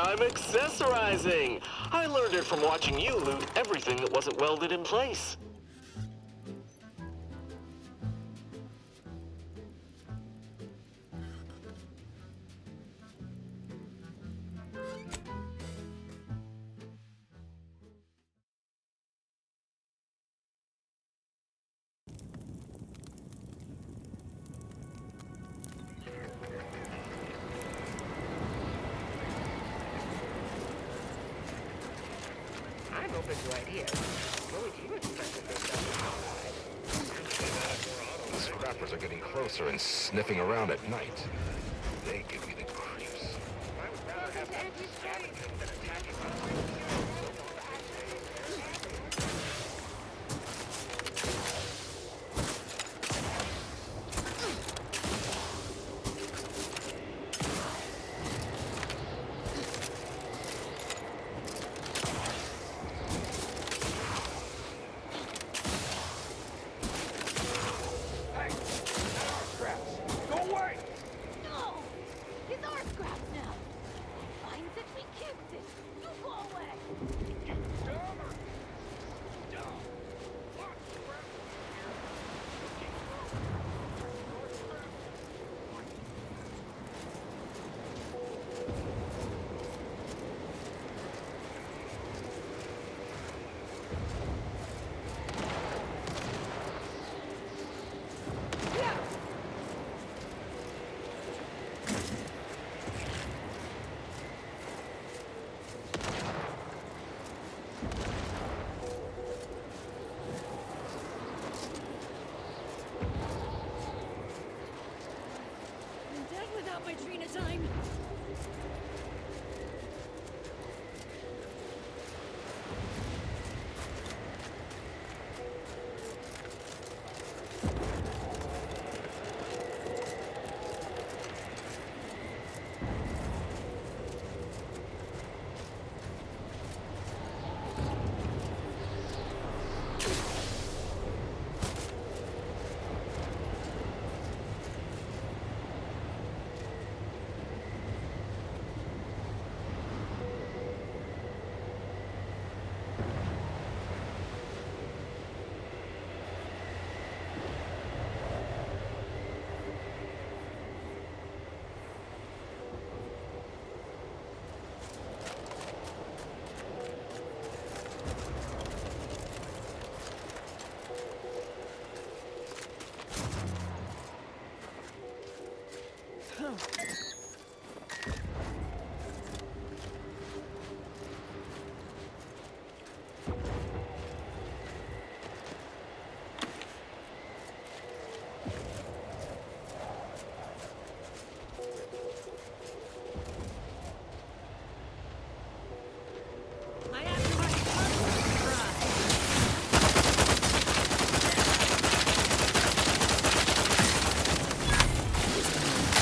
I'm accessorizing. I learned it from watching you loot everything that wasn't welded in place. I'm open to ideas. What would you expect of this? The scrappers are getting closer and sniffing around at night. They give me the creeps. I would rather have them scavenging than attacking us. My Trina time.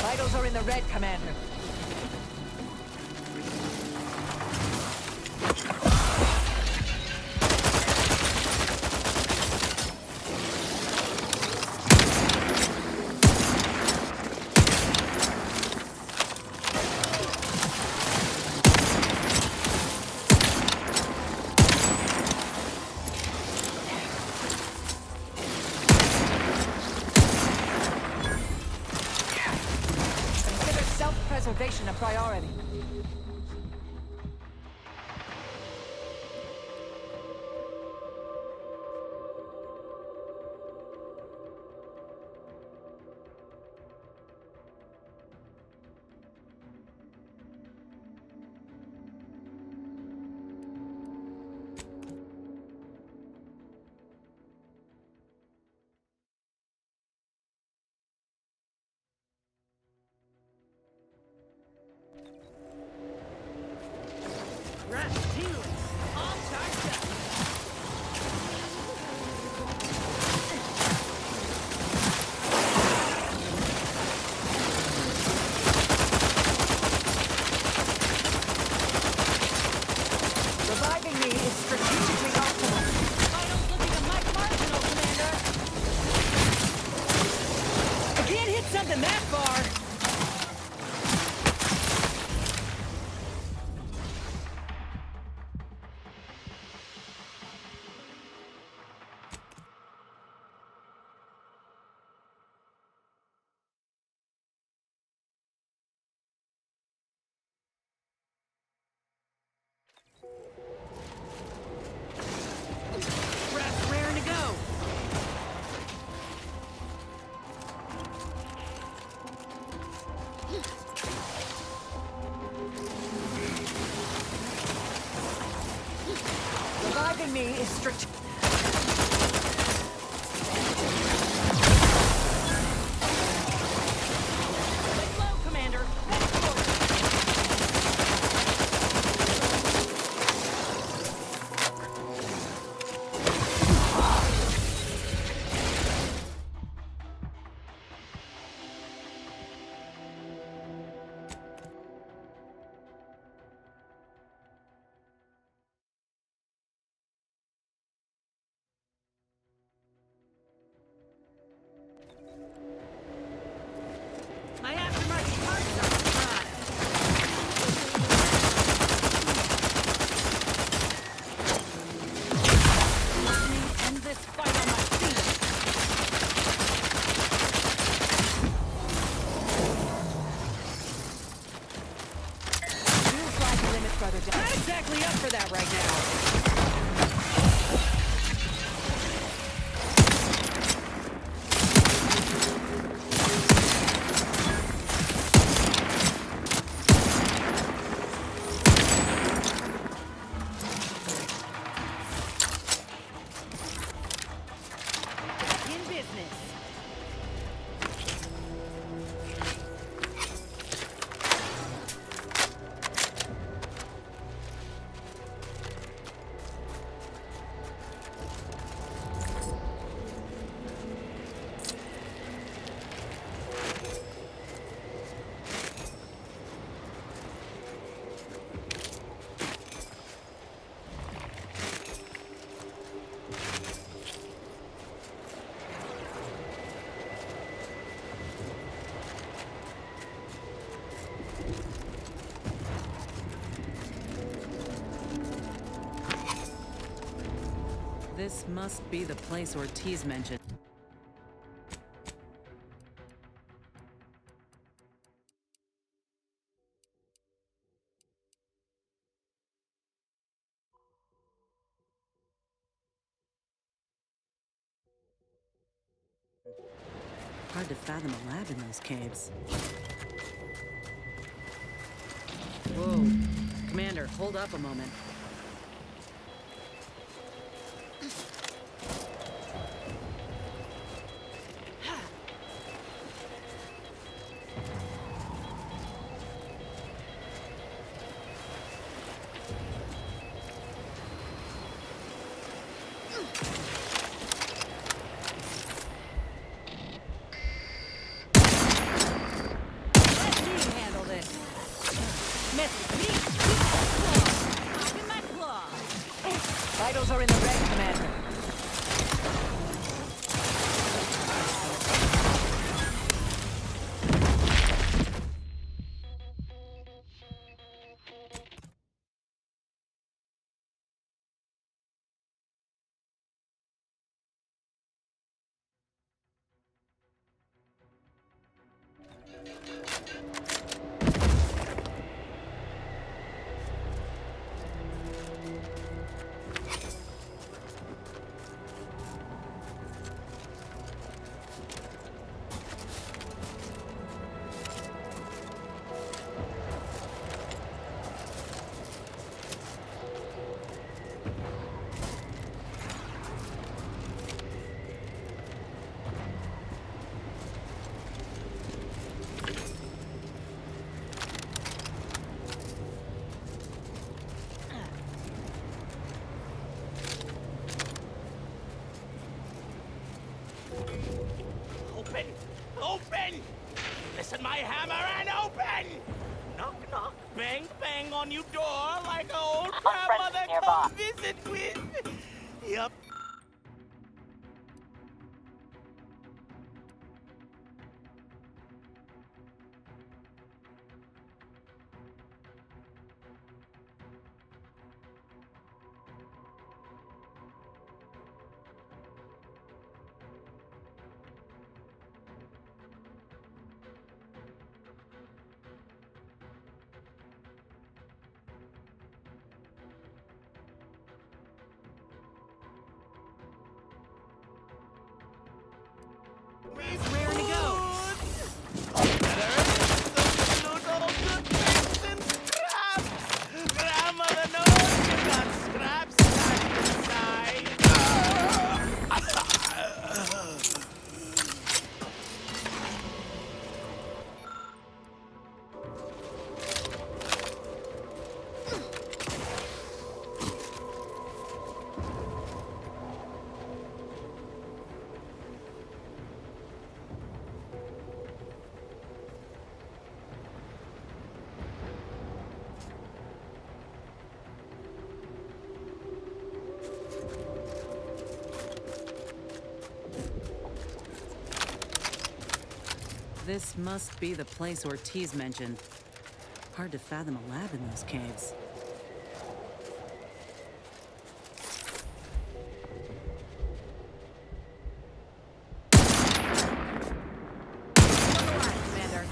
Vitals are in the red, Commander. Self-preservation a priority. Low, Commander. Head forward. My aftermarket parts are prime. Let me end this fight on my feet. We'll flag the limits, Brother John. Not exactly up for that right now. Back in business. This must be the place Ortiz mentioned. Hard to fathom a lab in those caves. Whoa. Commander, hold up a moment. Let me handle this. Mess with me. Keep that claw. Vitals are in the red, Commander. Open! Open! Listen my hammer and open! Knock, knock, bang, bang on your door like an old grandmother come visit with. Yup. This must be the place Ortiz mentioned. Hard to fathom a lab in those caves. Commander.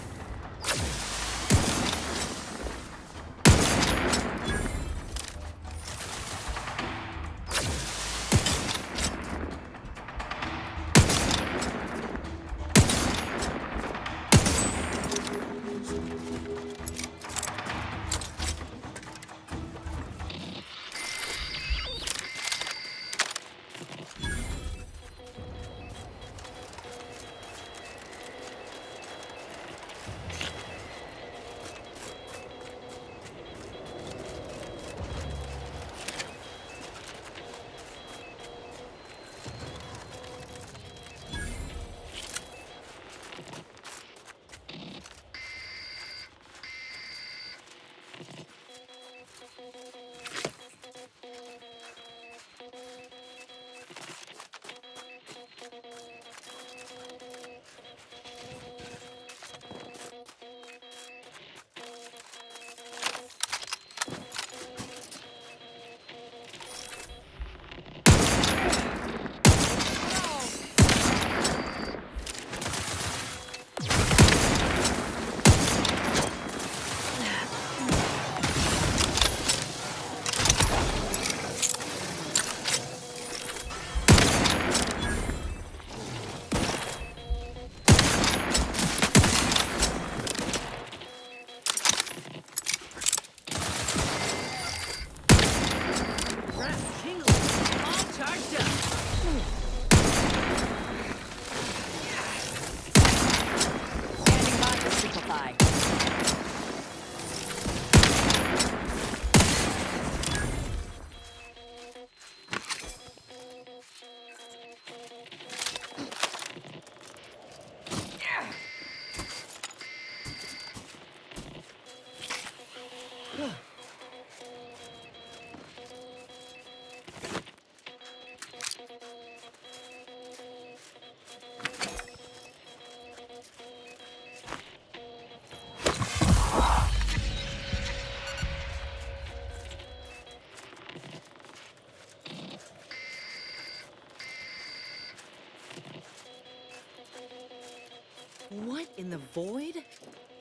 What in the void?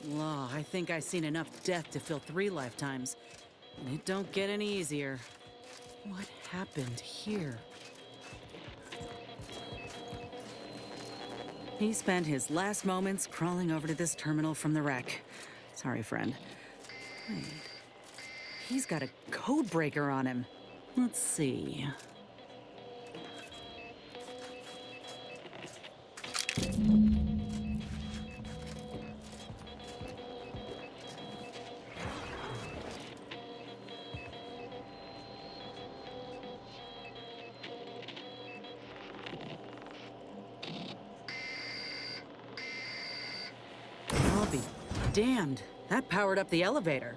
Well, I think I've seen enough death to fill 3 lifetimes. And it don't get any easier. What happened here? He spent his last moments crawling over to this terminal from the wreck. Sorry, friend. Wait. He's got a code breaker on him. Let's see. I'll be damned. That powered up the elevator.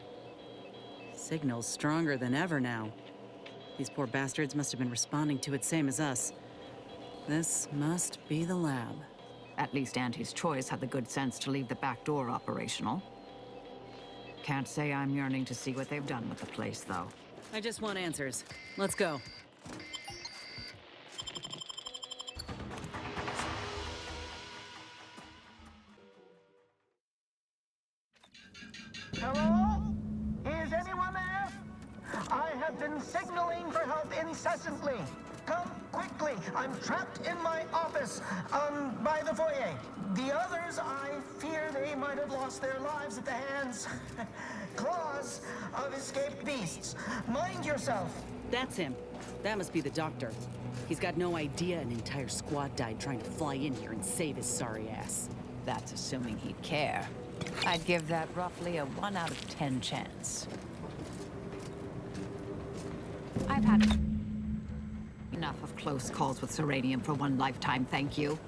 Signal's stronger than ever now. These poor bastards must have been responding to it same as us. This must be the lab. At least Auntie's Choice had the good sense to leave the back door operational. Can't say I'm yearning to see what they've done with the place, though. I just want answers. Let's go. Hello? Is anyone there? I have been signaling for help incessantly. Come quickly. I'm trapped in my office, by the foyer. The others, I fear they might have lost their lives at the hands, claws of escaped beasts. Mind yourself. That's him. That must be the doctor. He's got no idea an entire squad died trying to fly in here and save his sorry ass. That's assuming he'd care. I'd give that roughly a 1 out of 10 chance. I've had enough of close calls with Serenium for one lifetime, thank you.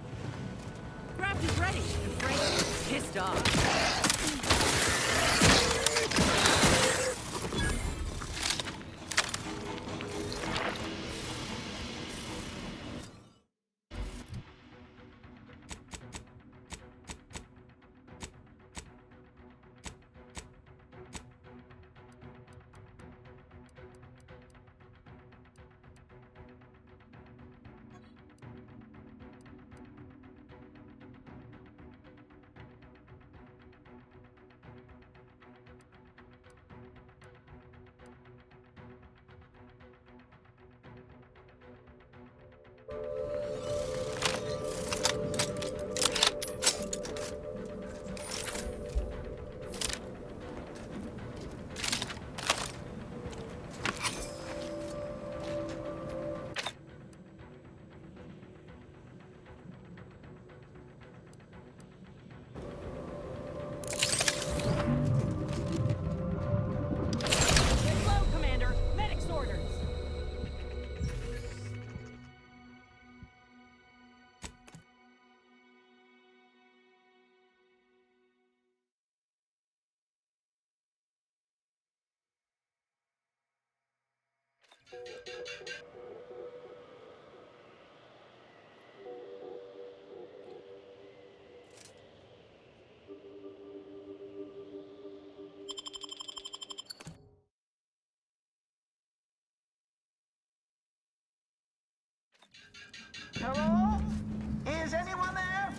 Graft is ready, and Frank is pissed off. Hello? Is anyone there?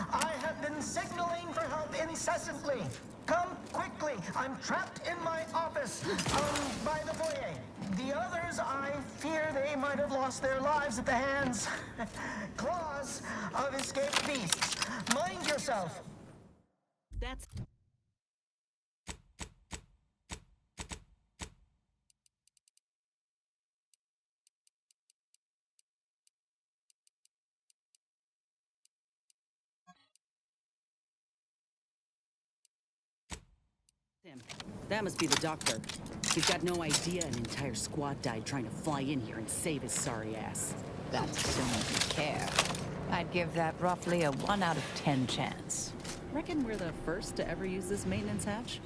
I have been signaling for help incessantly. Come quickly. I'm trapped in my office, by the foyer. The others, I fear they might have lost their lives at the hands, claws of escaped beasts. Mind yourself. That's... him. That must be the doctor. He's got no idea an entire squad died trying to fly in here and save his sorry ass. That's assuming you care. I'd give that roughly a 1 out of 10 chance. Reckon we're the first to ever use this maintenance hatch?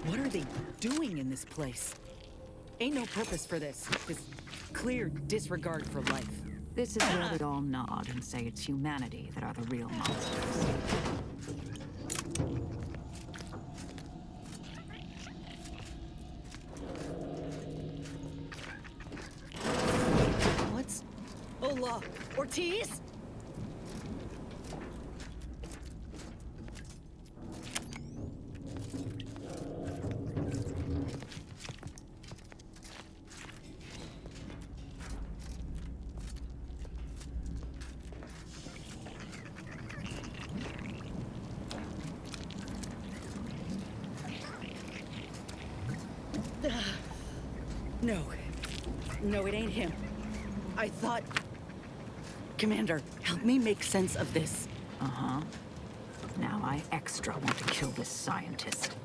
What are they doing in this place? Ain't no purpose for this. This clear disregard for life. This is where we all nod and say it's humanity that are the real monsters. What's... Hola, Ortiz? No. No, it ain't him. I thought... Commander, help me make sense of this. Uh-huh. Now I extra want to kill this scientist.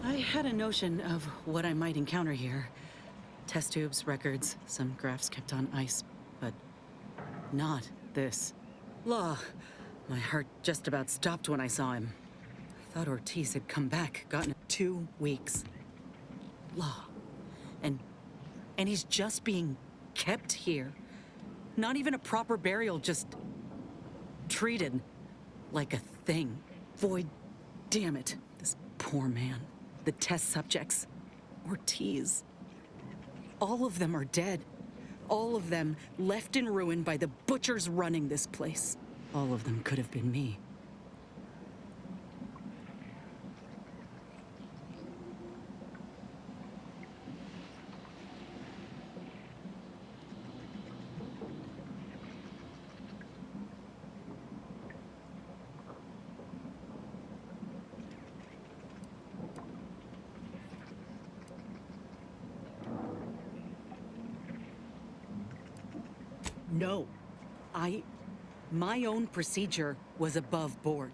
I had a notion of what I might encounter here. Test tubes, records, some graphs kept on ice, but not this. Law. My heart just about stopped when I saw him. I thought Ortiz had come back, gotten 2 weeks. Law. And he's just being kept here. Not even a proper burial, just treated like a thing. Void, damn it. This poor man. The test subjects. Ortiz. All of them are dead. All of them left in ruin by the butchers running this place. All of them could have been me. No. My own procedure was above board.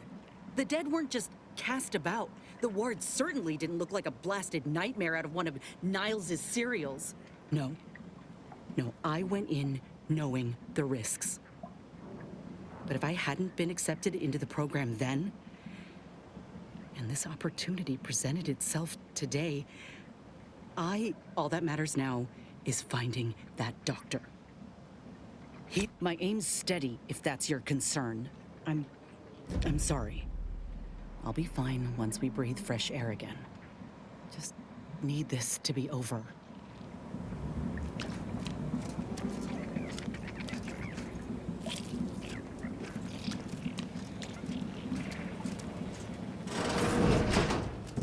The dead weren't just cast about. The ward certainly didn't look like a blasted nightmare out of one of Niles' serials. No. No, I went in knowing the risks. But if I hadn't been accepted into the program then, and this opportunity presented itself today, all that matters now is finding that doctor. My aim's steady, if that's your concern. I'm sorry. I'll be fine once we breathe fresh air again. Just need this to be over.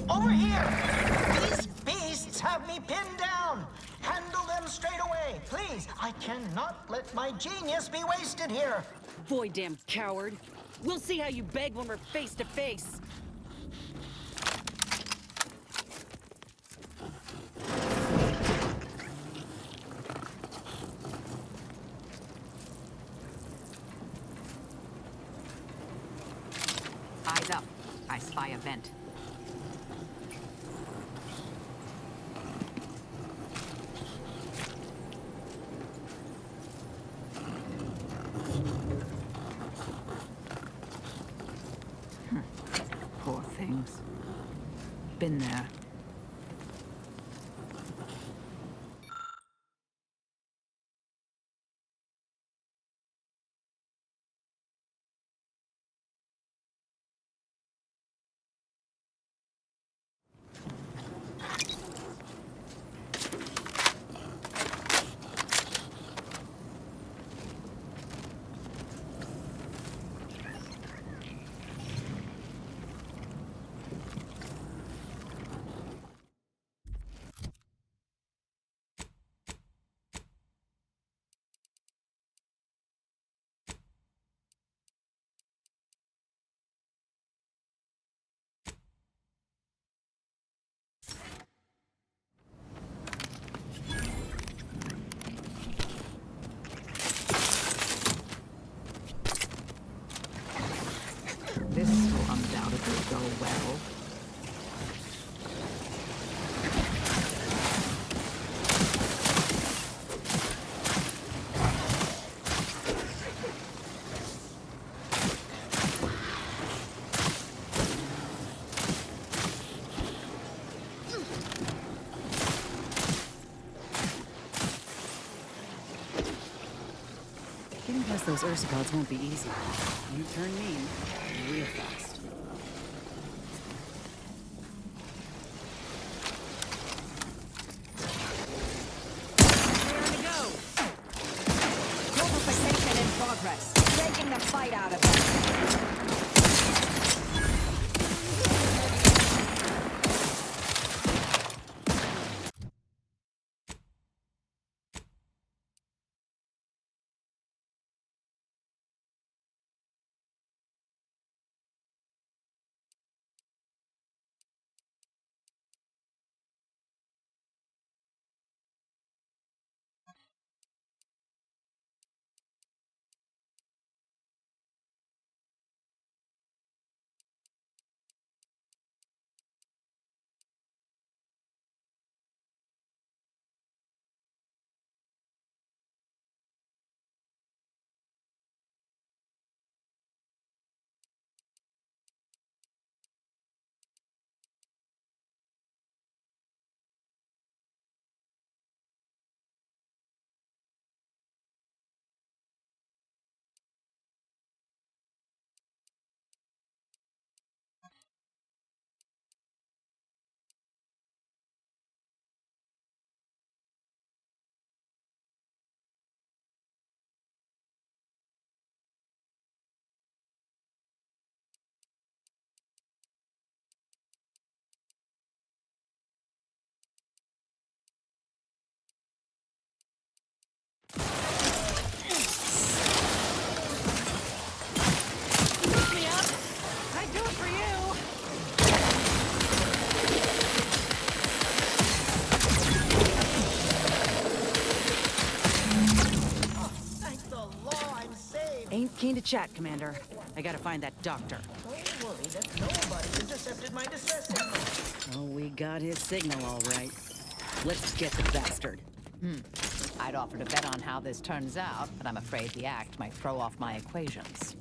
Over here! These beasts have me pinned down! Handle them straight away, please! I cannot let my genius be wasted here! Boy, damn coward. We'll see how you beg when we're face to face. Eyes up. I spy a vent. Poor things. Been there. This will undoubtedly go well. Getting past those ursopods won't be easy. You turn mean real fast. Clear to go! Mobilization in progress. Taking the fight out of them. Ain't keen to chat, Commander. I gotta find that doctor. Don't worry that nobody intercepted my distress signal. Oh, we got his signal all right. Let's get the bastard. I'd offer to bet on how this turns out, but I'm afraid the act might throw off my equations.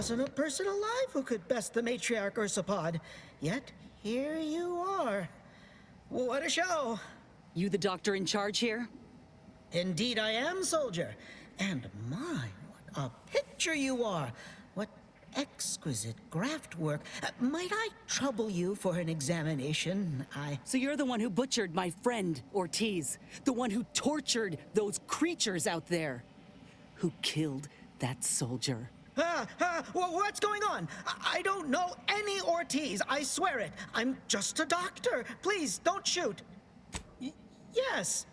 wasn't a person alive who could best the matriarch Ursapod. Yet, here you are. What a show! You the doctor in charge here? Indeed I am, soldier. And my, what a picture you are! What exquisite graft work. Might I trouble you for an examination? So you're the one who butchered my friend, Ortiz. The one who tortured those creatures out there. Who killed that soldier. What's going on? I don't know any Ortiz, I swear it. I'm just a doctor. Please, don't shoot. Yes.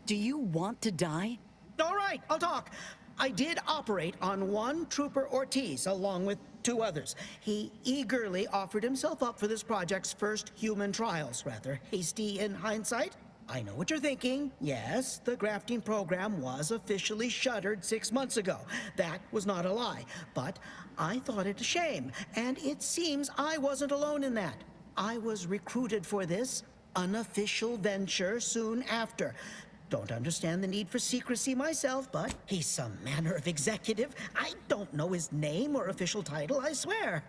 Do you want to die? All right, I'll talk. I did operate on one Trooper Ortiz, along with 2 others. He eagerly offered himself up for this project's first human trials. Rather hasty in hindsight. I know what you're thinking. Yes, the grafting program was officially shuttered 6 months ago. That was not a lie. But I thought it a shame, and it seems I wasn't alone in that. I was recruited for this unofficial venture soon after. Don't understand the need for secrecy myself, but he's some manner of executive. I don't know his name or official title, I swear.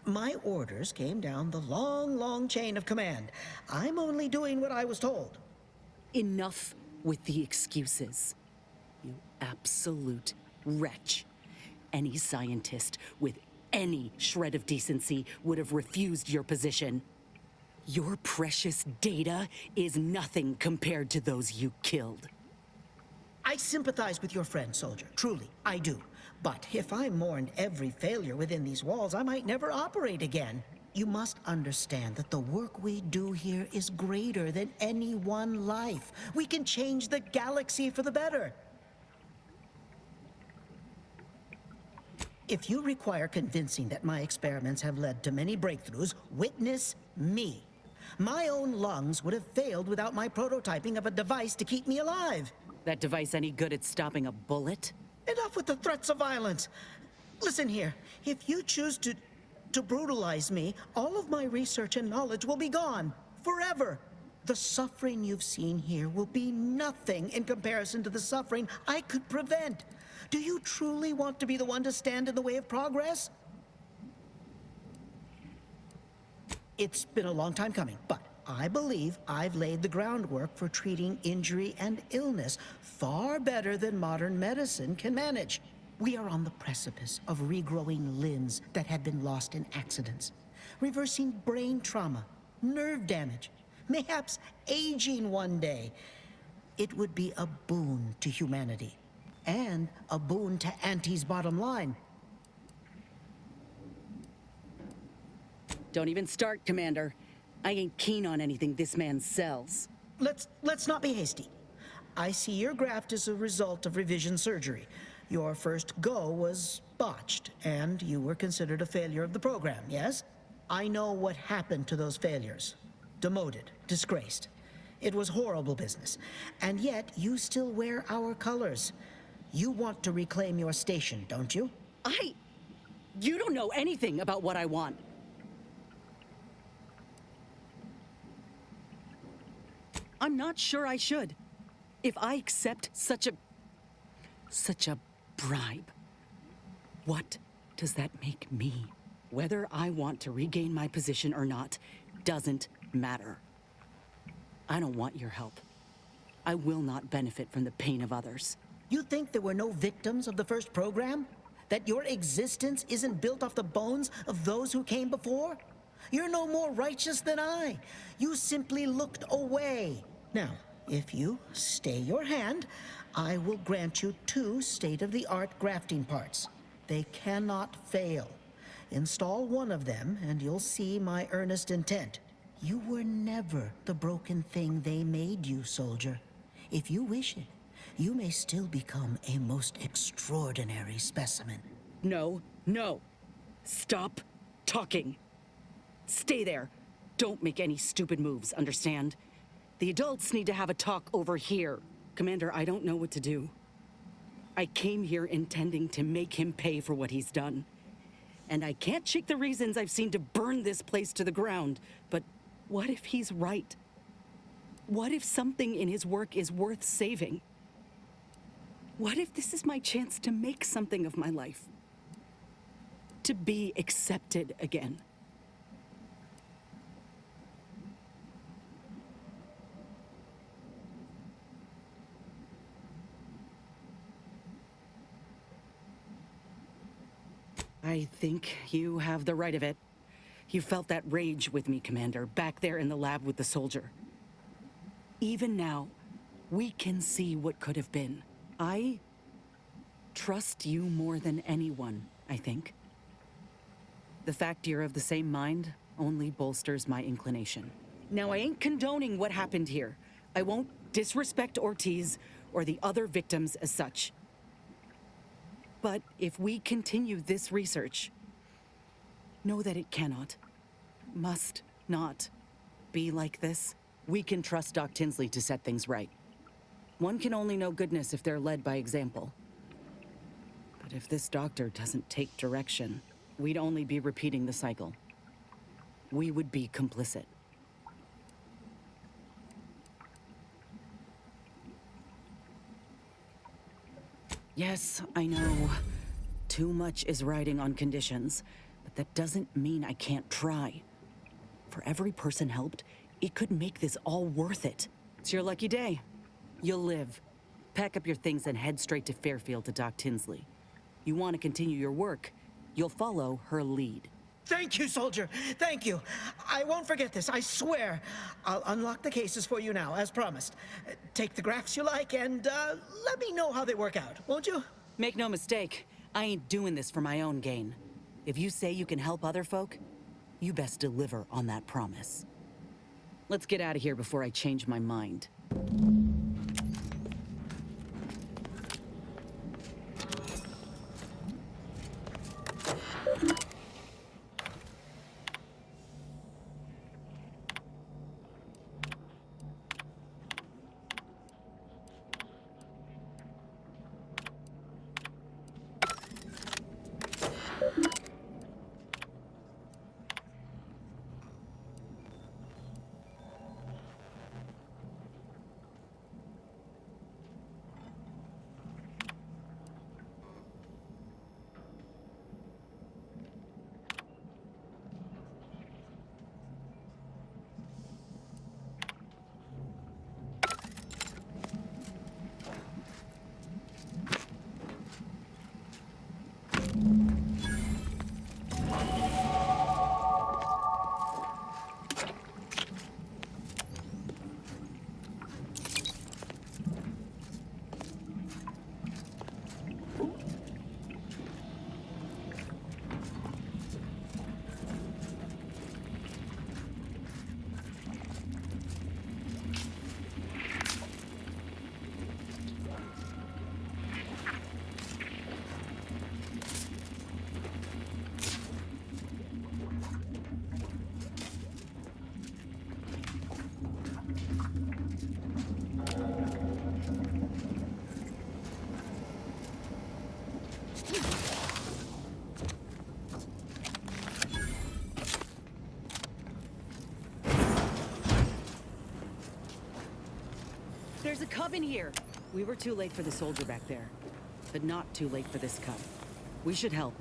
My orders came down the long, long chain of command. I'm only doing what I was told. Enough with the excuses. You absolute wretch. Any scientist with any shred of decency would have refused your position. Your precious data is nothing compared to those you killed. I sympathize with your friend, soldier. Truly, I do. But if I mourned every failure within these walls, I might never operate again. You must understand that the work we do here is greater than any one life. We can change the galaxy for the better. If you require convincing that my experiments have led to many breakthroughs, witness me. My own lungs would have failed without my prototyping of a device to keep me alive. That device any good at stopping a bullet? Enough with the threats of violence. Listen here, if you choose to brutalize me, all of my research and knowledge will be gone. Forever. The suffering you've seen here will be nothing in comparison to the suffering I could prevent. Do you truly want to be the one to stand in the way of progress? It's been a long time coming, but I believe I've laid the groundwork for treating injury and illness far better than modern medicine can manage. We are on the precipice of regrowing limbs that had been lost in accidents, reversing brain trauma, nerve damage, mayhaps aging one day. It would be a boon to humanity, and a boon to Auntie's bottom line. Don't even start, Commander. I ain't keen on anything this man sells. Let's not be hasty. I see your graft is a result of revision surgery. Your first go was botched, and you were considered a failure of the program, yes? I know what happened to those failures. Demoted, disgraced. It was horrible business. And yet, you still wear our colors. You want to reclaim your station, don't you? You don't know anything about what I want. I'm not sure I should. If I accept such a bribe, what does that make me? Whether I want to regain my position or not doesn't matter. I don't want your help. I will not benefit from the pain of others. You think there were no victims of the first program? That your existence isn't built off the bones of those who came before? You're no more righteous than I. You simply looked away. Now, if you stay your hand, I will grant you 2 state-of-the-art grafting parts. They cannot fail. Install one of them, and you'll see my earnest intent. You were never the broken thing they made you, soldier. If you wish it, you may still become a most extraordinary specimen. No. Stop talking. Stay there. Don't make any stupid moves, understand? The adults need to have a talk over here. Commander, I don't know what to do. I came here intending to make him pay for what he's done. And I can't shake the reasons I've seen to burn this place to the ground. But what if he's right? What if something in his work is worth saving? What if this is my chance to make something of my life? to be accepted again. I think you have the right of it. You felt that rage with me, Commander, back there in the lab with the soldier. Even now, we can see what could have been. I trust you more than anyone, I think. The fact you're of the same mind only bolsters my inclination. Now, I ain't condoning what happened here. I won't disrespect Ortiz or the other victims as such. But if we continue this research, know that it cannot, must not be like this. We can trust Doc Tinsley to set things right. One can only know goodness if they're led by example. But if this doctor doesn't take direction, we'd only be repeating the cycle. We would be complicit. Yes, I know. Too much is riding on conditions, but that doesn't mean I can't try. For every person helped, it could make this all worth it. It's your lucky day. You'll live. Pack up your things and head straight to Fairfield to Doc Tinsley. You want to continue your work, you'll follow her lead. Thank you, soldier. Thank you. I won't forget this, I swear. I'll unlock the cases for you now, as promised. Take the graphs you like and let me know how they work out, won't you? Make no mistake, I ain't doing this for my own gain. If you say you can help other folk, you best deliver on that promise. Let's get out of here before I change my mind. There's a cub in here. We were too late for the soldier back there, but not too late for this cub. We should help.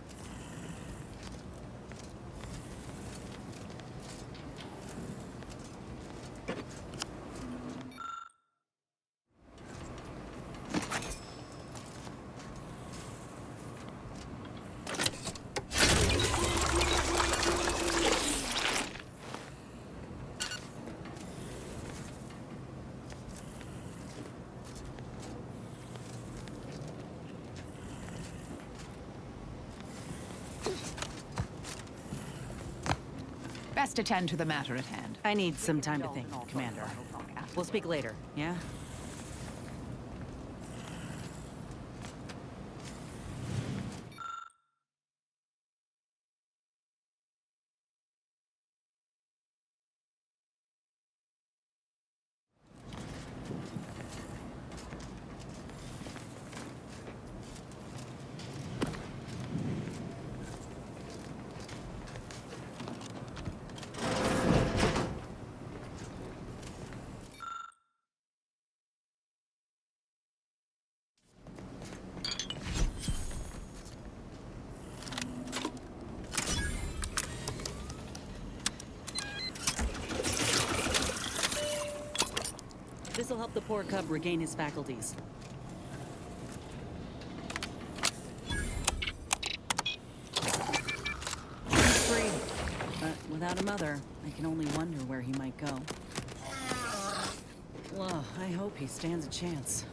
Best attend to the matter at hand. I need some time to think, Commander. We'll speak later, yeah? This'll help the poor cub regain his faculties. He's free. But without a mother, I can only wonder where he might go. Well, I hope he stands a chance.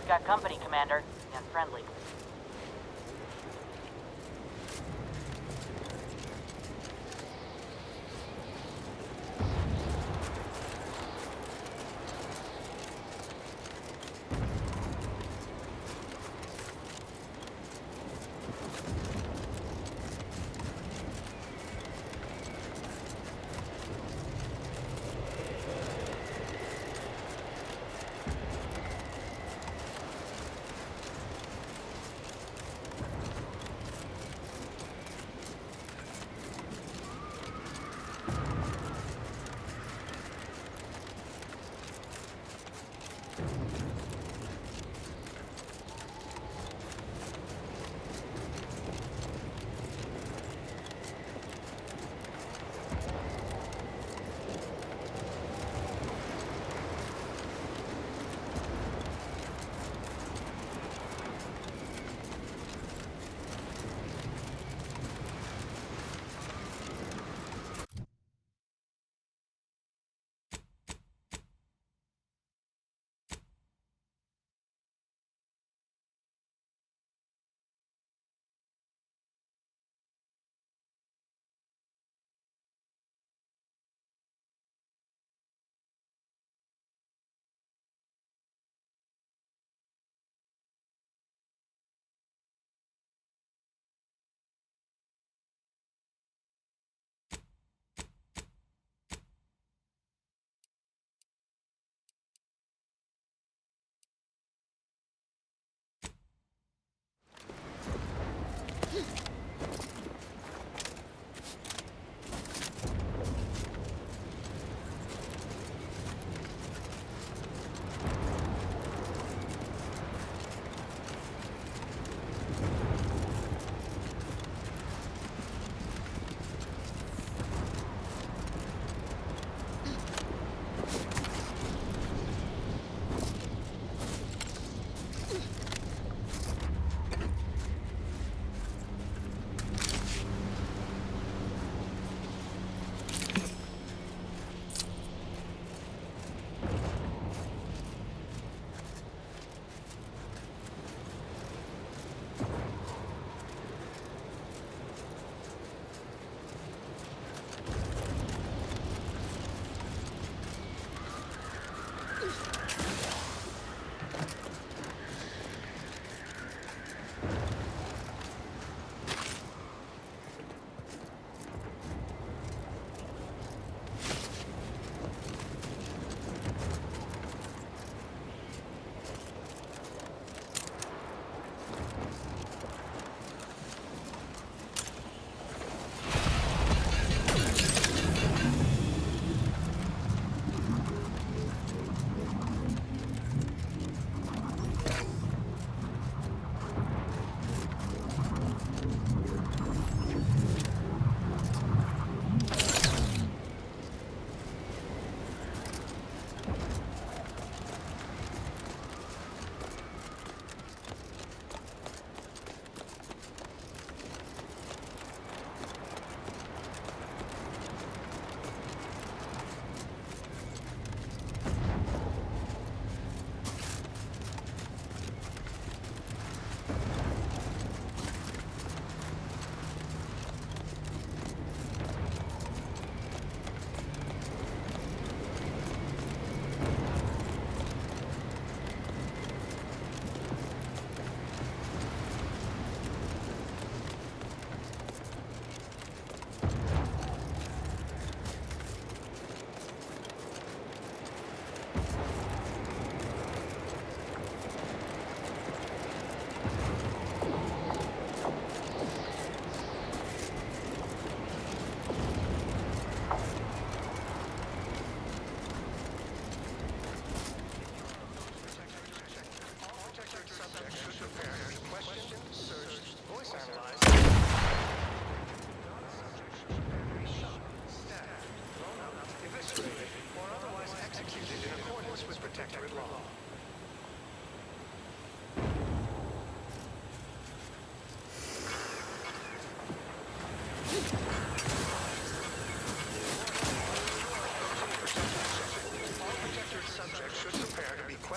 Got company, Commander, and friendly.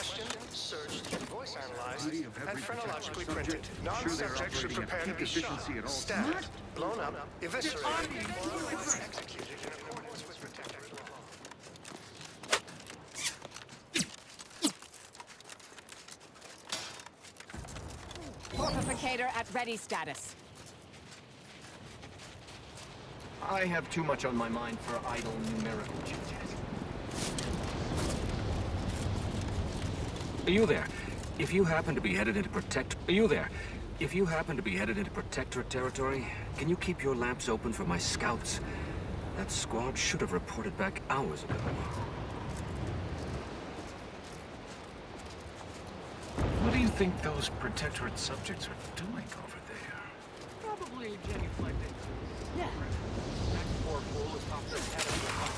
questioned, searched, voice analyzed, and phrenologically printed. Non-subject should prepare to be shot, stabbed, blown up, eviscerated, or executed in accordance with protectorate law. Fortificator at ready status. I have too much on my mind for idle numerical chit-chat. Are you there? If you happen to be headed into Are you there? If you happen to be headed into Protectorate territory, can you keep your lamps open for my scouts? That squad should have reported back hours ago. What do you think those Protectorate subjects are doing over there? Probably genuflecting. Yeah. That poor fool is off the head of the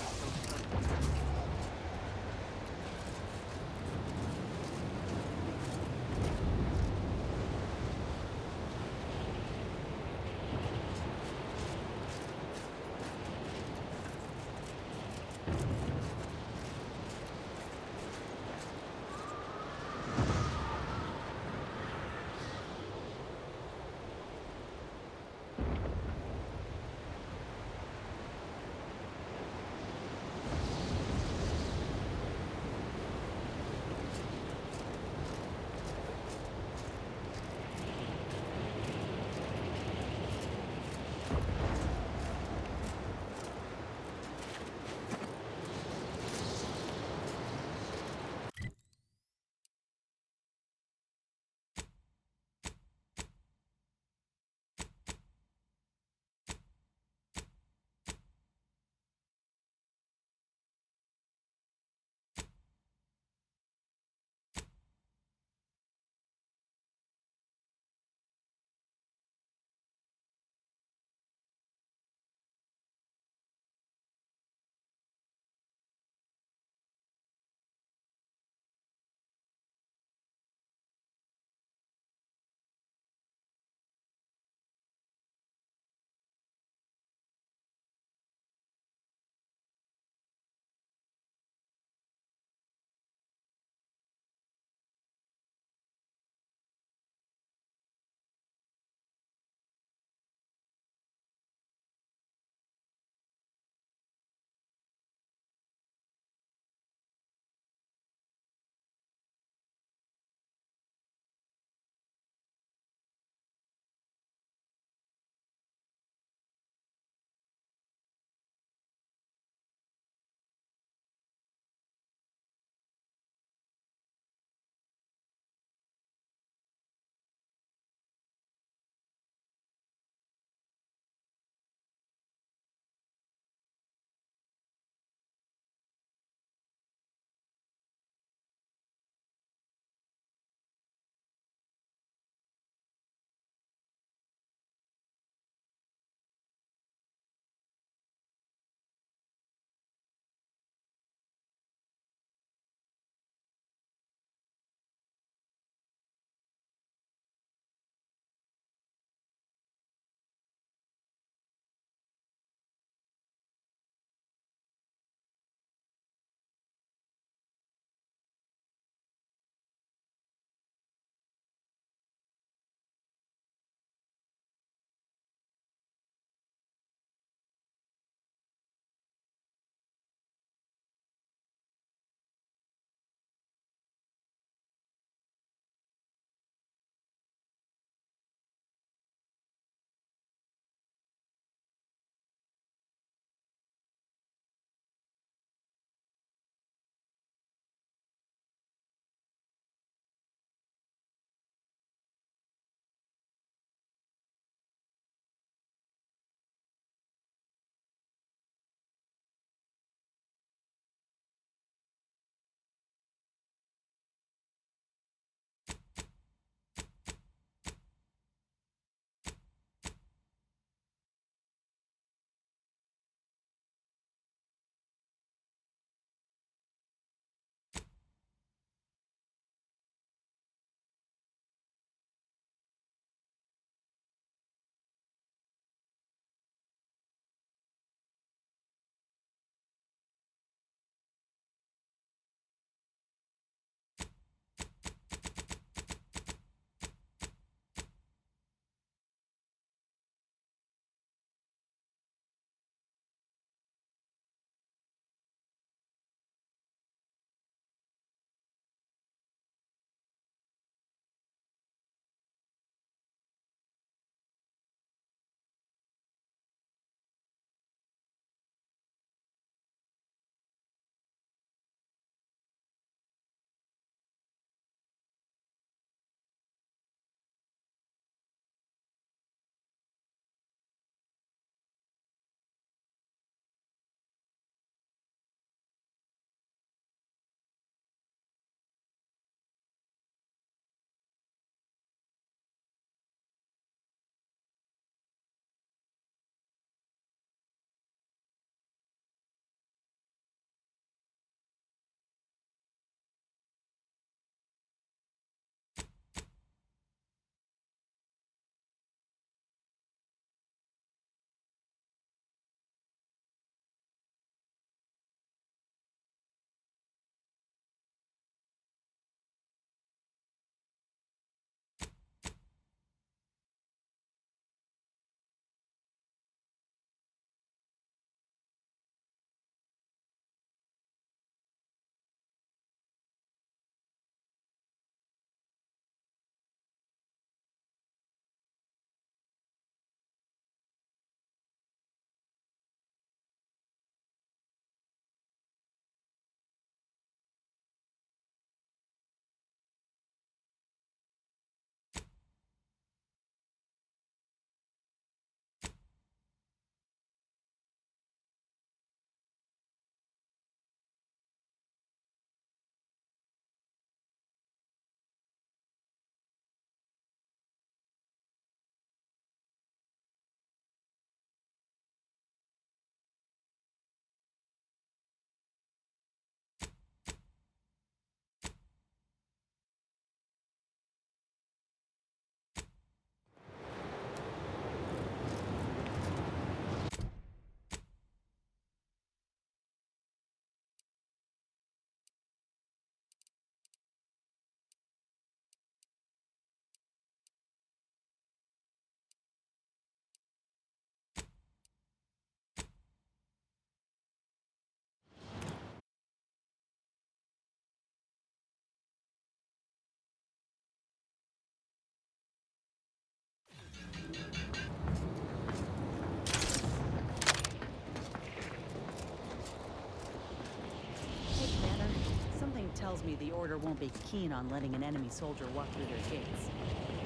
me the Order won't be keen on letting an enemy soldier walk through their gates.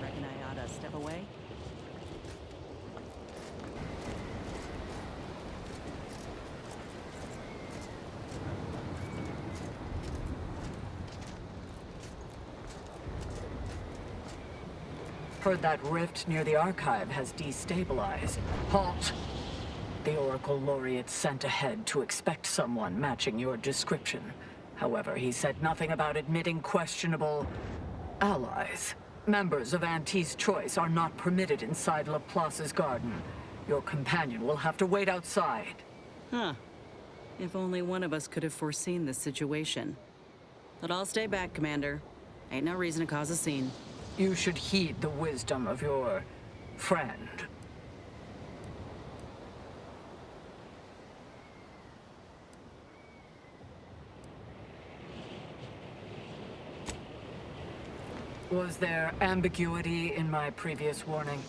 Reckon I oughta step away? Heard that rift near the archive has destabilized. Halt! The Oracle Laureate sent ahead to expect someone matching your description. However, he said nothing about admitting questionable allies. Members of Auntie's Choice are not permitted inside Laplace's garden. Your companion will have to wait outside. Huh. If only one of us could have foreseen this situation. But I'll stay back, Commander. Ain't no reason to cause a scene. You should heed the wisdom of your friend. Was there ambiguity in my previous warning?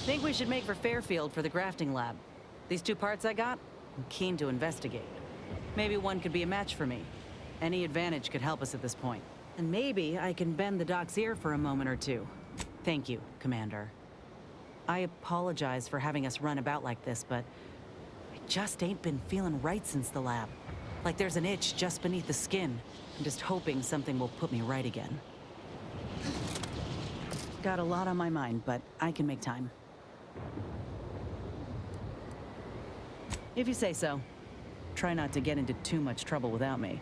Think we should make for Fairfield for the grafting lab. These 2 parts I got, I'm keen to investigate. Maybe one could be a match for me. Any advantage could help us at this point. And maybe I can bend the doc's ear for a moment or two. Thank you, Commander. I apologize for having us run about like this, but I just ain't been feeling right since the lab. Like there's an itch just beneath the skin. I'm just hoping something will put me right again. Got a lot on my mind, but I can make time. If you say so. Try not to get into too much trouble without me.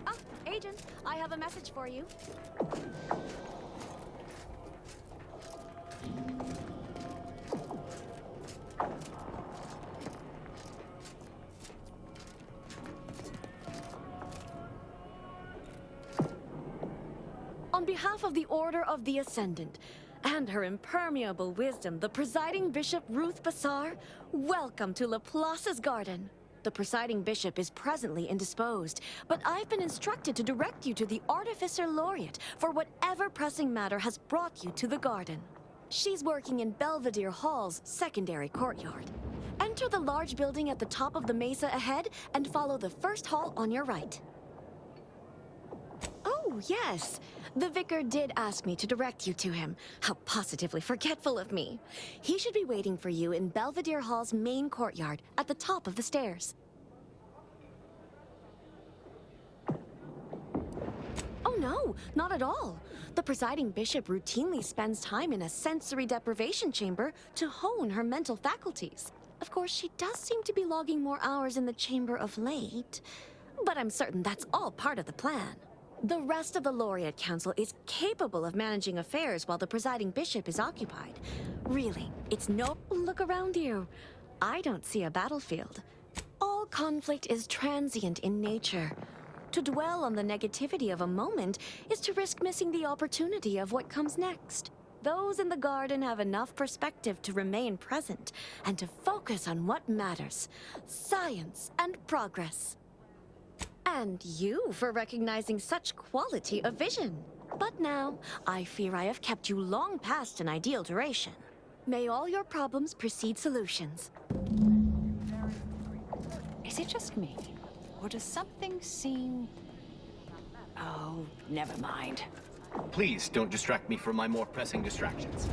Ah, Agent, I have a message for you. On behalf of the Order of the Ascendant, and her impermeable wisdom, the presiding bishop Ruth Bassar, welcome to Laplace's garden. The presiding bishop is presently indisposed, but I've been instructed to direct you to the Artificer Laureate for whatever pressing matter has brought you to the garden. She's working in Belvedere Hall's secondary courtyard. Enter the large building at the top of the mesa ahead and follow the first hall on your right. Oh, yes. The vicar did ask me to direct you to him. How positively forgetful of me. He should be waiting for you in Belvedere Hall's main courtyard at the top of the stairs. Oh no, not at all. The presiding bishop routinely spends time in a sensory deprivation chamber to hone her mental faculties. Of course, she does seem to be logging more hours in the chamber of late, but I'm certain that's all part of the plan. The rest of the Laureate Council is capable of managing affairs while the presiding bishop is occupied. Really, it's no... Look around you. I don't see a battlefield. All conflict is transient in nature. To dwell on the negativity of a moment is to risk missing the opportunity of what comes next. Those in the garden have enough perspective to remain present and to focus on what matters: science and progress. And you for recognizing such quality of vision. But now, I fear I have kept you long past an ideal duration. May all your problems precede solutions. Is it just me? Or does something seem... Oh, never mind. Please don't distract me from my more pressing distractions.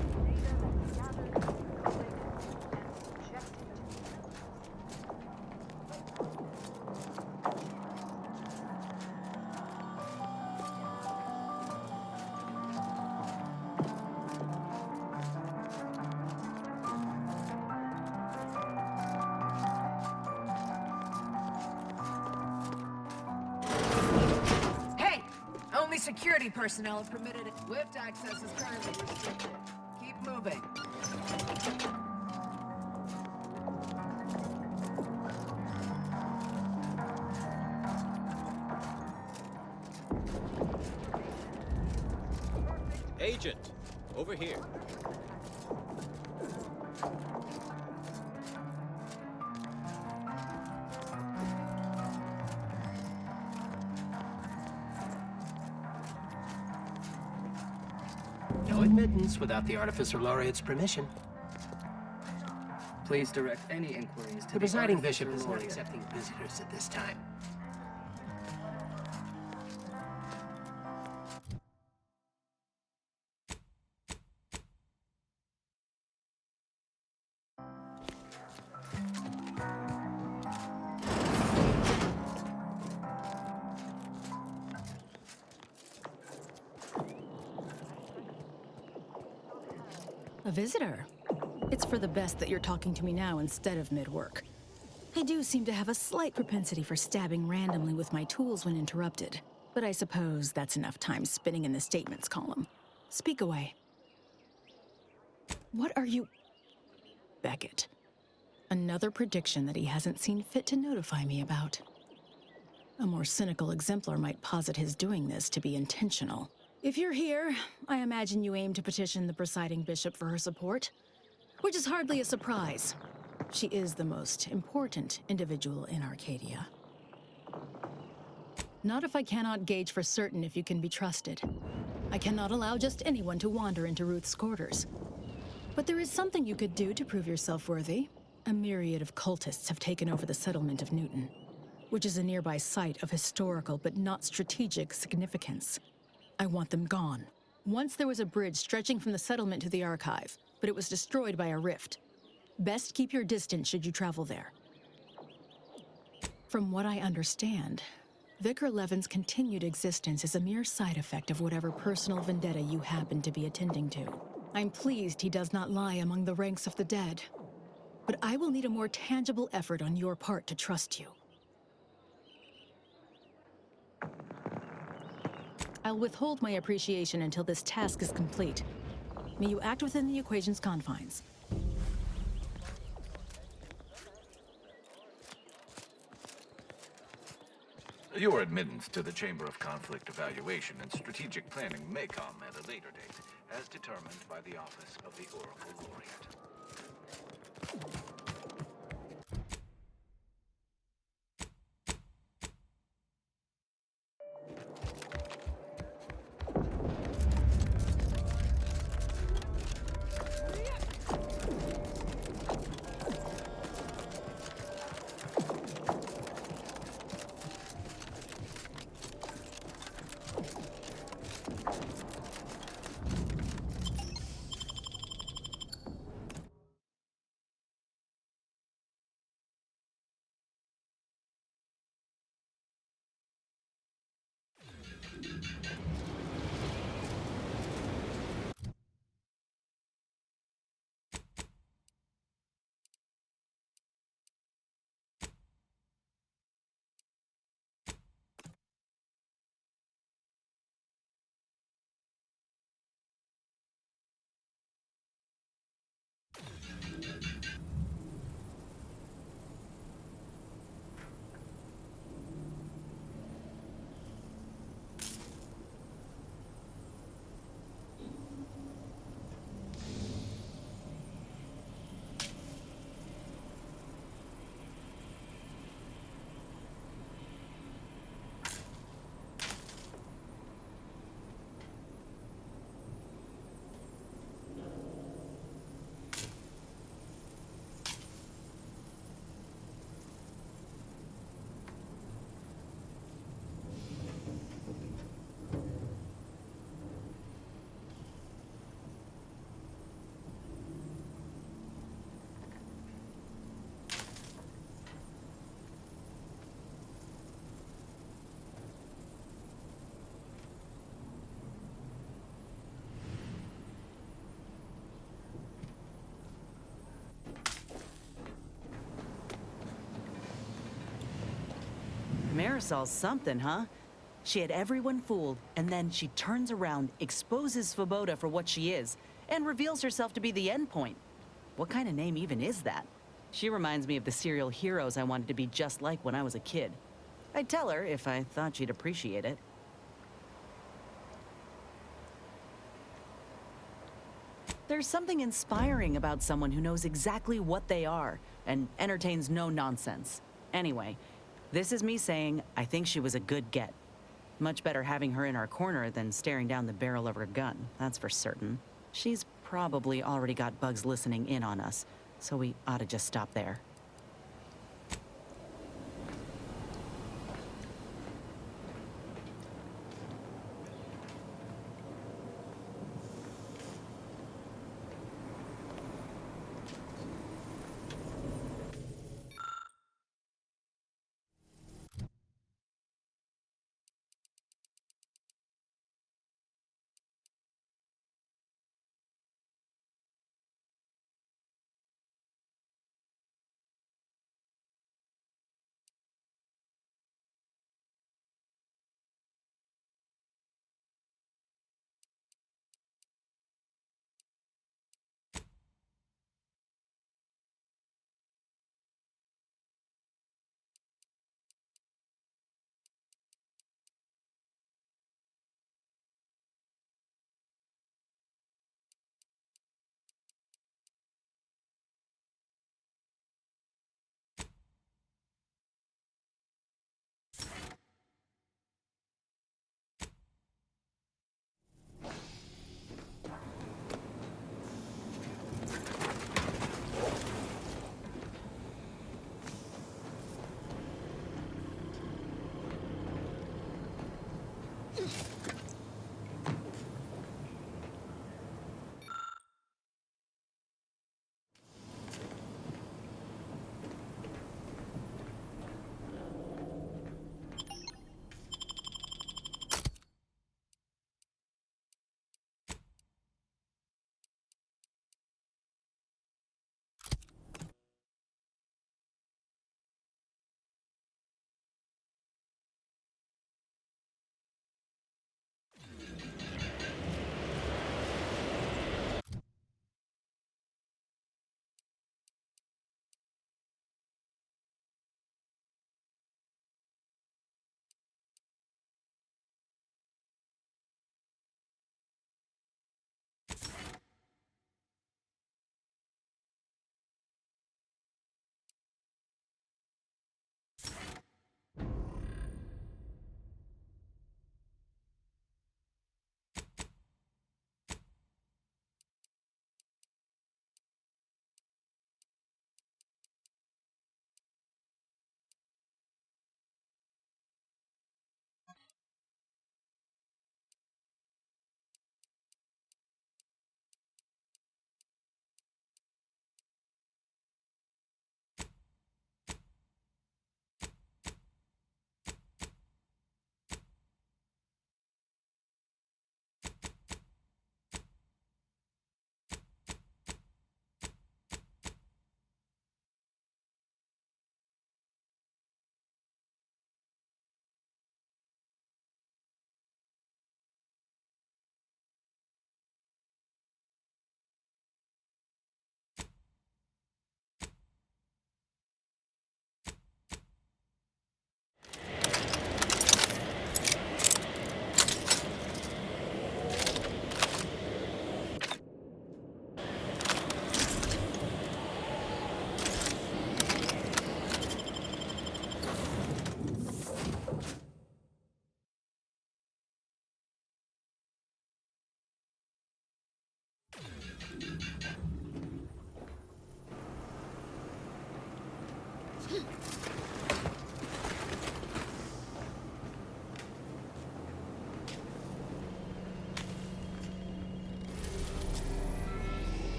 Security personnel are permitted. Lift access is currently restricted. Keep moving. Agent, Over here. No admittance without the Artificer Laureate's permission. Please direct any inquiries to The presiding Artificer bishop is not Laureate. accepting visitors at this time. A visitor? It's for the best that you're talking to me now instead of mid-work. I do seem to have a slight propensity for stabbing randomly with my tools when interrupted, but I suppose that's enough time spinning in the statements column. Speak away. What are you... Beckett. Another prediction that he hasn't seen fit to notify me about. A more cynical exemplar might posit his doing this to be intentional. If you're here, I imagine you aim to petition the presiding bishop for her support, which is hardly a surprise. She is the most important individual in Arcadia. Not if I cannot gauge for certain if you can be trusted. I cannot allow just anyone to wander into Ruth's quarters. But there is something you could do to prove yourself worthy. A myriad of cultists have taken over the settlement of Newton, which is a nearby site of historical but not strategic significance. I want them gone. Once there was a bridge stretching from the settlement to the archive, but it was destroyed by a rift. Best keep your distance should you travel there. From what I understand, Vicar Levin's continued existence is a mere side effect of whatever personal vendetta you happen to be attending to. I'm pleased he does not lie among the ranks of the dead, but I will need a more tangible effort on your part to trust you. I'll withhold my appreciation until this task is complete. May you act within the equation's confines. Your admittance to the Chamber of Conflict Evaluation and Strategic Planning may come at a later date, as determined by the Office of the Oracle Laureate. Marisol's something, huh? She had everyone fooled, and then she turns around, exposes Svoboda for what she is, and reveals herself to be the endpoint. What kind of name even is that? She reminds me of the serial heroes I wanted to be just like when I was a kid. I'd tell her if I thought she'd appreciate it. There's something inspiring about someone who knows exactly what they are and entertains no nonsense. Anyway, this is me saying I think she was a good get. Much better having her in our corner than staring down the barrel of her gun, that's for certain. She's probably already got bugs listening in on us, so we ought to just stop there.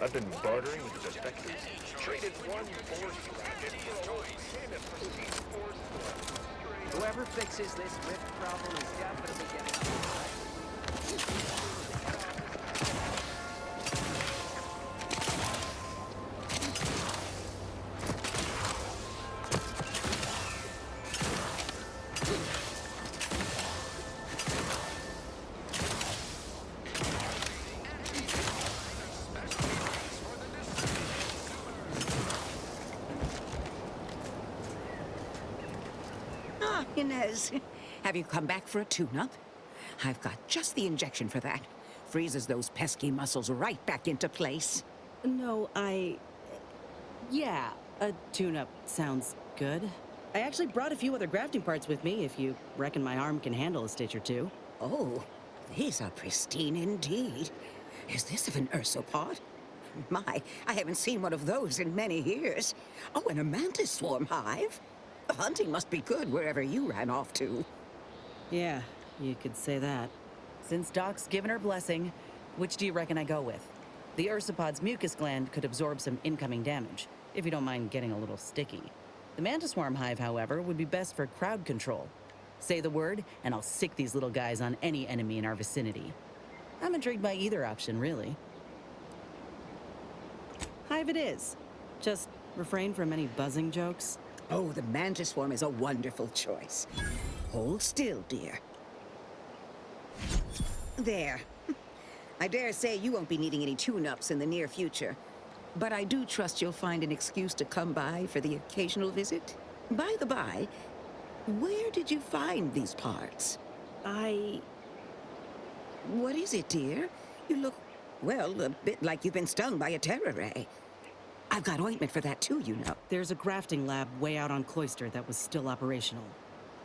I've been bartering with the defectors. Traded one force racket for Whoever fixes this rift problem is definitely getting... Ah, Inez. Have you come back for a tune-up? I've got just the injection for that. Freezes those pesky muscles right back into place. No, yeah, a tune-up sounds good. I actually brought a few other grafting parts with me, if you reckon my arm can handle a stitch or two. Oh, these are pristine indeed. Is this of an ursopod? My, I haven't seen one of those in many years. Oh, and a mantis swarm hive. The hunting must be good wherever you ran off to. Yeah, you could say that. Since Doc's given her blessing, which do you reckon I go with? The ursopod's mucus gland could absorb some incoming damage, if you don't mind getting a little sticky. The mantis swarm hive, however, would be best for crowd control. Say the word, and I'll sick these little guys on any enemy in our vicinity. I'm intrigued by either option, really. Hive it is. Just refrain from any buzzing jokes. Oh, the mantis swarm is a wonderful choice. Hold still, dear. There. I dare say you won't be needing any tune-ups in the near future. But I do trust you'll find an excuse to come by for the occasional visit. By the by, where did you find these parts? What is it, dear? You look, well, a bit like you've been stung by a terror ray. I've got ointment for that too, you know. There's a grafting lab way out on Cloister that was still operational.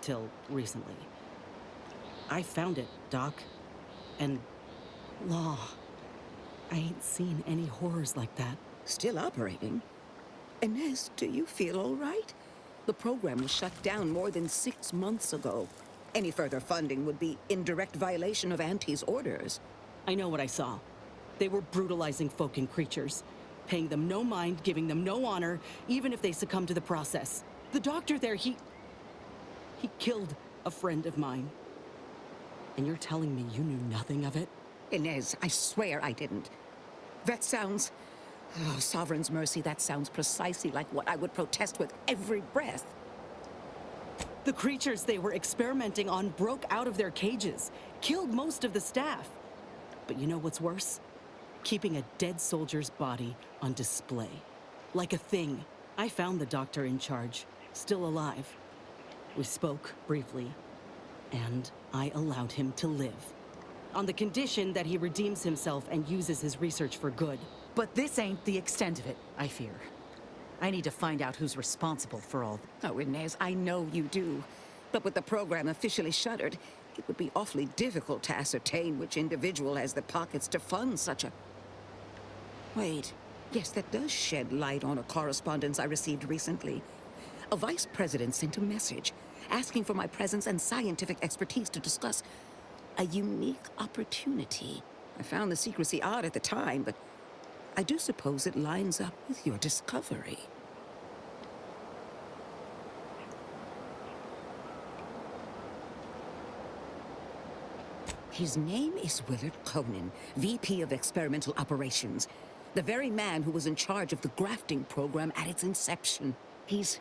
Till recently. I found it, Doc. And... Law. I ain't seen any horrors like that. Still operating? Inez, do you feel all right? The program was shut down more than 6 months ago. Any further funding would be in direct violation of Auntie's orders. I know what I saw. They were brutalizing folk and creatures. Paying them no mind, giving them no honor, even if they succumb to the process. The doctor there, he killed a friend of mine. And you're telling me you knew nothing of it? Inez, I swear I didn't. That sounds... Oh, Sovereign's mercy, that sounds precisely like what I would protest with every breath. The creatures they were experimenting on broke out of their cages, killed most of the staff. But you know what's worse? Keeping a dead soldier's body on display. Like a thing. I found the doctor in charge, still alive. We spoke briefly, and I allowed him to live. On the condition that he redeems himself and uses his research for good. But this ain't the extent of it, I fear. I need to find out who's responsible for all... Oh, Inez, I know you do. But with the program officially shuttered, it would be awfully difficult to ascertain which individual has the pockets to fund such a... Wait. Yes, that does shed light on a correspondence I received recently. A vice president sent a message asking for my presence and scientific expertise to discuss a unique opportunity. I found the secrecy odd at the time, but I do suppose it lines up with your discovery. His name is Willard Conan, VP of Experimental Operations. The very man who was in charge of the grafting program at its inception. He's...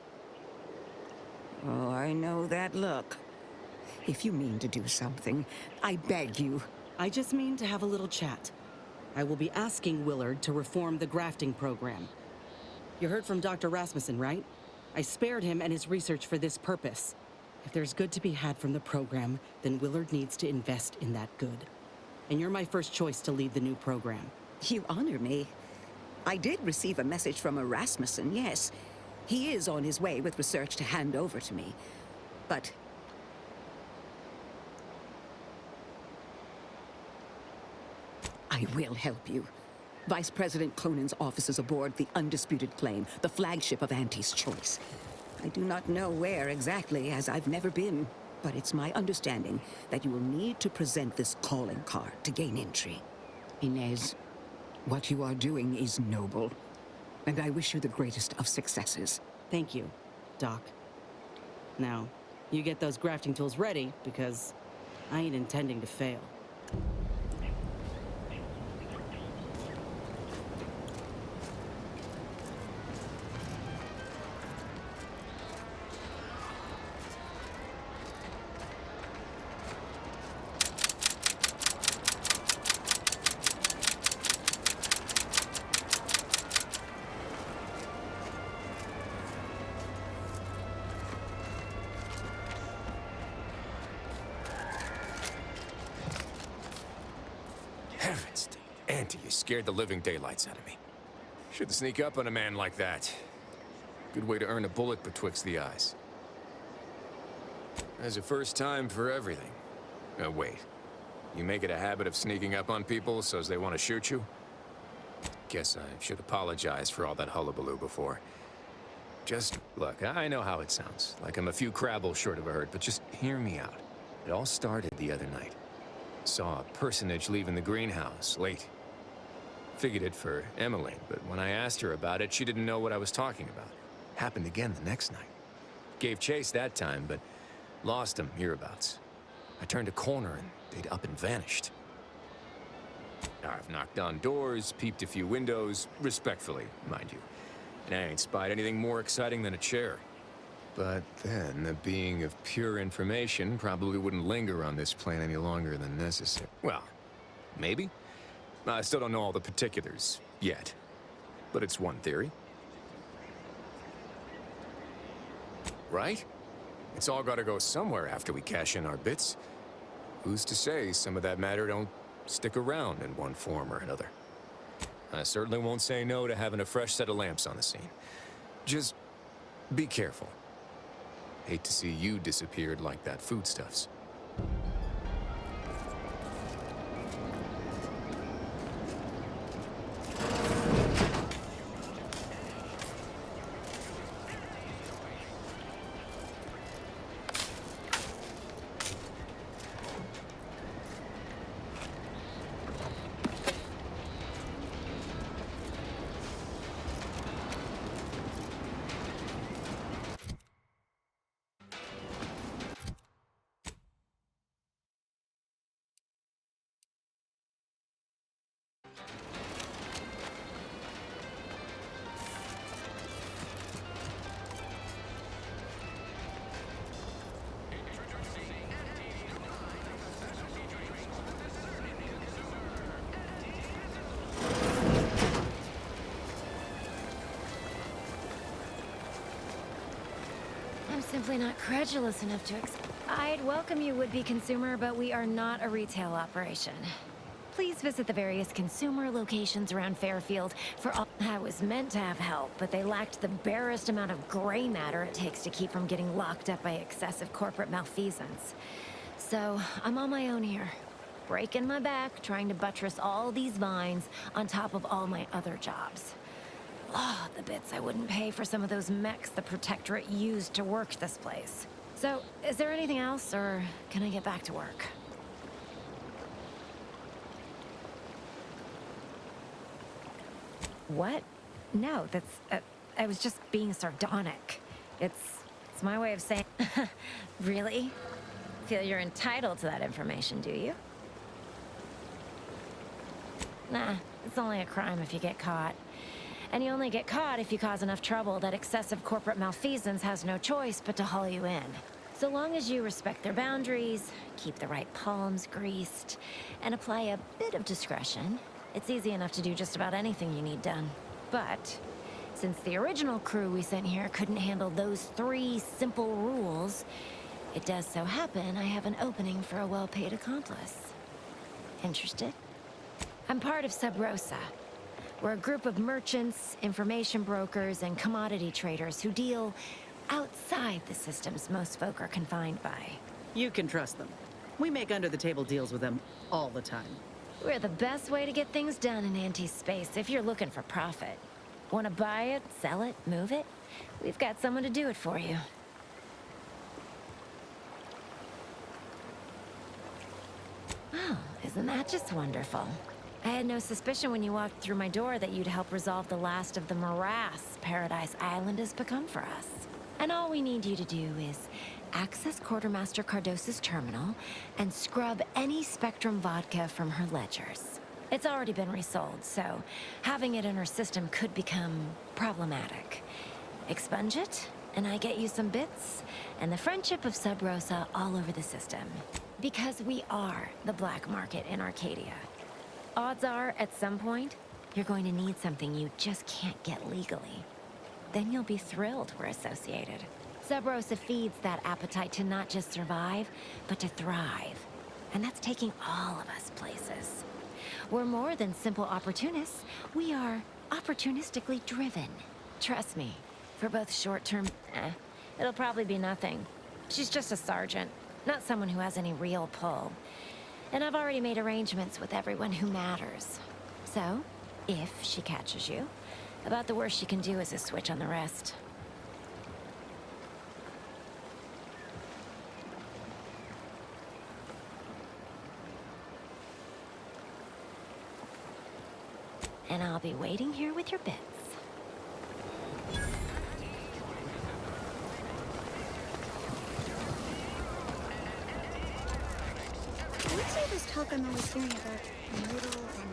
Oh, I know that look. If you mean to do something, I beg you. I just mean to have a little chat. I will be asking Willard to reform the grafting program. You heard from Dr. Rasmussen, right? I spared him and his research for this purpose. If there's good to be had from the program, then Willard needs to invest in that good. And you're my first choice to lead the new program. You honor me. I did receive a message from a Rasmussen, yes. He is on his way with research to hand over to me. But... I will help you. Vice President Conan's office is aboard the Undisputed Claim, the flagship of Auntie's choice. I do not know where exactly, as I've never been, but it's my understanding that you will need to present this calling card to gain entry. Inez, What you are doing is noble, and I wish you the greatest of successes. Thank you, Doc. Now, you get those grafting tools ready, because I ain't intending to fail. Heavens, Auntie, you scared the living daylights out of me. Shouldn't sneak up on a man like that. Good way to earn a bullet betwixt the eyes. There's a first time for everything. Wait. You make it a habit of sneaking up on people so's they want to shoot you? Guess I should apologize for all that hullabaloo before. Just, look, I know how it sounds, like I'm a few crabbles short of a hurt, but just hear me out. It all started the other night. Saw a personage leaving the greenhouse, late. Figured it for Emily, but when I asked her about it, she didn't know what I was talking about. Happened again the next night. Gave chase that time, but lost him hereabouts. I turned a corner and they'd up and vanished. I've knocked on doors, peeped a few windows, respectfully, mind you. And I ain't spied anything more exciting than a chair. But then, a being of pure information probably wouldn't linger on this plane any longer than necessary. Well, maybe. I still don't know all the particulars, yet. But it's one theory. Right? It's all gotta go somewhere after we cash in our bits. Who's to say some of that matter don't stick around in one form or another? I certainly won't say no to having a fresh set of lamps on the scene. Just be careful. Hate to see you disappeared like that foodstuffs. Simply not credulous enough to accept. I'd welcome you, would-be consumer, but we are not a retail operation. Please visit the various consumer locations around Fairfield for all. I was meant to have help, but they lacked the barest amount of gray matter it takes to keep from getting locked up by excessive corporate malfeasance. So, I'm on my own here. Breaking my back, trying to buttress all these vines on top of all my other jobs. Oh, the bits I wouldn't pay for some of those mechs the Protectorate used to work this place. So, is there anything else, or can I get back to work? What? No, that's... I was just being sardonic. It's my way of saying... Really? Feel you're entitled to that information, do you? Nah, it's only a crime if you get caught. And you only get caught if you cause enough trouble that excessive corporate malfeasance has no choice but to haul you in. So long as you respect their boundaries, keep the right palms greased, and apply a bit of discretion, it's easy enough to do just about anything you need done. But since the original crew we sent here couldn't handle those 3 simple rules, it does so happen I have an opening for a well-paid accomplice. Interested? I'm part of Sub Rosa. We're a group of merchants, information brokers, and commodity traders who deal outside the systems most folk are confined by. You can trust them. We make under-the-table deals with them all the time. We're the best way to get things done in anti-space if you're looking for profit. Want to buy it, sell it, move it? We've got someone to do it for you. Oh, isn't that just wonderful? I had no suspicion when you walked through my door that you'd help resolve the last of the morass Paradise Island has become for us. And all we need you to do is access Quartermaster Cardos's terminal and scrub any Spectrum vodka from her ledgers. It's already been resold, so having it in her system could become problematic. Expunge it, and I get you some bits, and the friendship of Sub Rosa all over the system. Because we are the black market in Arcadia. Odds are, at some point, you're going to need something you just can't get legally. Then you'll be thrilled we're associated. Sub Rosa feeds that appetite to not just survive, but to thrive. And that's taking all of us places. We're more than simple opportunists. We are opportunistically driven. Trust me, for both short-term, it'll probably be nothing. She's just a sergeant, not someone who has any real pull. And I've already made arrangements with everyone who matters. So, if she catches you, about the worst she can do is a switch on the rest. And I'll be waiting here with your bits. I would say this talk I'm always hearing about middle and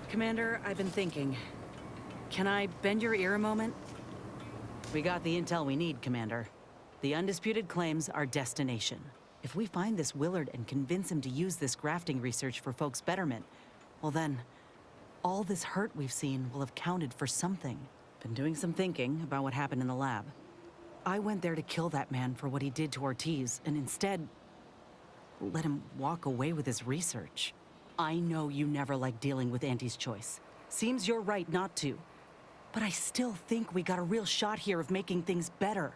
Commander, I've been thinking. Can I bend your ear a moment? We got the intel we need, Commander. The undisputed claims our destination. If we find this Willard and convince him to use this grafting research for folks' betterment, well then, all this hurt we've seen will have counted for something. Been doing some thinking about what happened in the lab. I went there to kill that man for what he did to Ortiz, and instead, let him walk away with his research. I know you never liked dealing with Auntie's choice. Seems you're right not to. But I still think we got a real shot here of making things better.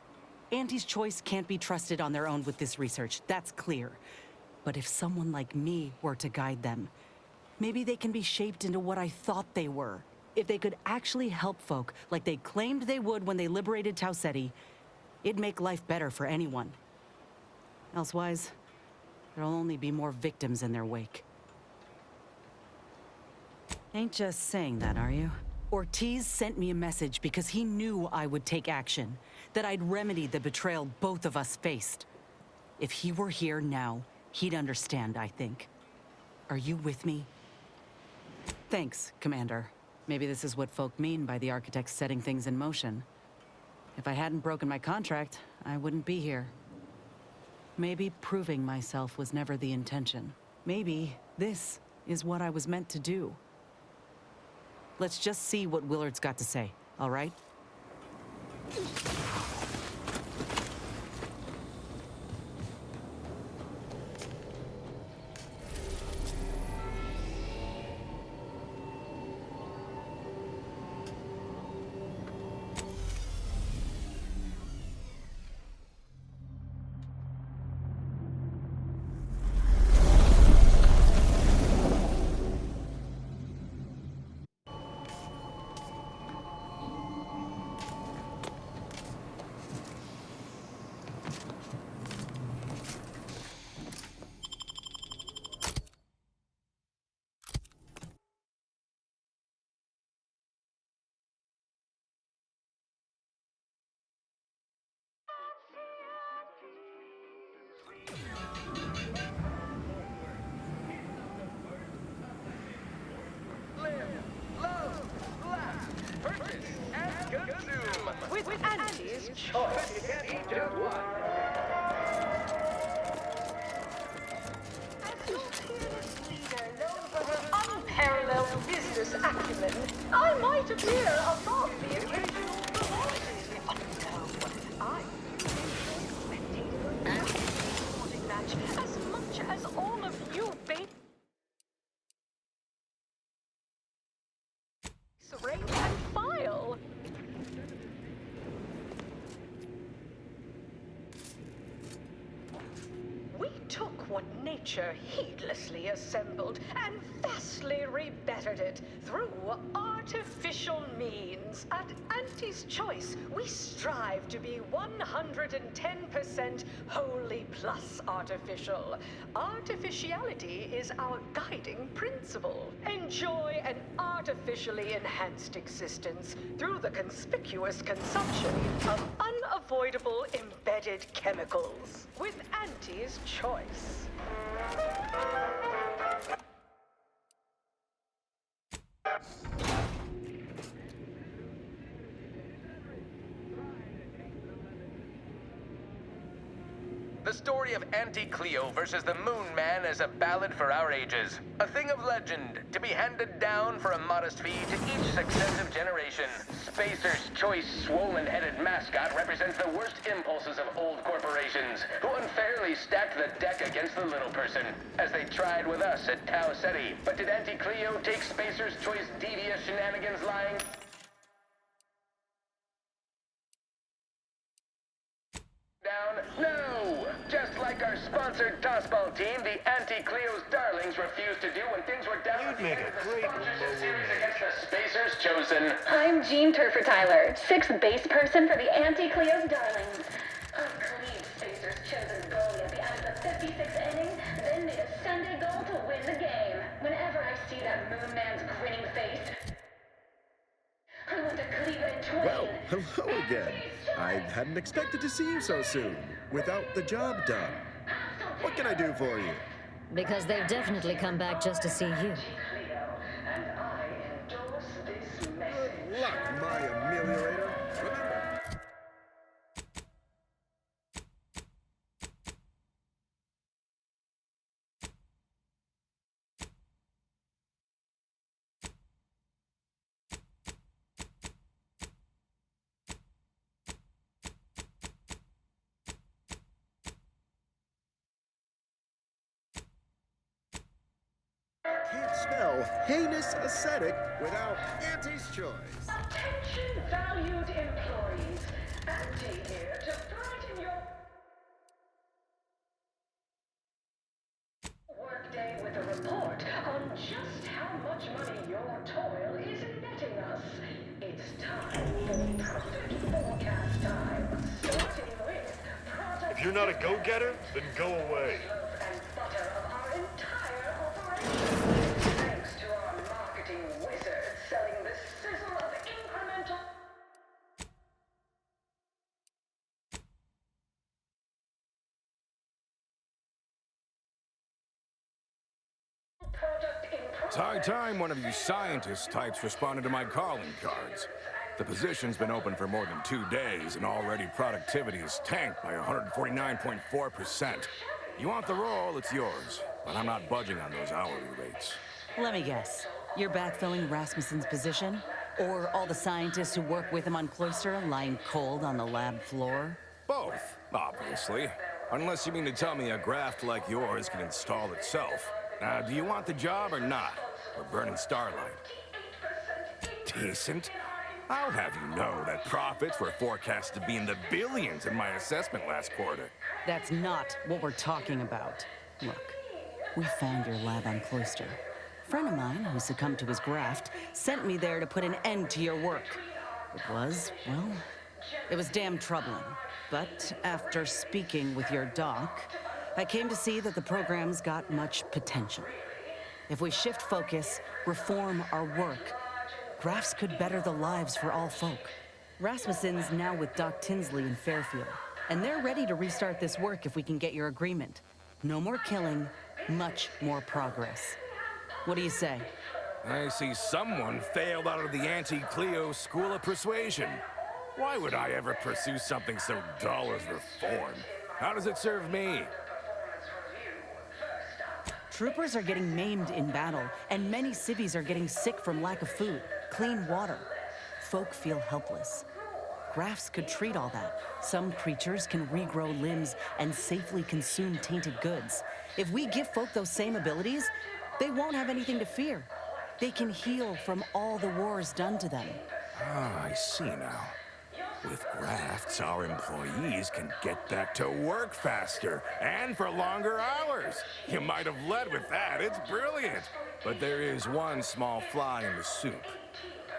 Auntie's choice can't be trusted on their own with this research, that's clear. But if someone like me were to guide them, maybe they can be shaped into what I thought they were. If they could actually help folk like they claimed they would when they liberated Tau Ceti, it'd make life better for anyone. Elsewise, there'll only be more victims in their wake. Ain't just saying that, are you? Ortiz sent me a message because he knew I would take action, that I'd remedy the betrayal both of us faced. If he were here now, he'd understand, I think. Are you with me? Thanks, Commander. Maybe this is what folk mean by the architects setting things in motion. If I hadn't broken my contract, I wouldn't be here. Maybe proving myself was never the intention. Maybe this is what I was meant to do. Let's just see what Willard's got to say, all right? With Andy's choice. You can't eat just one. As your fearless leader, known for her unparalleled business acumen, I might appear above the occasional frivolity. But no, I spectator and sporting match as much as all of you bait. Rank and file. We took what nature heedlessly assembled and vastly rebettered it through artificial means. At Auntie's Choice, we strive to be 110% wholly plus artificial. Artificiality is our guiding principle. Enjoy an artificially enhanced existence through the conspicuous consumption of unavoidable embedded chemicals. With Auntie's Choice. The story of Auntie Cleo versus the Moon Man is a ballad for our ages. A thing of legend, to be handed down for a modest fee to each successive generation. Spacer's Choice swollen-headed mascot represents the worst impulses of old corporations, who unfairly stacked the deck against the little person, as they tried with us at Tau Ceti. But did Auntie Cleo take Spacer's Choice devious shenanigans lying? Down? No! Just like our sponsored tossball team, the Auntie Cleo's Darlings refused to do when things were down. You'd make a great series against the Spacers chosen. I'm Jean Turfer Tyler, 6th base person for the Auntie Cleo's Darlings. I cleaved Spacers chosen goalie at the end of the 56th inning, then made a Sunday goal to win the game. Whenever I see that Moon Man's grinning face, I want to cleave it in twain. Well, hello again. I hadn't expected to see you so soon, without the job done. What can I do for you? Because they've definitely come back just to see you. Good luck, my ameliorator. Remember, can't spell heinous ascetic without Auntie's Choice. Attention valued employees. Auntie here to brighten your workday with a report on just how much money your toil is netting us. It's time for profit forecast time. Starting with product. If you're not a go-getter, then go away. And butter of our entire operation. Thanks to our marketing wizard selling the sizzle of incremental It's high time one of you scientist types responded to my calling cards. The position's been open for more than 2 days, and already productivity is tanked by 149.4%. You want the role, it's yours, but I'm not budging on those hourly rates. Let me guess. You're backfilling Rasmussen's position? Or all the scientists who work with him on Cloister lying cold on the lab floor? Both, obviously. Unless you mean to tell me a graft like yours can install itself. Now, do you want the job or not? We're burning Starlight. Decent? I'll have you know that profits were forecast to be in the billions in my assessment last quarter. That's not what we're talking about. Look, we found your lab on Cloister. A friend of mine who succumbed to his graft sent me there to put an end to your work. It was damn troubling. But after speaking with your doc, I came to see that the program's got much potential. If we shift focus, reform our work, grafts could better the lives for all folk. Rasmussen's now with Doc Tinsley in Fairfield, and they're ready to restart this work if we can get your agreement. No more killing, much more progress. What do you say? I see someone failed out of the anti-Cleo School of Persuasion. Why would I ever pursue something so dull as reform? How does it serve me? Troopers are getting maimed in battle, and many civvies are getting sick from lack of food, clean water. Folk feel helpless. Grafts could treat all that. Some creatures can regrow limbs and safely consume tainted goods. If we give folk those same abilities, they won't have anything to fear. They can heal from all the wars done to them. Ah, I see now. With grafts, our employees can get back to work faster and for longer hours. You might have led with that. It's brilliant. But there is one small fly in the soup.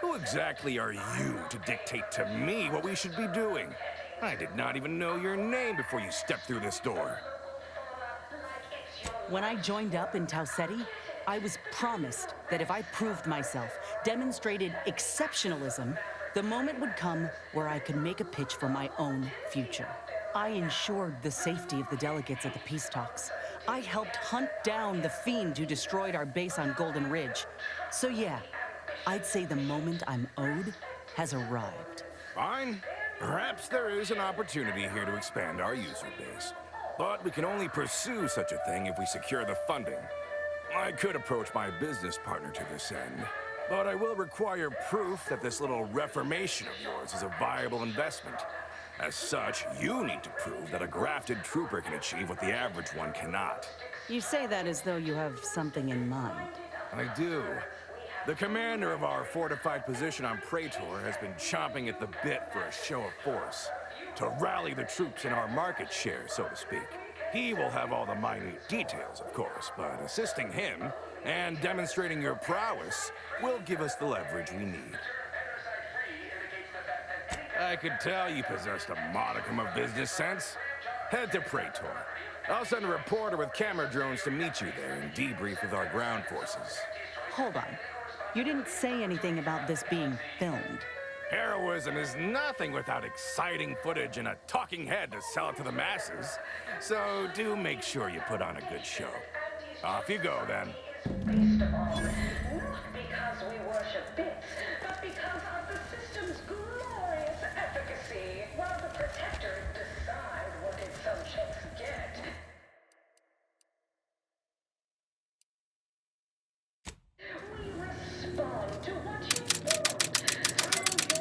Who exactly are you to dictate to me what we should be doing? I did not even know your name before you stepped through this door. When I joined up in Tau Ceti, I was promised that if I proved myself, demonstrated exceptionalism, the moment would come where I could make a pitch for my own future. I ensured the safety of the delegates at the peace talks. I helped hunt down the fiend who destroyed our base on Golden Ridge. So yeah, I'd say the moment I'm owed has arrived. Fine. Perhaps there is an opportunity here to expand our user base. But we can only pursue such a thing if we secure the funding. I could approach my business partner to this end, but I will require proof that this little reformation of yours is a viable investment. As such, you need to prove that a grafted trooper can achieve what the average one cannot. You say that as though you have something in mind. I do. The commander of our fortified position on Praetor has been chomping at the bit for a show of force. To rally the troops in our market share, so to speak. He will have all the minute details, of course, but assisting him and demonstrating your prowess will give us the leverage we need. I could tell you possessed a modicum of business sense. Head to Praetor. I'll send a reporter with camera drones to meet you there and debrief with our ground forces. Hold on. You didn't say anything about this being filmed. Heroism is nothing without exciting footage and a talking head to sell it to the masses. So do make sure you put on a good show. Off you go, then. Least of all, not because we worship bits, but because of the system's glorious efficacy, while the protectors decide what its subjects get. We respond to what you want through your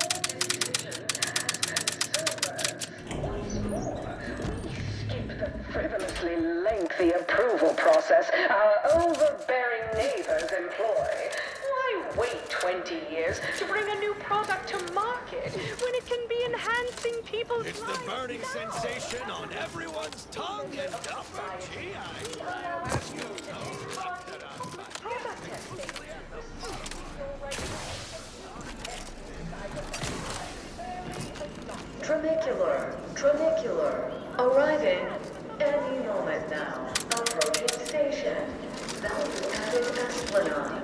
decisions as consumers. What's more, we skip the frivolously lengthy approval process our overbearing neighbors employ. Why wait 20 years to bring a new product to market when it can be enhancing people's lives? It's the burning sensation on everyone's tongue and upper GI. Tramicular, arriving any moment now. Approaching station. Value-added Esplanade.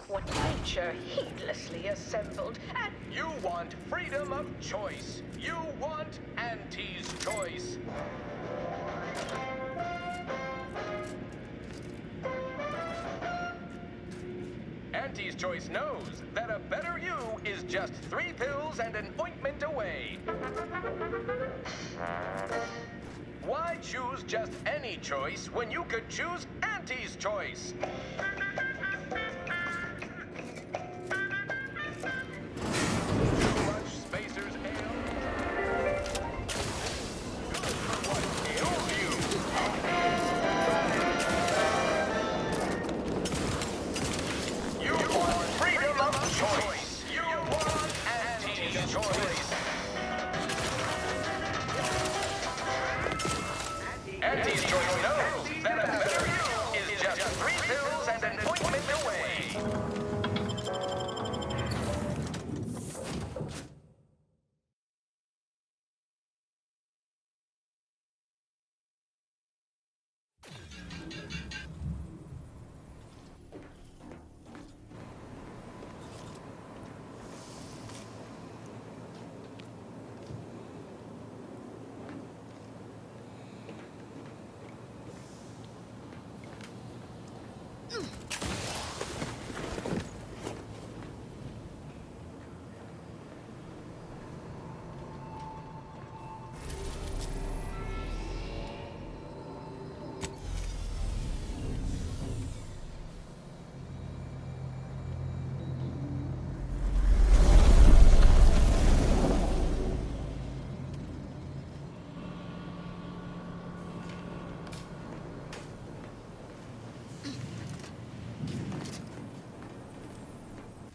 What makes creature heedlessly assembled, and You want freedom of choice. You want Auntie's choice. Auntie's choice knows that a better you is just 3 pills and an ointment away. Why choose just any choice when you could choose Auntie's choice? Too much Spacer's Ale? Good for what ails you. You want freedom of choice. You want Auntie's choice. Auntie's choice knows that a better you is just 3 pills and an ointment away.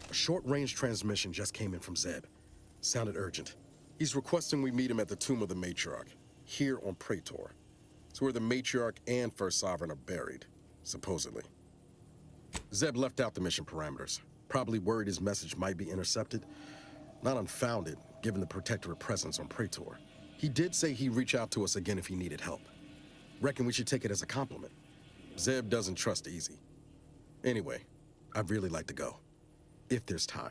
A short-range transmission just came in from Zeb. Sounded urgent. He's requesting we meet him at the tomb of the Matriarch, here on Praetor. It's where the Matriarch and First Sovereign are buried, supposedly. Zeb left out the mission parameters, probably worried his message might be intercepted. Not unfounded, given the Protectorate presence on Praetor. He did say he'd reach out to us again if he needed help. Reckon we should take it as a compliment. Zeb doesn't trust easy. Anyway, I'd really like to go. If there's time.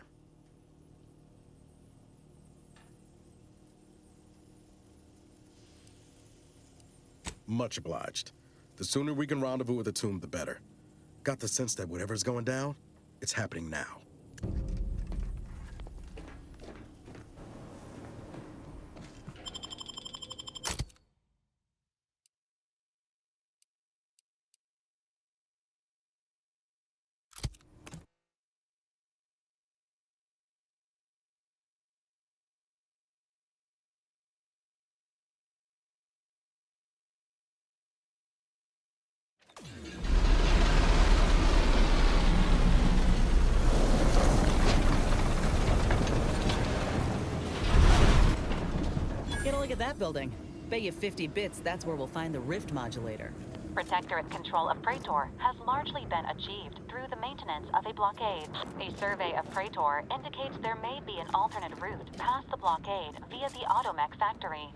Much obliged. The sooner we can rendezvous at the tomb, the better. Got the sense that whatever's going down, it's happening now. Get a look at that building. Bet you 50 bits that's where we'll find the rift modulator. Protectorate control of Praetor has largely been achieved through the maintenance of a blockade. A survey of Praetor indicates there may be an alternate route past the blockade via the Automech factory.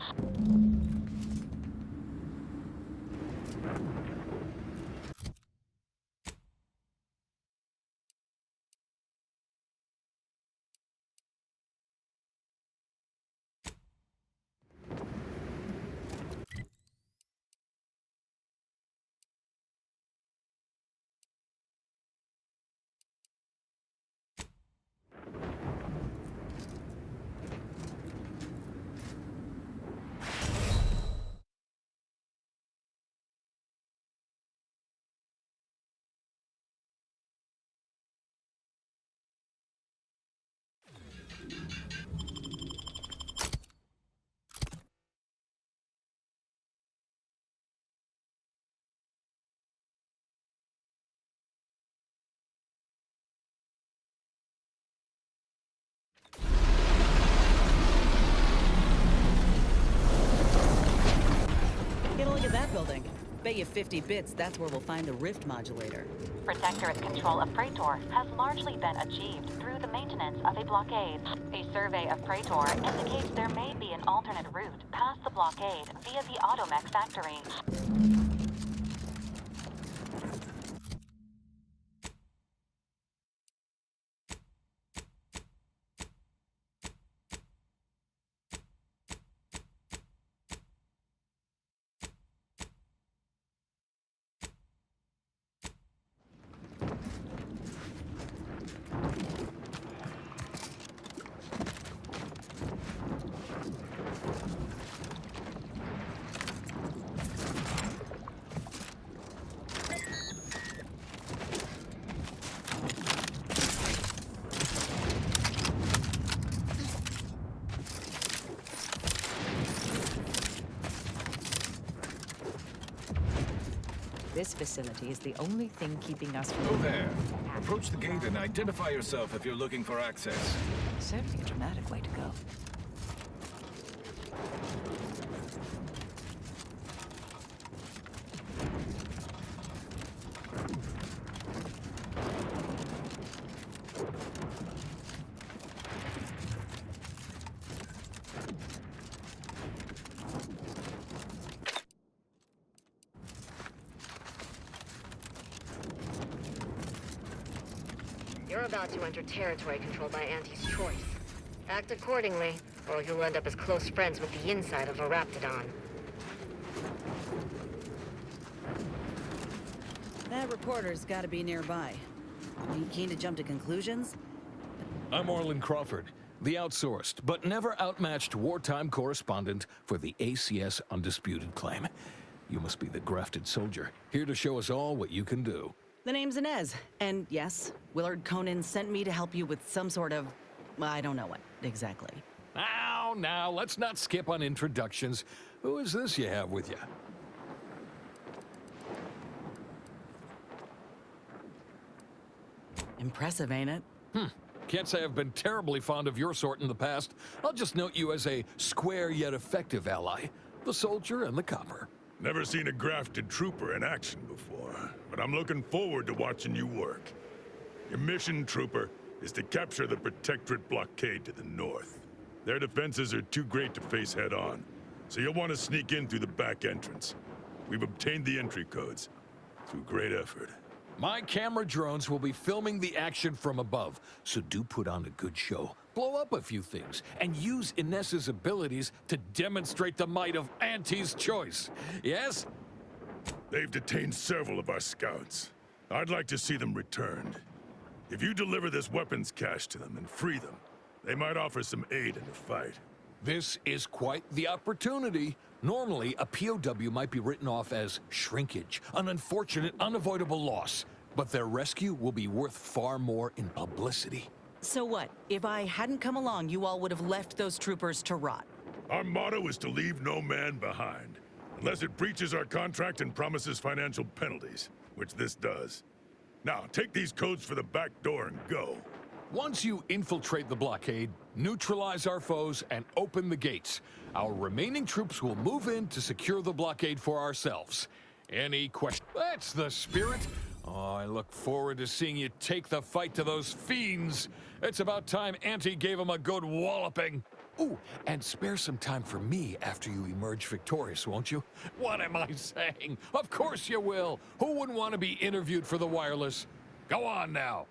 Get a look at that building. Bet you 50 bits that's where we'll find the rift modulator. Protectorate control of Praetor has largely been achieved through the maintenance of a blockade. A survey of Praetor indicates there may be an alternate route past the blockade via the Automech factory. This facility is the only thing keeping us from... Go there. Approach the gate and identify yourself if you're looking for access. Certainly a dramatic way to go. You're about to enter territory controlled by Auntie's choice. Act accordingly, or you'll end up as close friends with the inside of a Raptidon. That reporter's gotta be nearby. Are you keen to jump to conclusions? I'm Orlin Crawford, the outsourced but never outmatched wartime correspondent for the ACS Undisputed Claim. You must be the grafted soldier, here to show us all what you can do. The name's Inez, and yes, Willard Conan sent me to help you with some sort of... I don't know what, exactly. Now, let's not skip on introductions. Who is this you have with you? Impressive, ain't it? Can't say I've been terribly fond of your sort in the past. I'll just note you as a square yet effective ally. The soldier and the copper. Never seen a grafted trooper in action before, but I'm looking forward to watching you work. Your mission, trooper, is to capture the Protectorate blockade to the north. Their defenses are too great to face head-on, so you'll want to sneak in through the back entrance. We've obtained the entry codes through great effort. My camera drones will be filming the action from above, so do put on a good show. Blow up a few things, and use Inez's abilities to demonstrate the might of Auntie's choice. Yes? They've detained several of our scouts. I'd like to see them returned. If you deliver this weapons cache to them and free them, they might offer some aid in the fight. This is quite the opportunity. Normally, a POW might be written off as shrinkage, an unfortunate, unavoidable loss. But their rescue will be worth far more in publicity. So what? If I hadn't come along, you all would have left those troopers to rot. Our motto is to leave no man behind, unless it breaches our contract and promises financial penalties, which this does. Now, take these codes for the back door and go. Once you infiltrate the blockade, neutralize our foes, and open the gates, our remaining troops will move in to secure the blockade for ourselves. Any question? That's the spirit. Oh, I look forward to seeing you take the fight to those fiends. It's about time Auntie gave them a good walloping. Ooh, and spare some time for me after you emerge victorious, won't you? What am I saying? Of course you will. Who wouldn't want to be interviewed for the wireless? Go on now.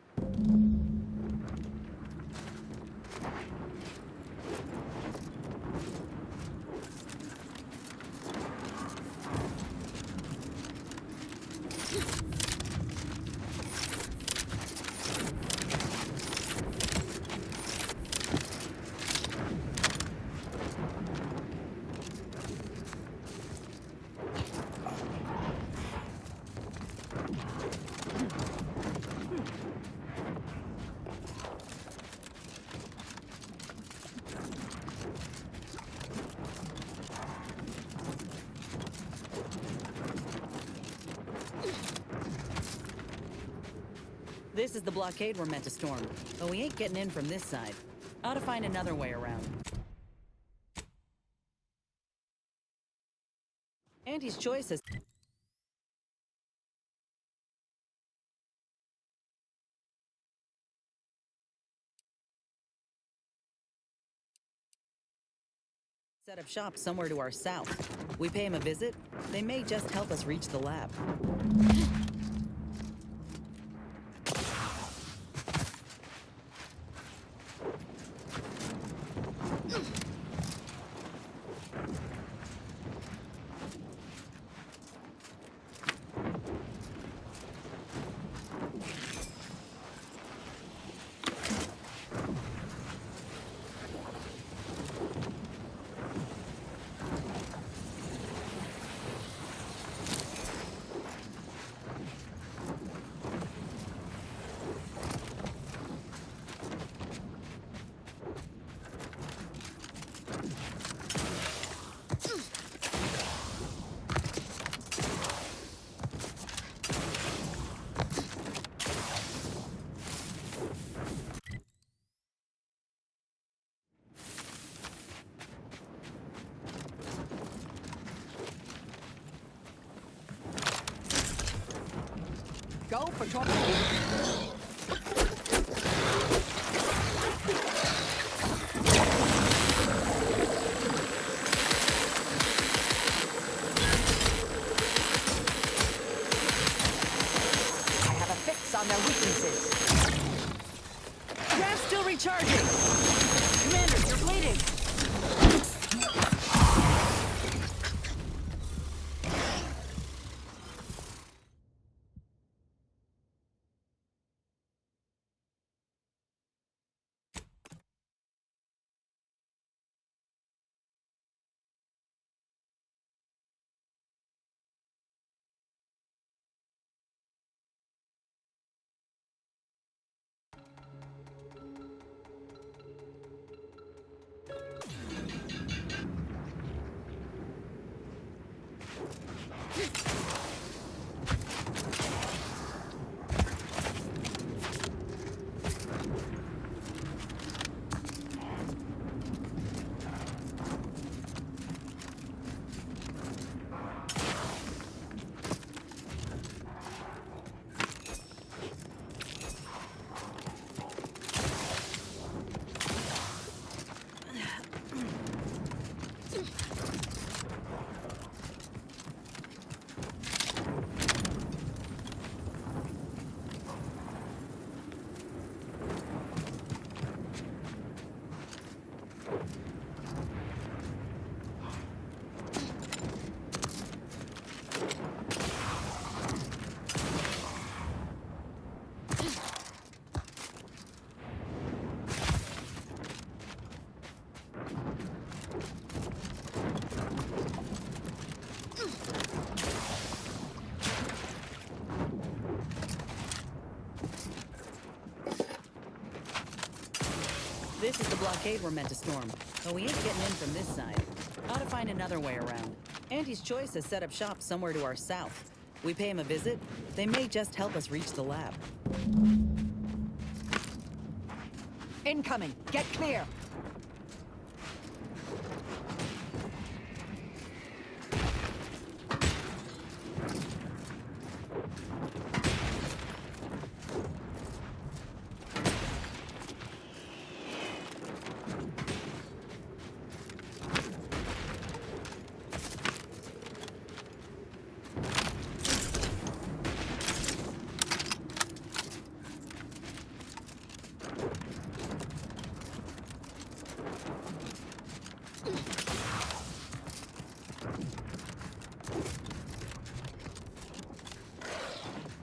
This is the blockade we're meant to storm, but we ain't getting in from this side. Ought to find another way around. Auntie's choice is... set up shop somewhere to our south. We pay him a visit, they may just help us reach the lab. patrol. I have a fix on their weaknesses. Ram's still recharging! Commander, you're bleeding! This is the blockade we're meant to storm, but we ain't getting in from this side. Ought to find another way around. Auntie's Choice has set up shop somewhere to our south. We pay him a visit, they may just help us reach the lab. Incoming! Get clear!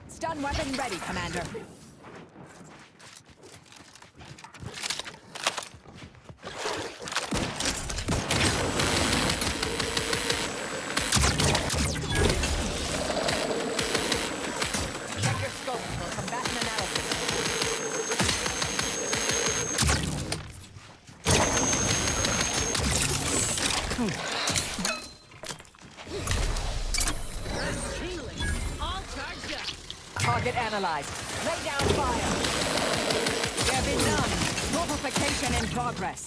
Stun weapon ready, Commander. Check your scope for combatant analysis. Target analyzed. Lay down fire. There be none. Mortification in progress.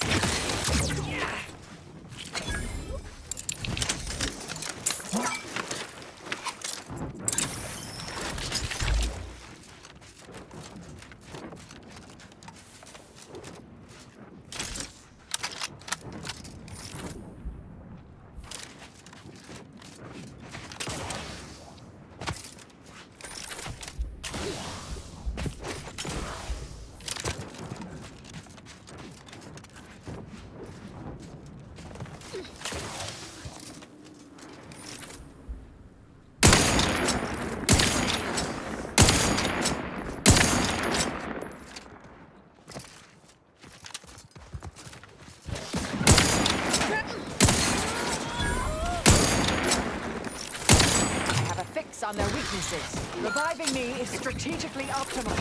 On their weaknesses. Reviving me is strategically optimal.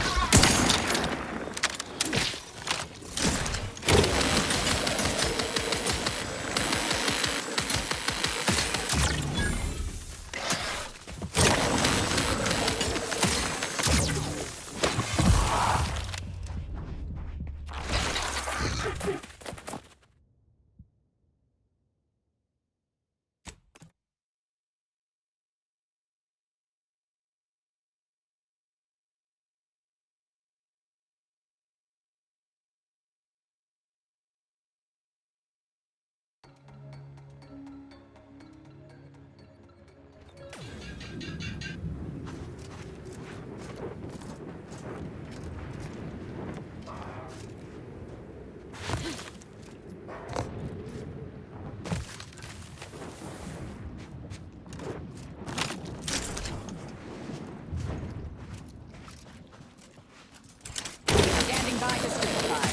Standing by to certify.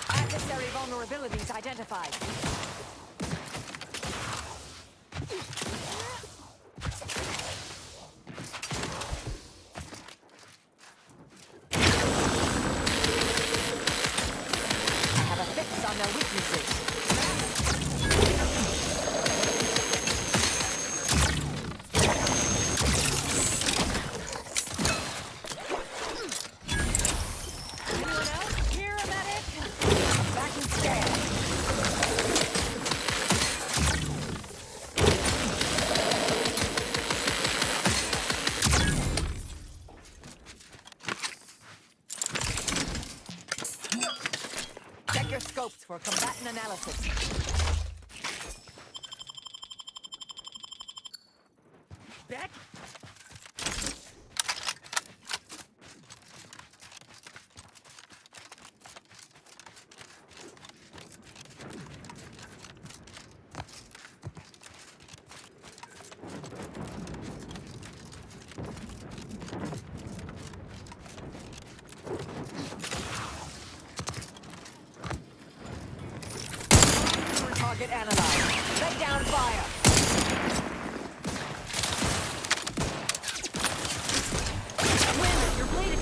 Adversary vulnerabilities identified. I have a fix on their weaknesses. Anyone else? Here, a medic? Back and scan. Check your scopes for combatant analysis. Beck? Target analyzed. Lay down fire. Win, you're bleeding.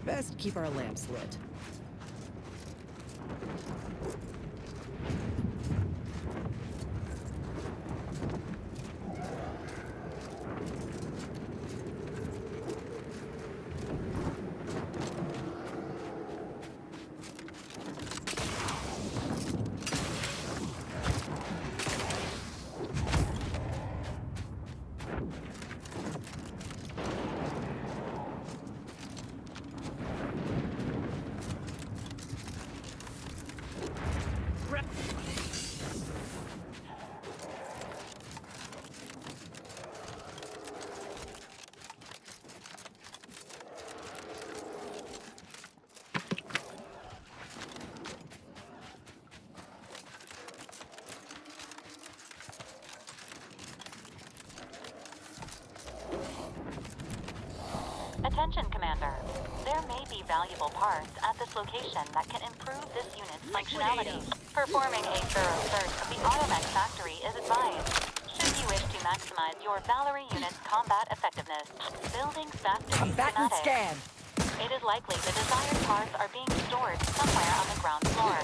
Best keep our lamps lit. Attention, Commander. There may be valuable parts at this location that can improve this unit's functionality. Performing a thorough search of the Automech factory is advised, should you wish to maximize your Valerie unit's combat effectiveness. Buildings fast to be Combatant scan. It is likely the desired parts are being stored somewhere on the ground floor.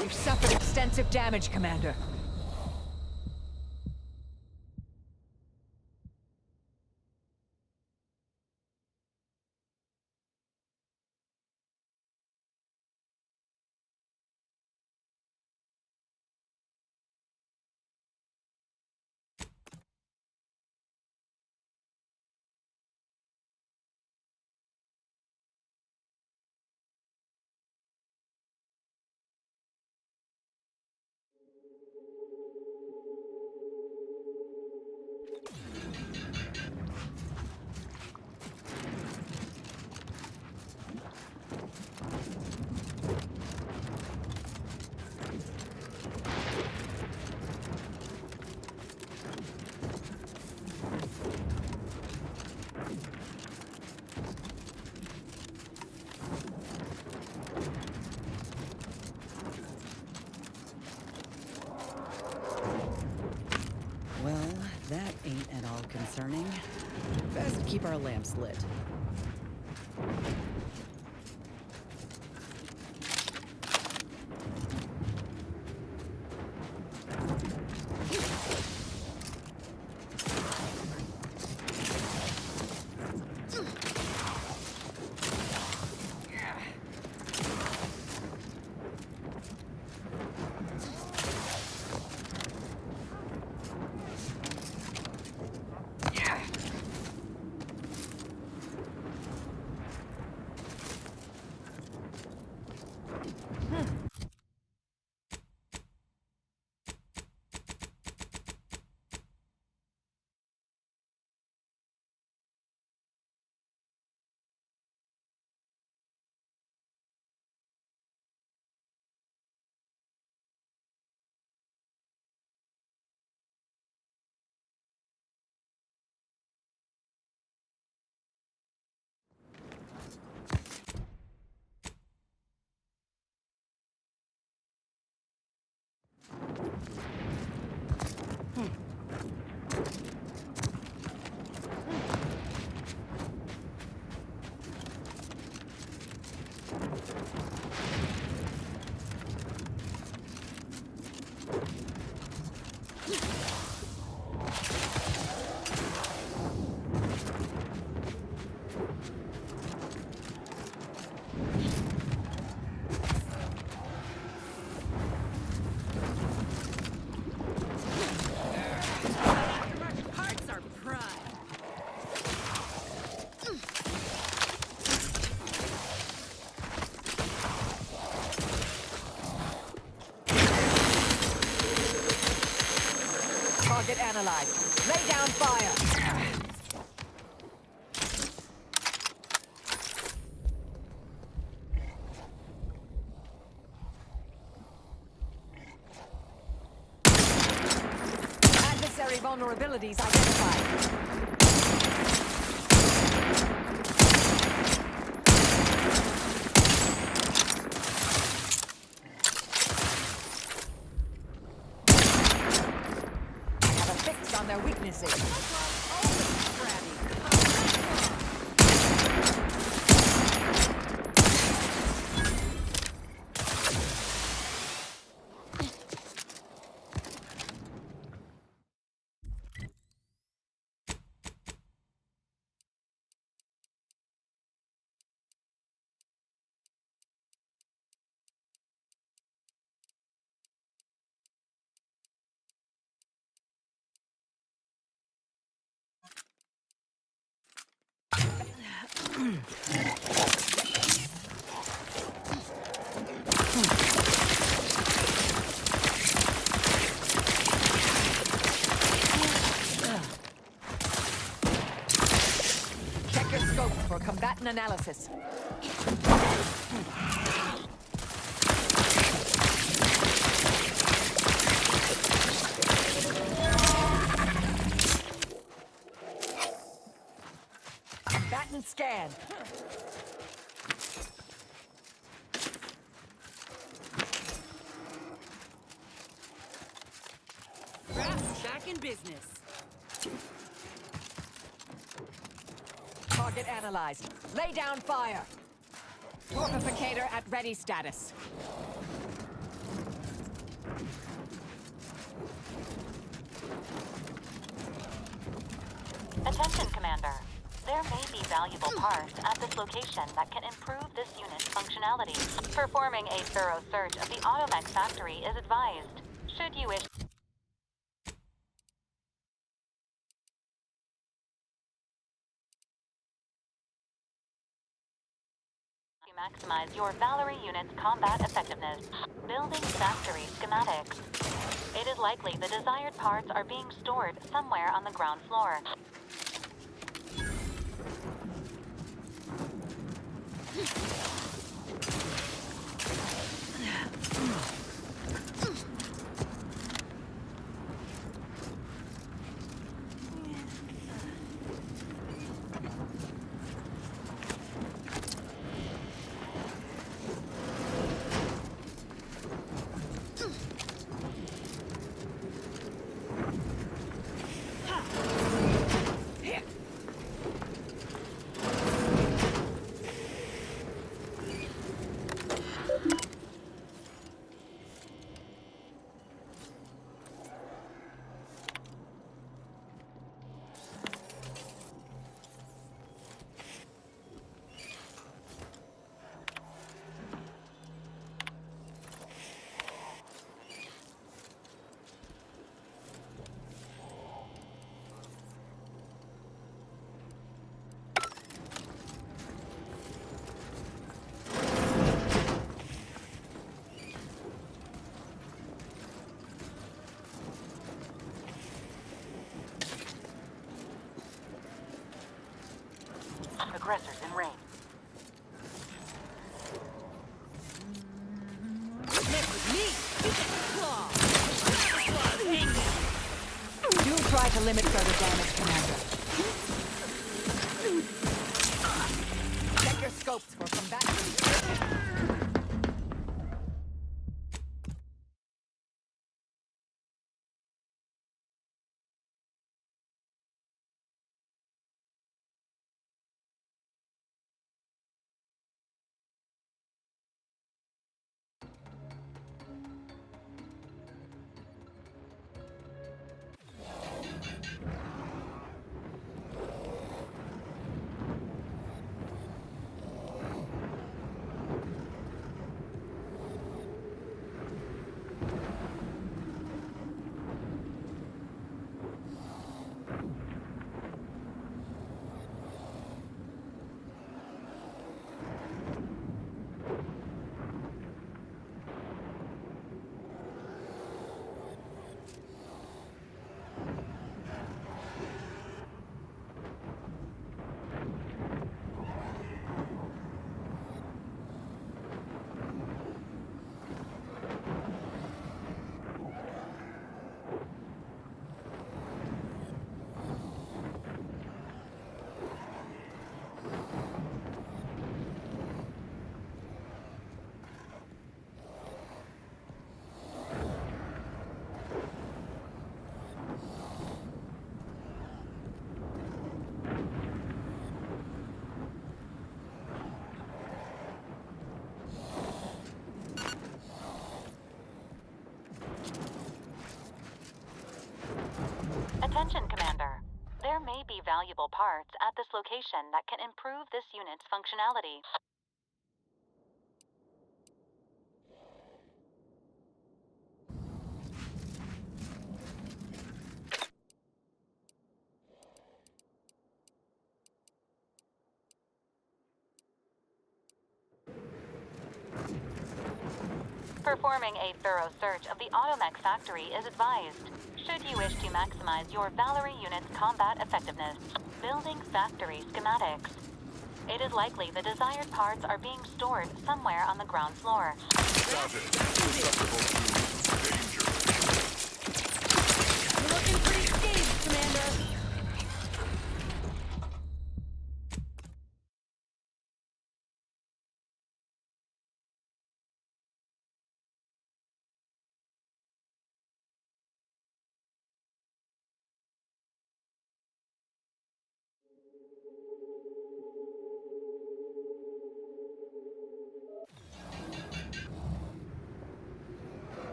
We've suffered extensive damage, Commander. Well, that ain't at all concerning. Best keep our lamps lit. Target analyzed. Lay down fire. Adversary vulnerabilities identified. Their weaknesses. Check your scope for combatant analysis. Combatant scan. Back in business. Target analyzed. Lay down fire. Torpificator at ready status. Attention, Commander. There may be valuable parts at this location that can improve this unit's functionality. Performing a thorough search of the Automech factory is advised. Should you wish to maximize your Valerie unit's combat effectiveness, building factory schematics. It is likely the desired parts are being stored somewhere on the ground floor. Aggressors in range. Do try to limit further damage, Commander. Check your scopes for combatants. Attention, Commander. There may be valuable parts at this location that can improve this unit's functionality. Performing a thorough search of the Automech factory is advised. Should you wish to maximize your Valerie unit's combat effectiveness, building factory schematics. It is likely the desired parts are being stored somewhere on the ground floor. You're looking pretty staged, Commander.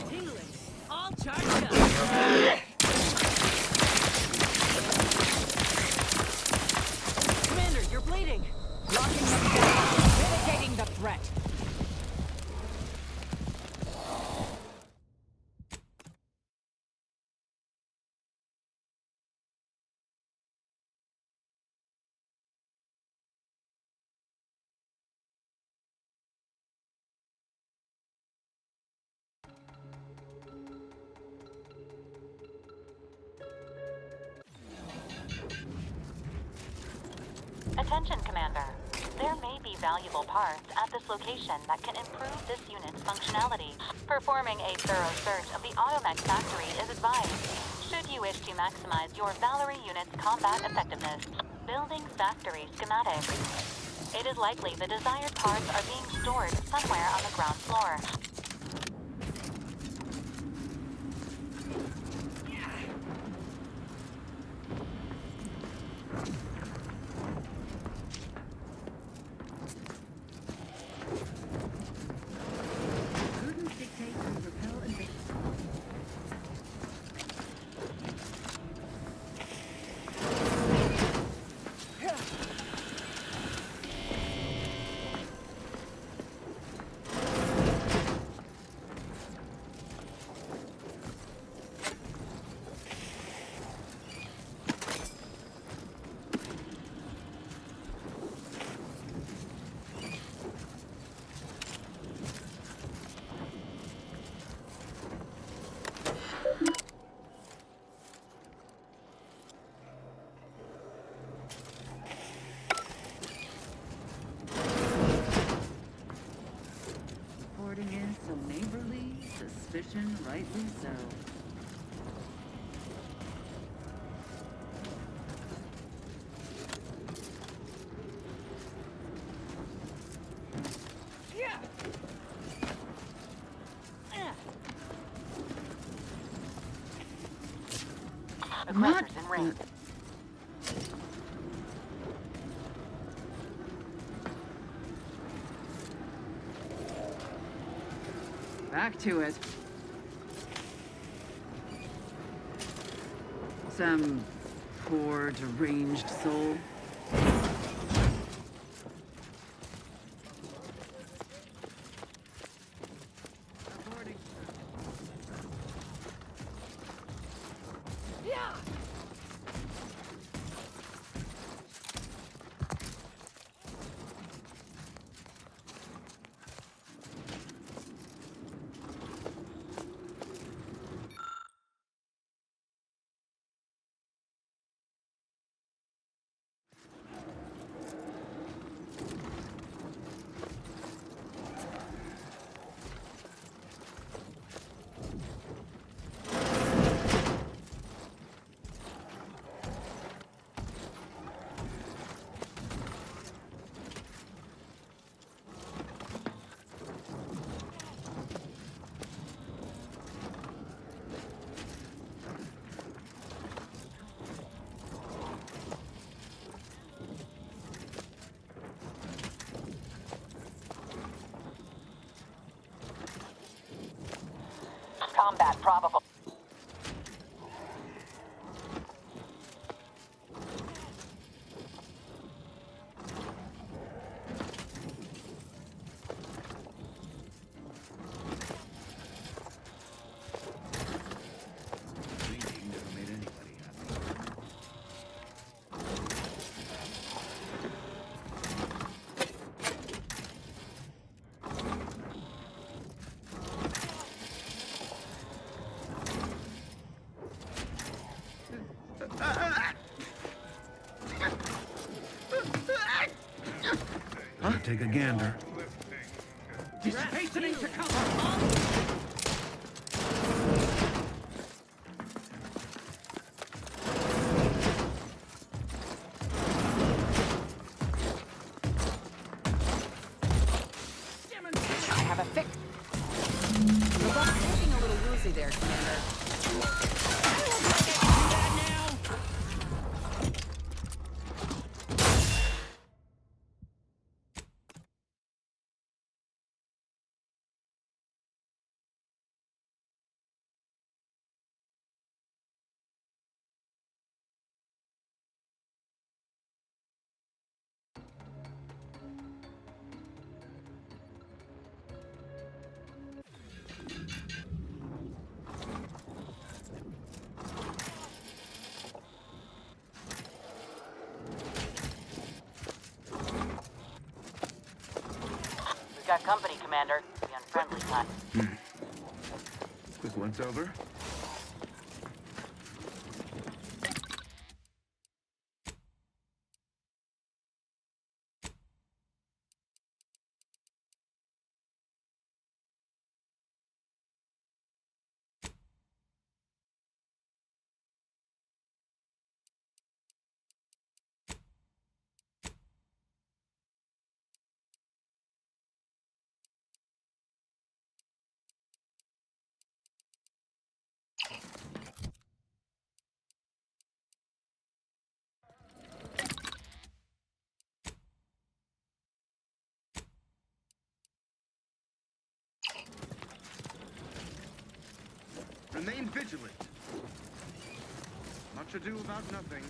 Tingling. All charged up. Commander, you're bleeding. Locking them down. Mitigating the threat. Attention, Commander. There may be valuable parts at this location that can improve this unit's functionality. Performing a thorough search of the Automech factory is advised. Should you wish to maximize your Valerie unit's combat effectiveness, building factory schematics. It is likely the desired parts are being stored somewhere on the ground floor. So neighborly, suspicion rightly so. Aggressors in range. Back to it. Some poor, deranged soul. Combat probable. Take a gander. He's hastening to cover! I have a fix. The bug's looking a little woozy there, Commander. We've got company, Commander. The unfriendly kind. Quick once over. Remain vigilant. Much ado about nothing.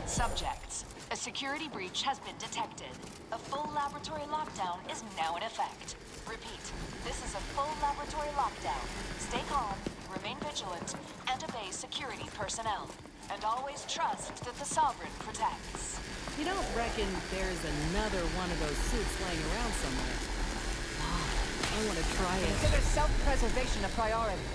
Subjects, a security breach has been detected. A full laboratory lockdown is now in effect. Repeat, this is a full laboratory lockdown. Stay calm, remain vigilant, and obey security personnel. And always trust that the Sovereign protects. You don't reckon there's another one of those suits laying around somewhere? I want to try it. Consider self-preservation a priority.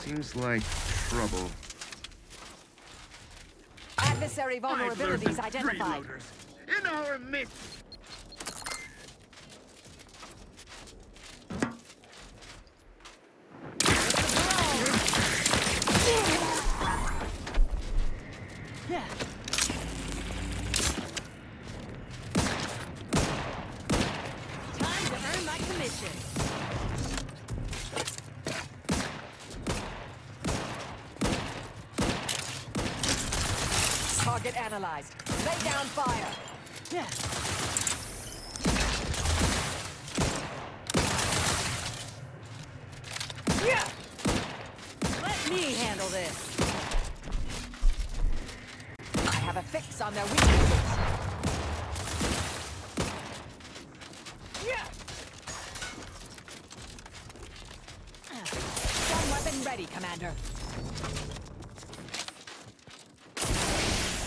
Seems like trouble. Adversary vulnerabilities identified. In our midst! Yeah. Time to earn my commission. Target analyzed. Lay down fire. Yeah. Yeah. Let me handle this. I have a fix on their weaknesses. Yeah. Gun weapon ready, Commander.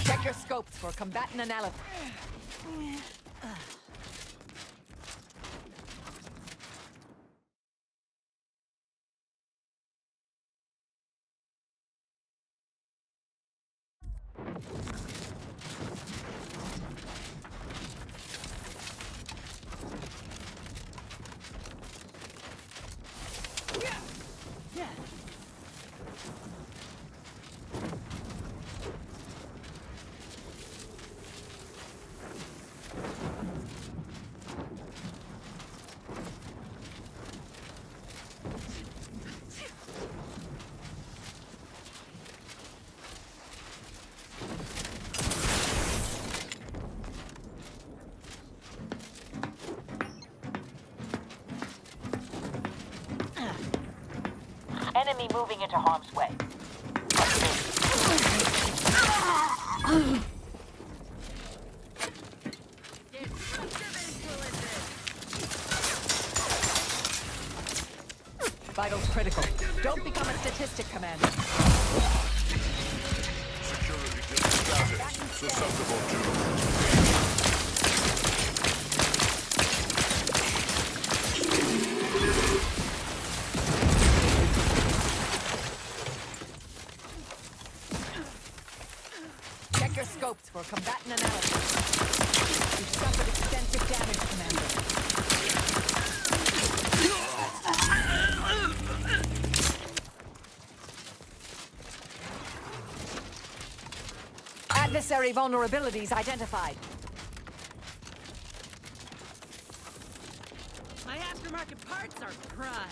Check your scopes for combatant analysis. Yeah. Enemy moving into harm's way. Vitals critical. Don't become a statistic, Commander. Security status susceptible to... Check your scopes for combatant analysis. You've suffered extensive damage, Commander. Adversary vulnerabilities identified. My aftermarket parts are prime.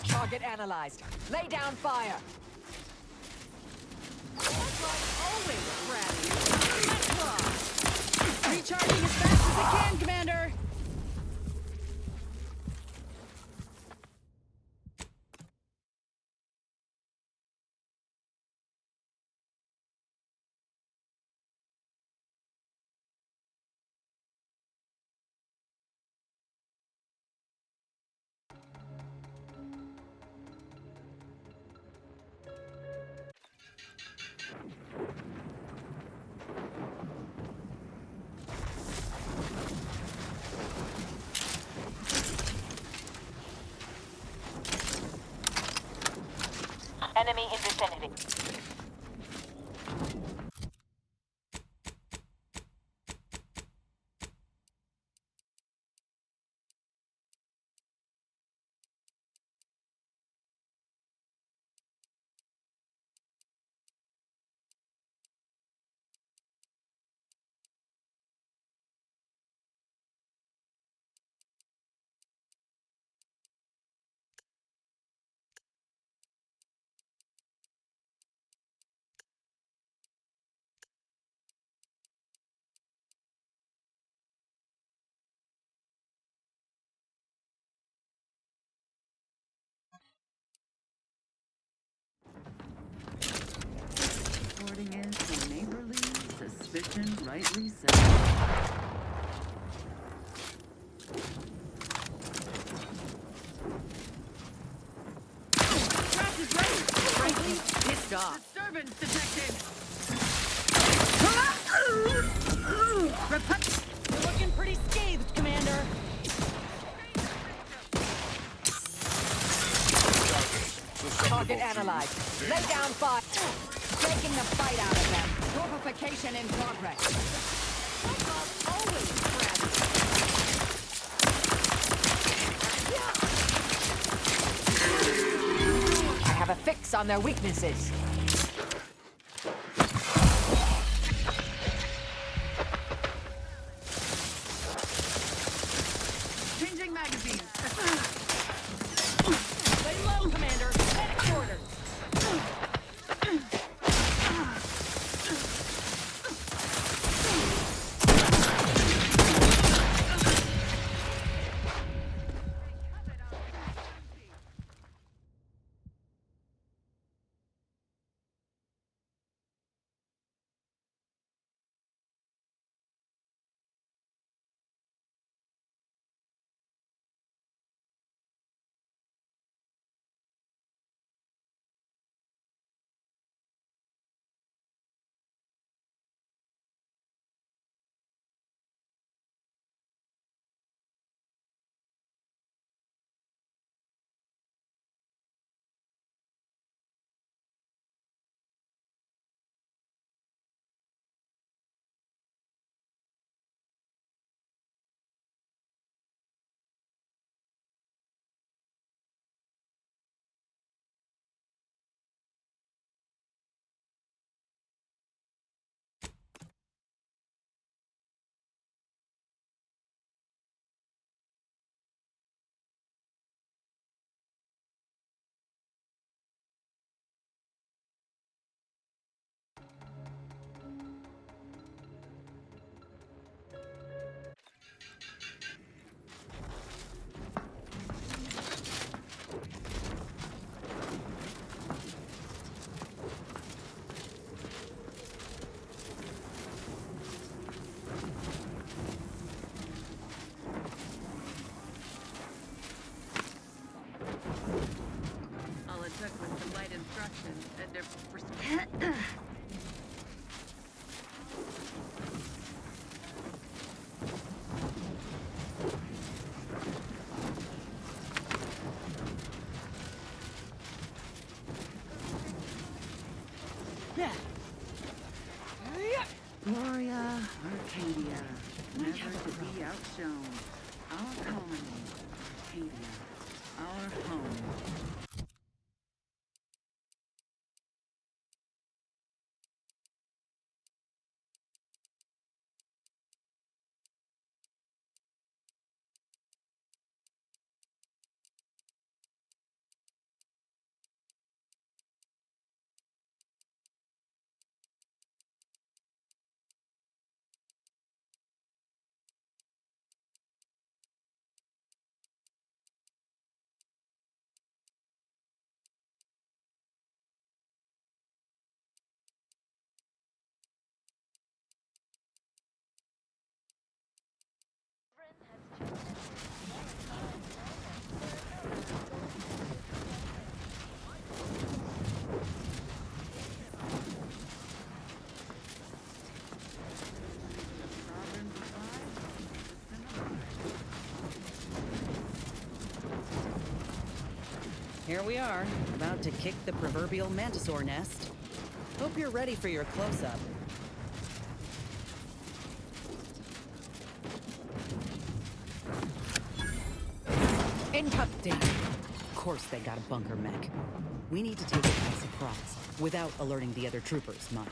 Target analyzed. Lay down fire. Always crabby. Recharging as fast as I can, Commander. Slight reset. Crash is ready! Frankly, pissed off. Disturbance detected! You're looking pretty scathed, Commander. Target analyzed. Lay down fire. Taking the fight out of them. Torpification in progress. Always I have a fix on their weaknesses. Changing magazines. Lay low, Commander. Medic orders. All it took was some light instruction. Gloria, Arcadia, never to be outshone. Our colony, Arcadia, our home. Here we are, about to kick the proverbial mantisaur nest. Hope you're ready for your close-up. Income. Of course they got a bunker mech. We need to take it by surprise, without alerting the other troopers, mind.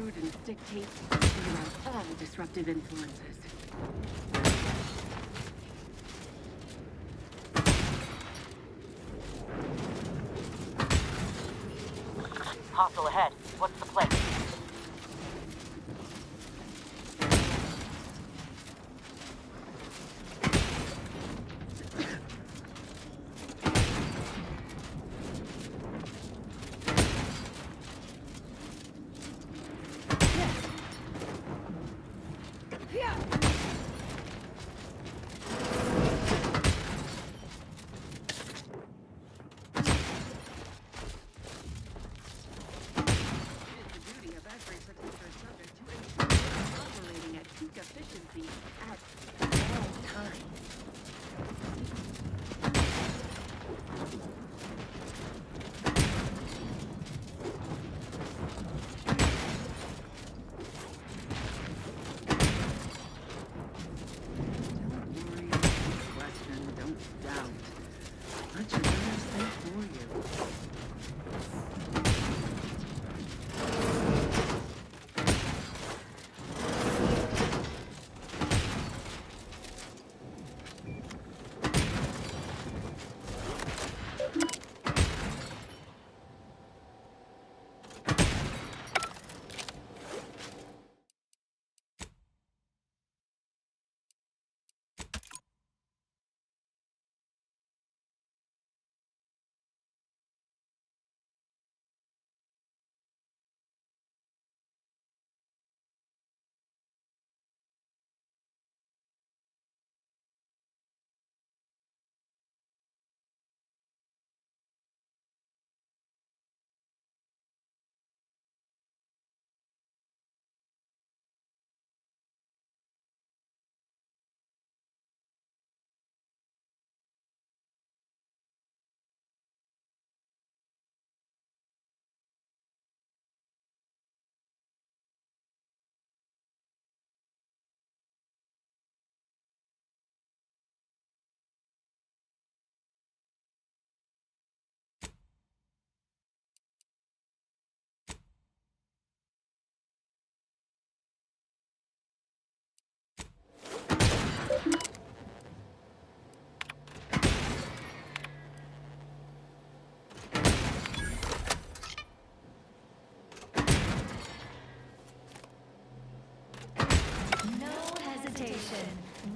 intrude and dictate, clear out all disruptive influences. Hostile ahead. What's the play?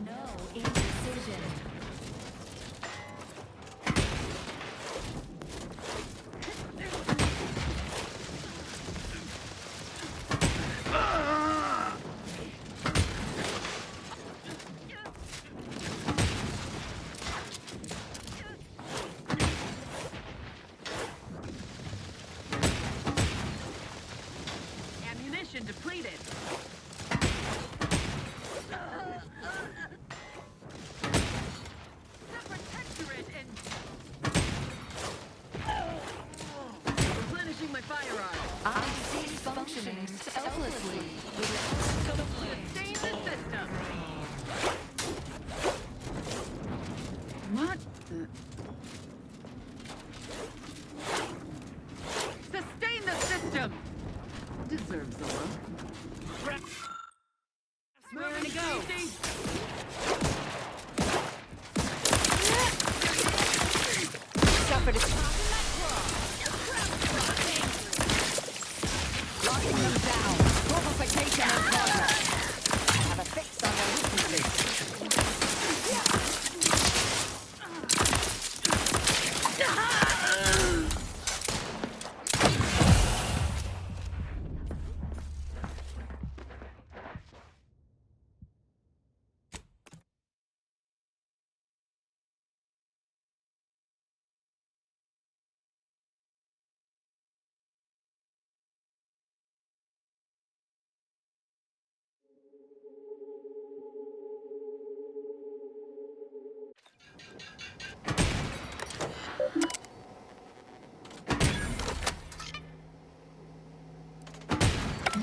No indecision. Ammunition depleted. Replenishing my firearm. I cease functioning selflessly. Sustain the system. What the? Sustain the system. Deserves a look. Where to go? Suffered a locking them down. Purification in progress. I have a fix on their weaknesses.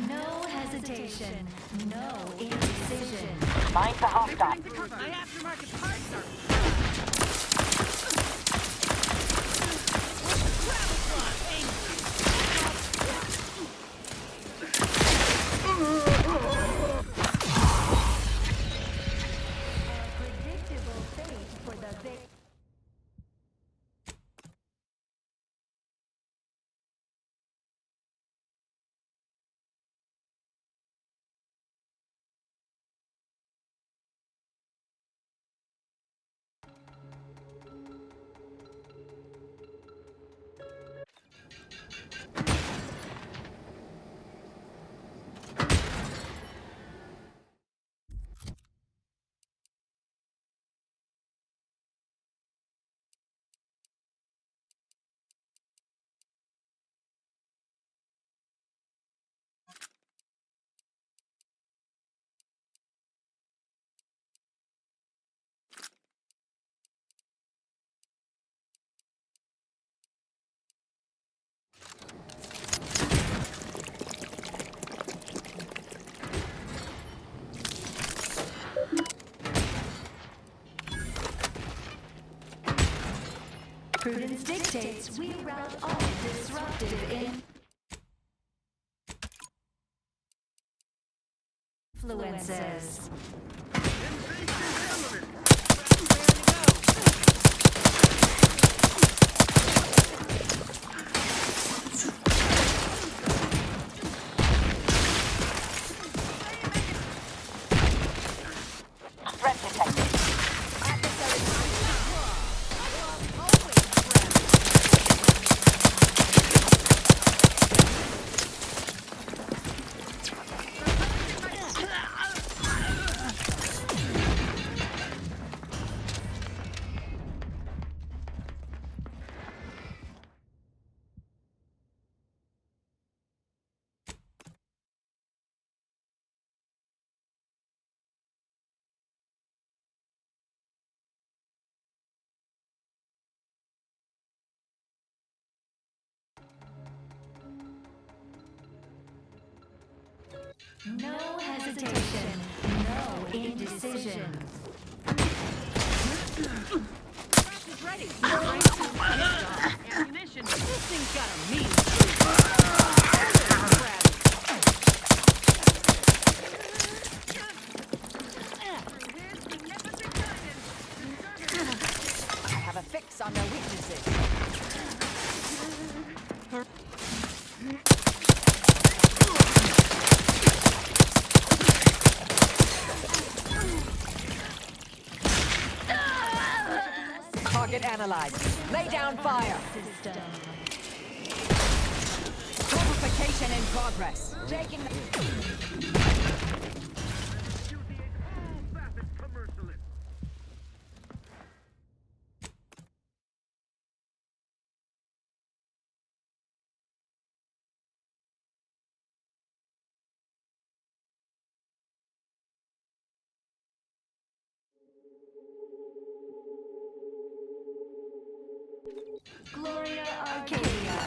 No hesitation. No indecision. Mind the hostile. My aftermarket parts are. Prudence dictates we route all disruptive influences. Threat detected. No hesitation, no indecision. Is ready. Ammunition. This thing's got a mean. I have a fix on their weaknesses. Target analyzed. Lay down fire. Fortification in progress. Taking Gloria Arcadia.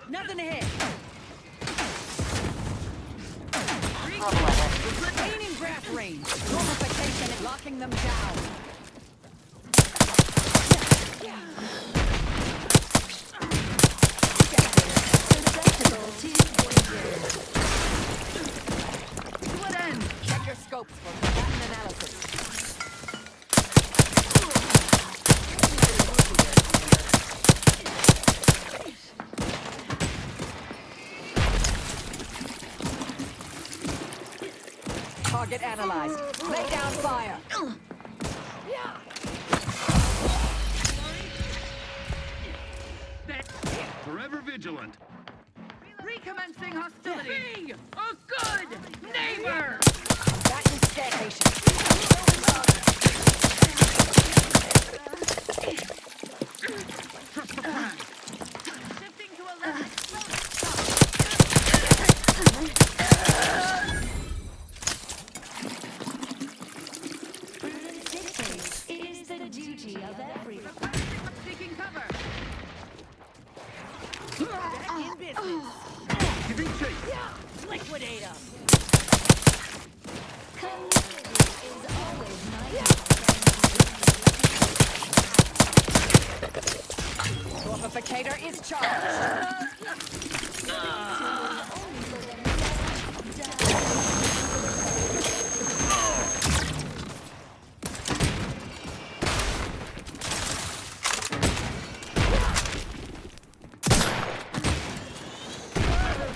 nothing ahead. Gaining draft range. Fortification and locking them down. Susceptible to danger. To what end? Check your scopes for combatant analysis. Target analyzed. Lay down fire. Forever vigilant. Recommencing hostility. Be a good neighbor. Combatant station. Shifting to a left. Prudence dictates it is the duty of everyone. Seeking cover. Back in business. Giving chase. Liquidate them. Community is always mighty. Fortificator is charged.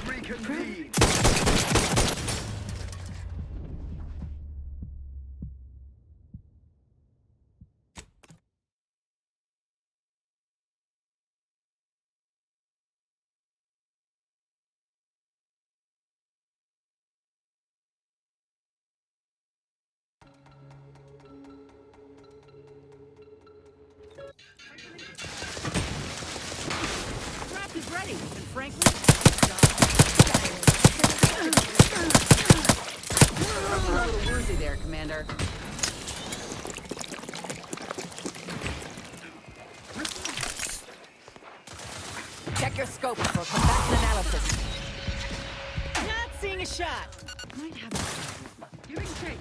Reconvene. is ready, and frankly, looking a little woozy there, Commander. Check your scope for combatant analysis. Not seeing a shot. Might have a giving chase.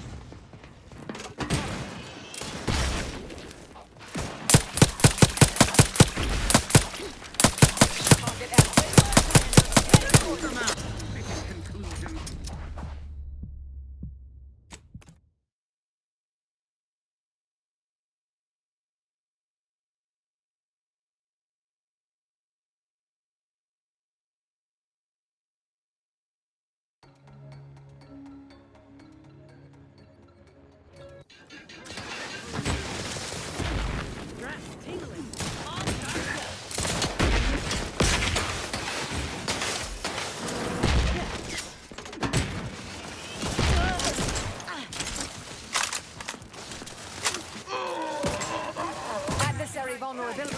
Adversary vulnerability.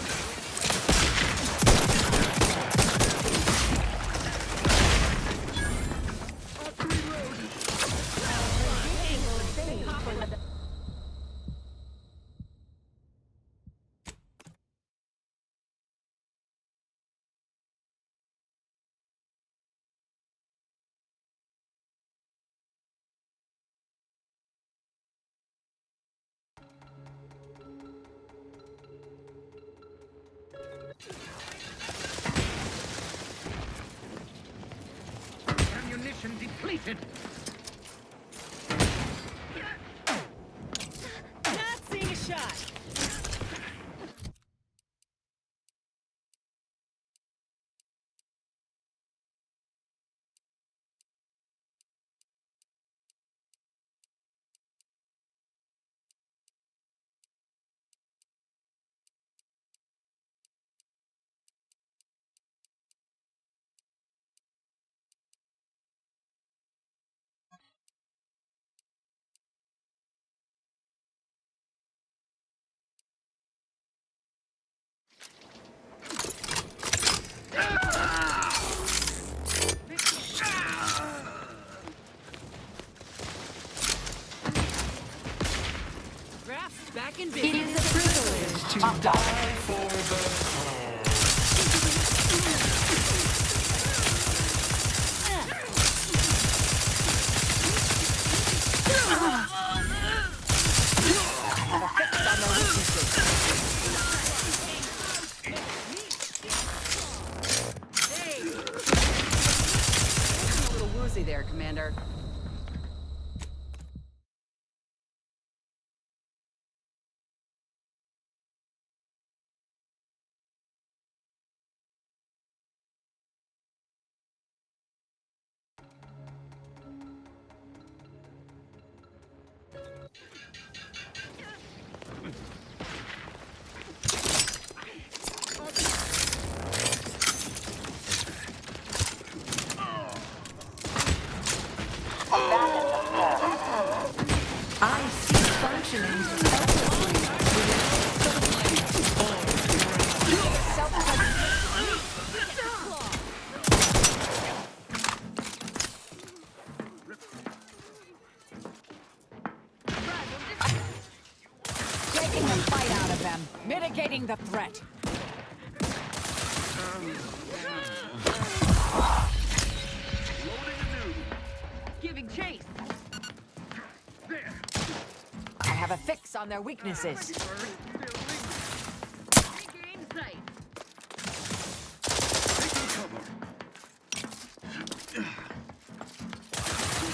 Ammunition depleted. Not seeing a shot. Graf, back in It business. is a privilege to die for the Hey! Looking a little woozy there, Commander. I see functioning helplessly. Taking the fight out of them. Mitigating the threat. Giving chase. I have a fix on their weaknesses. Regain sight.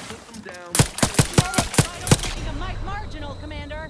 Put them down. Vital taking a marginal, Commander.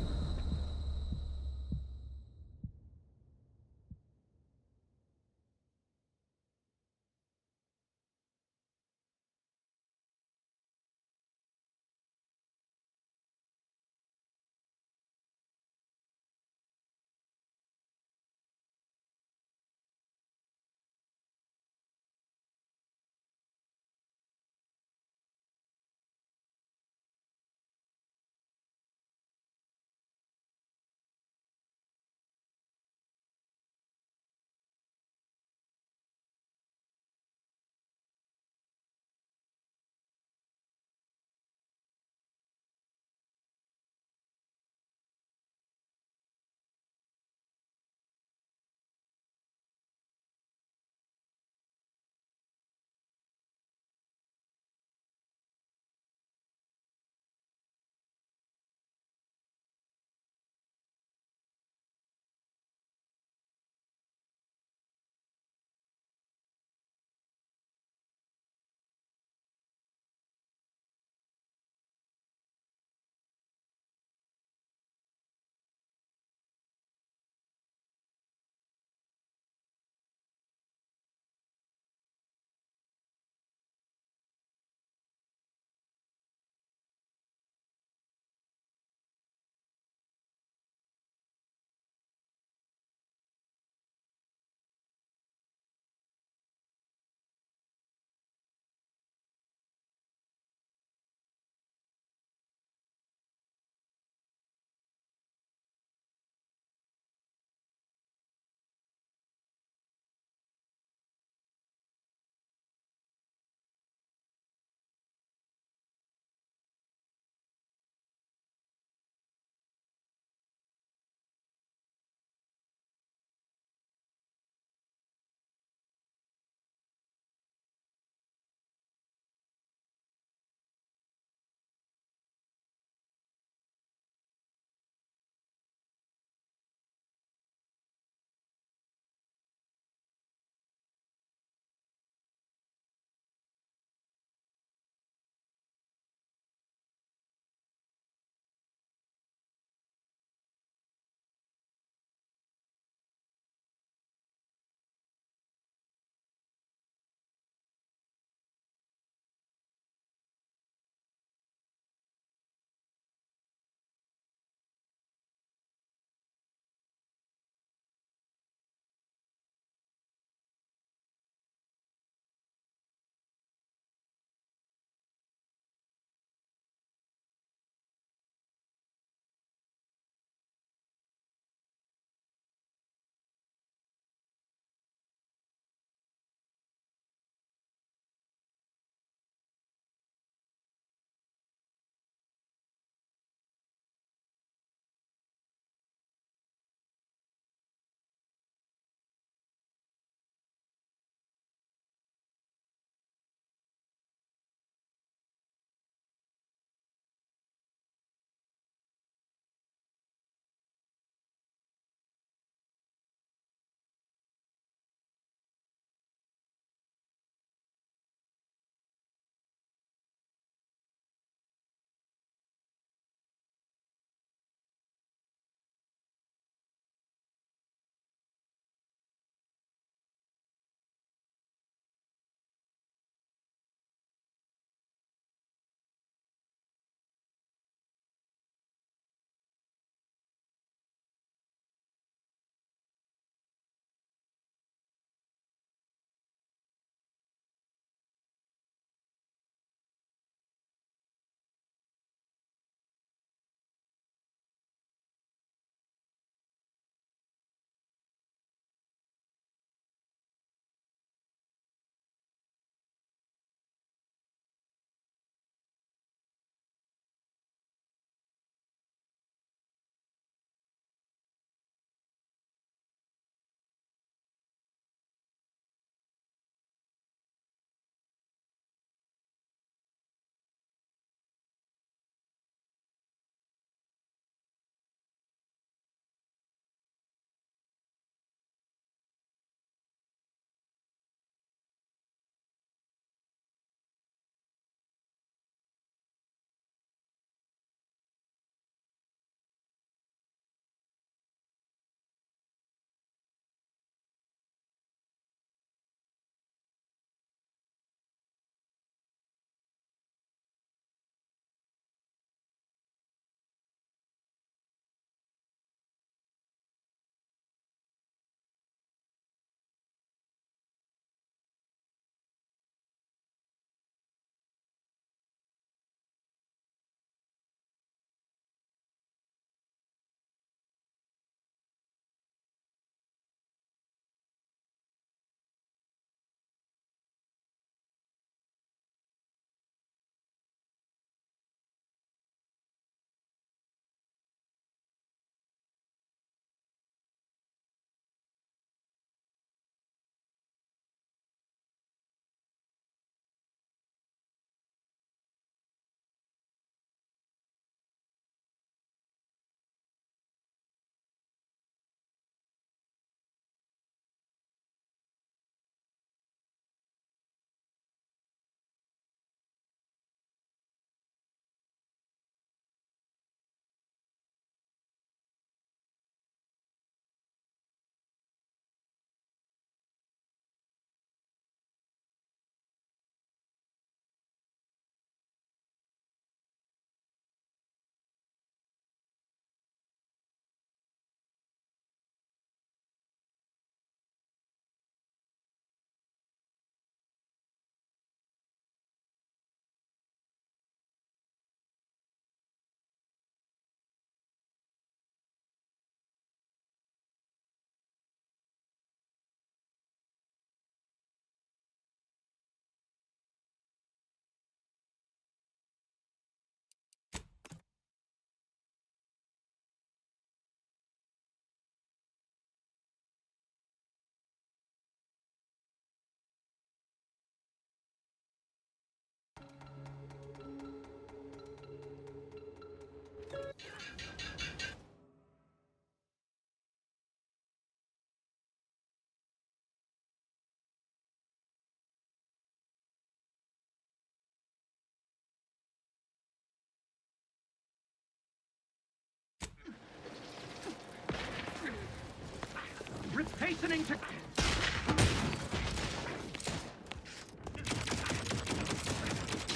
Hastening to...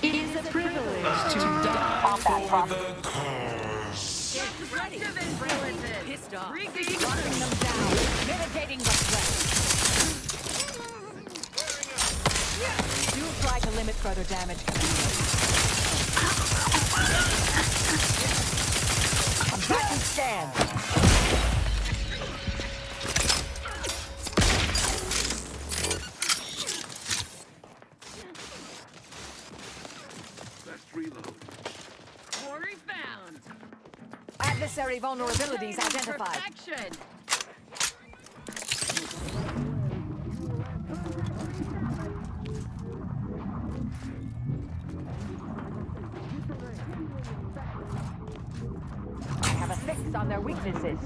It is a privilege to die for the cause. Get ready. Pissed off. Knocking them down. Mitigating the threat. Do try to limit further damage, Commander. I'm back and stand. Quarry found. Adversary vulnerabilities identified. Perfection. I have a fix on their weaknesses.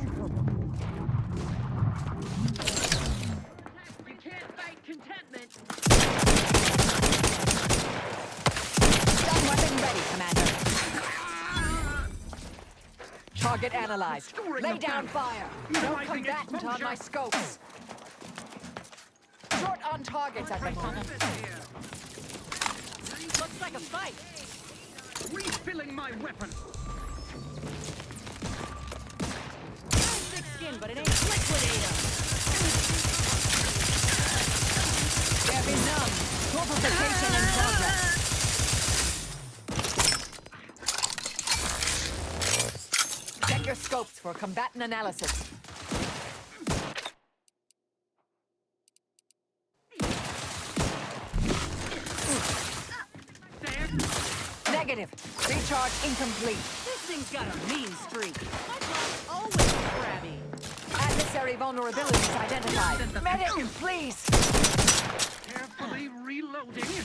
You can't fight contentment. Stun weapon ready, Commander. Target analyzed. Lay down fire. No combatant on my scopes. Short on targets at the moment. Looks like a fight. Refilling my weapon. Thick skin, but it ain't liquidator. They've been numb. Torpification in progress. Check your scopes for combatant analysis. Negative. Recharge incomplete. This thing's got a mean streak. My dog's always crabby. Adversary vulnerabilities identified. Medic, please. Carefully reloading.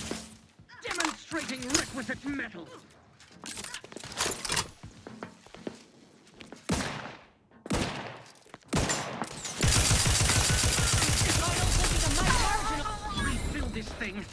Demonstrating requisite metal. Refill this thing.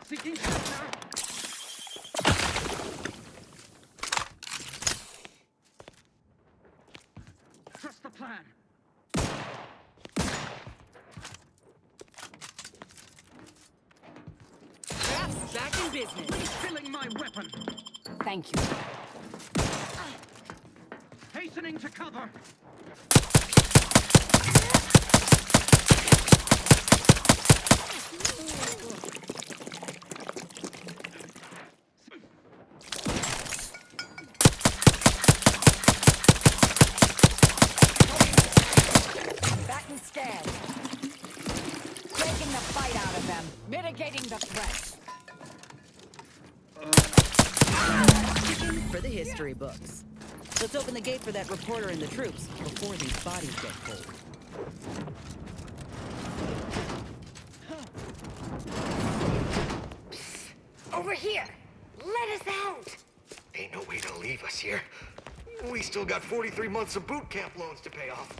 Seeking shelter. Trust the plan. Perhaps back in business. Refilling my weapon. Thank you. Hastening to cover. Back and scan. Taking the fight out of them. Mitigating the threat. For the history books. Let's open the gate for that reporter and the troops before these bodies get cold. Over here! Let us out! Ain't no way to leave us here. We still got 43 months of boot camp loans to pay off.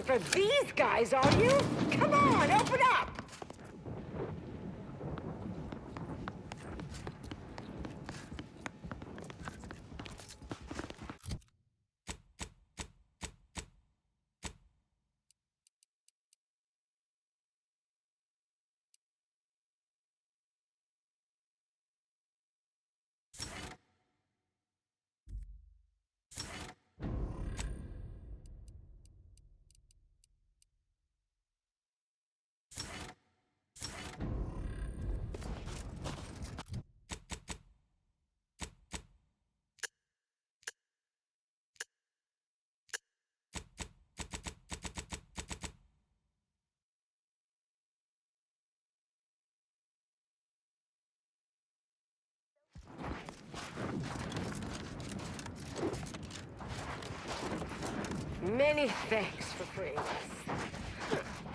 for these guys, are you? Come on, open up! Many thanks for freeing us.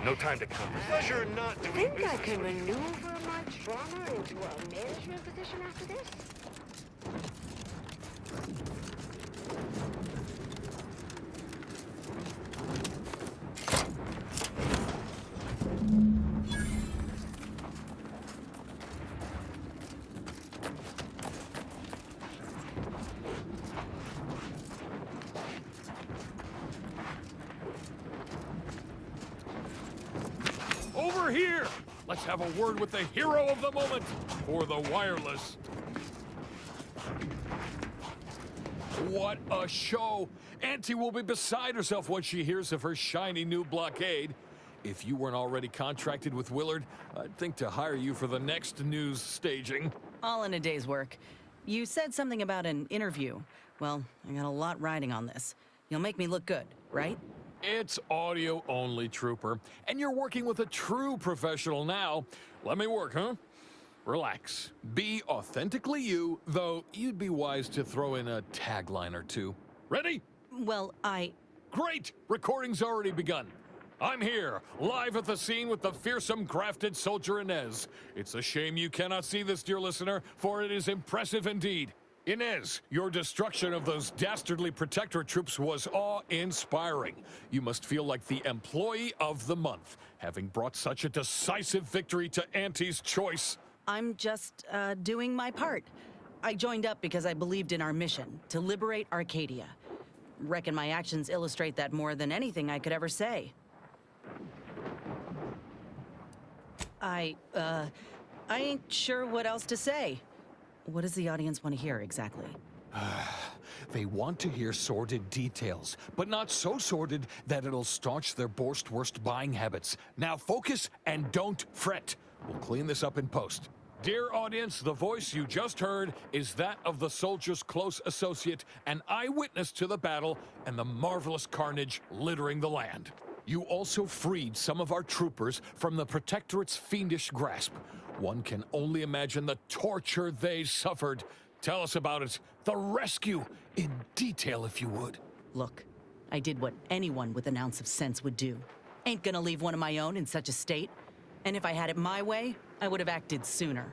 No time to come. Pleasure not doing Think business I can with you. maneuver my trauma into a management position after this? Over here! Let's have a word with the hero of the moment for the wireless. What a show! Auntie will be beside herself when she hears of her shiny new blockade. If you weren't already contracted with Willard, I'd think to hire you for the next news staging. All in a day's work. You said something about an interview. Well, I got a lot riding on this. You'll make me look good, right? It's audio only, Trooper. And you're working with a true professional now. Let me work, huh? Relax. Be authentically you, though you'd be wise to throw in a tagline or two. Ready? Well, Great! Recording's already begun. I'm here, live at the scene with the fearsome grafted soldier Inez. It's a shame you cannot see this, dear listener, for it is impressive indeed. Inez, your destruction of those dastardly protectorate troops was awe-inspiring. You must feel like the employee of the month, having brought such a decisive victory to Auntie's choice. I'm just, doing my part. I joined up because I believed in our mission, to liberate Arcadia. Reckon my actions illustrate that more than anything I could ever say. I ain't sure what else to say. What does the audience want to hear, exactly? They want to hear sordid details, but not so sordid that it'll staunch their worst buying habits. Now focus and don't fret. We'll clean this up in post. Dear audience, the voice you just heard is that of the soldier's close associate, an eyewitness to the battle and the marvelous carnage littering the land. You also freed some of our troopers from the Protectorate's fiendish grasp. One can only imagine the torture they suffered. Tell us about it. The rescue, in detail if you would. Look, I did what anyone with an ounce of sense would do. Ain't gonna leave one of my own in such a state. And if I had it my way, I would have acted sooner.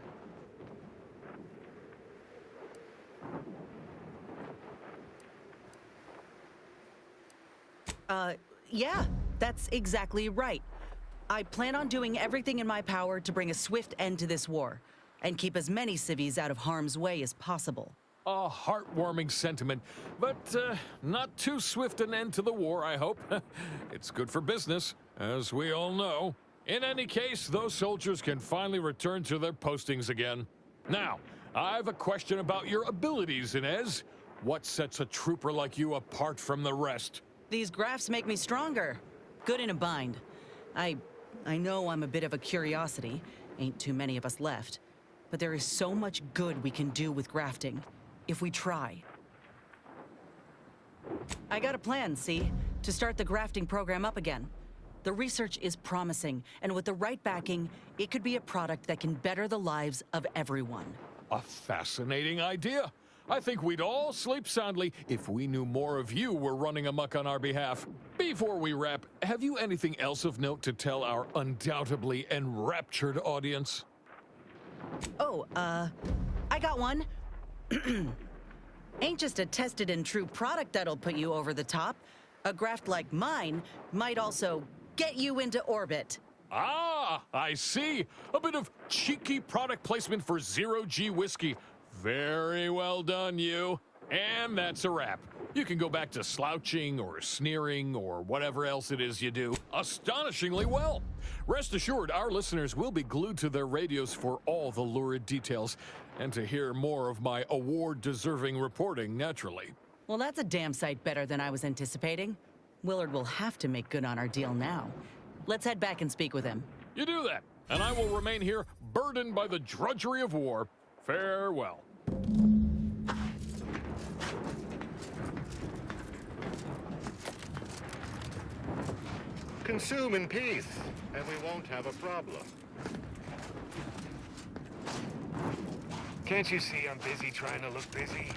Yeah, that's exactly right. I plan on doing everything in my power to bring a swift end to this war, and keep as many civvies out of harm's way as possible. A heartwarming sentiment, but not too swift an end to the war, I hope. It's good for business, as we all know. In any case, those soldiers can finally return to their postings again. Now, I have a question about your abilities, Inez. What sets a trooper like you apart from the rest? These graphs make me stronger. Good in a bind. I know I'm a bit of a curiosity. Ain't too many of us left. But there is so much good we can do with grafting, if we try. I got a plan, see? To start the grafting program up again. The research is promising, and with the right backing, it could be a product that can better the lives of everyone. A fascinating idea. I think we'd all sleep soundly if we knew more of you were running amok on our behalf. Before we wrap, have you anything else of note to tell our undoubtedly enraptured audience? Oh, I got one. Ain't just a tested and true product that'll put you over the top. A graft like mine might also get you into orbit. Ah, I see. A bit of cheeky product placement for zero-G whiskey. Very well done, you. And that's a wrap. You can go back to slouching or sneering or whatever else it is you do astonishingly well. Rest assured, our listeners will be glued to their radios for all the lurid details and to hear more of my award-deserving reporting, naturally. Well, that's a damn sight better than I was anticipating. Willard will have to make good on our deal now. Let's head back and speak with him. You do that, and I will remain here burdened by the drudgery of war. Farewell. Consume in peace, and we won't have a problem. Can't you see I'm busy trying to look busy?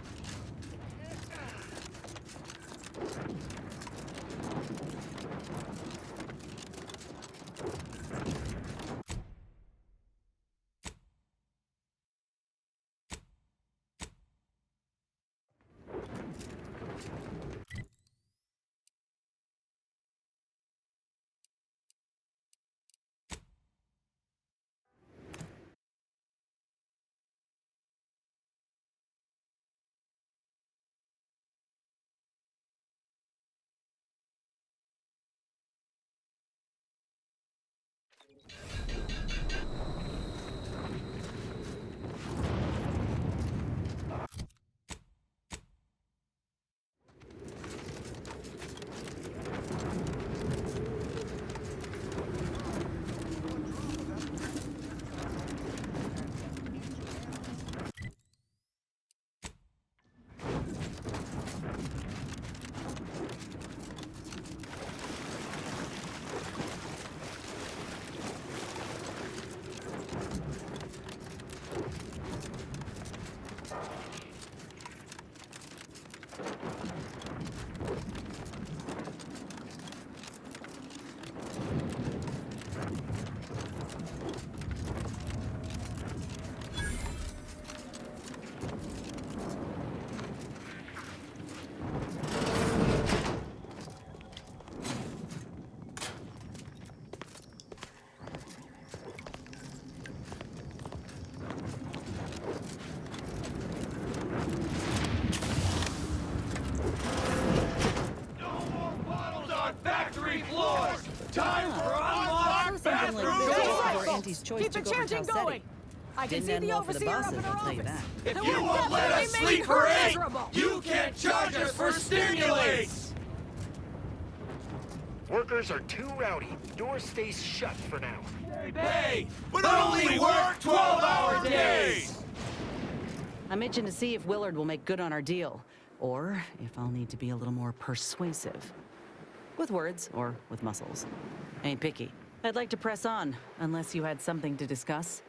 Keep the chanting going! I can see the overseer up in her office. If you won't let us sleep for 8, you can't charge us for stimulates! Workers are too rowdy. Door stays shut for now. Hey, but only work 12-hour days! I'm itching to see if Willard will make good on our deal, or if I'll need to be a little more persuasive. With words, or with muscles. Ain't picky. I'd like to press on, unless you had something to discuss.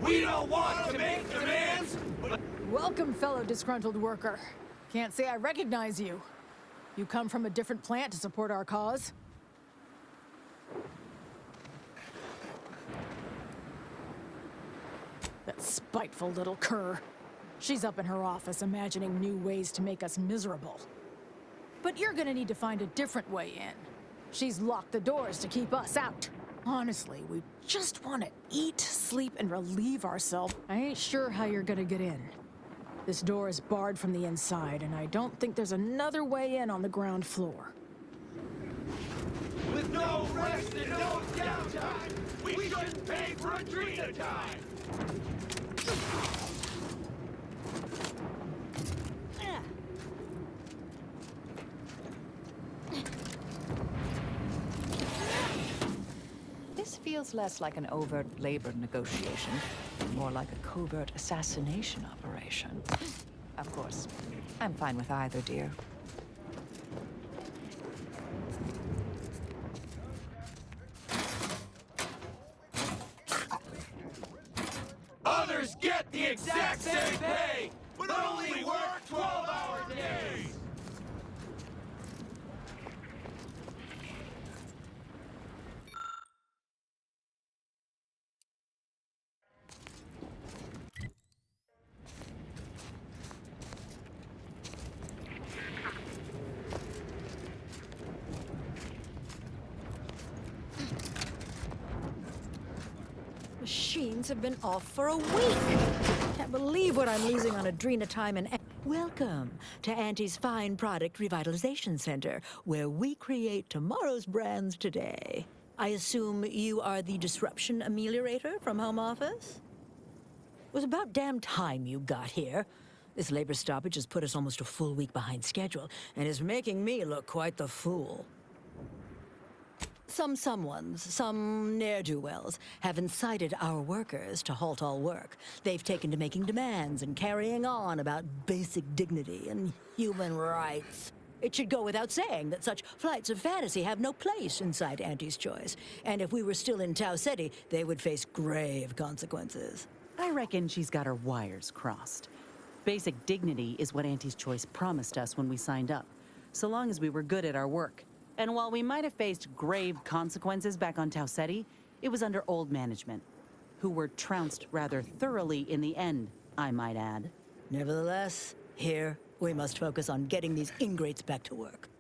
We don't want to make demands, but... Welcome, fellow disgruntled worker. Can't say I recognize you. You come from a different plant to support our cause? That spiteful little cur. She's up in her office imagining new ways to make us miserable. But you're gonna need to find a different way in. She's locked the doors to keep us out. Honestly, we just want to eat, sleep, and relieve ourselves. I ain't sure how you're gonna get in. This door is barred from the inside, and I don't think there's another way in on the ground floor. With no rest and no downtime, we shouldn't pay for a Drina time! This feels less like an overt labor negotiation, more like a covert assassination operation. Of course, I'm fine with either, dear. Others get the exact same pay, but only work 12-hour days! machines have been off for a week. Can't believe what I'm losing on Adrena time and... Welcome to Auntie's Fine Product Revitalization Center, where we create tomorrow's brands today. I assume you are the disruption ameliorator from home office? It was about damn time you got here. This labor stoppage has put us almost a full week behind schedule and is making me look quite the fool. Some ne'er-do-wells, have incited our workers to halt all work. They've taken to making demands and carrying on about basic dignity and human rights. It should go without saying that such flights of fantasy have no place inside Auntie's Choice. And if we were still in Tau City, they would face grave consequences. I reckon she's got her wires crossed. Basic dignity is what Auntie's Choice promised us when we signed up, so long as we were good at our work. And while we might have faced grave consequences back on Tau Ceti, it was under old management, who were trounced rather thoroughly in the end, I might add. Nevertheless, here, we must focus on getting these ingrates back to work.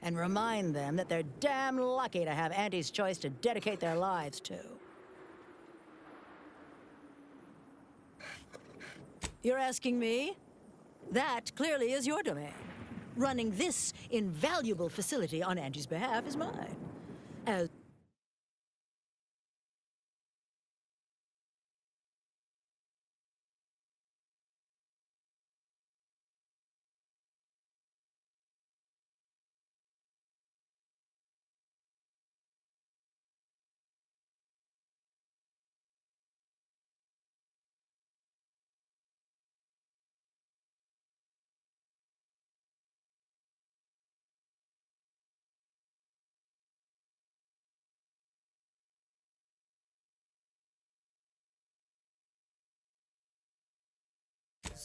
and remind them that they're damn lucky to have Auntie's choice to dedicate their lives to. You're asking me? That clearly is your domain. Running this invaluable facility on Angie's behalf is mine. As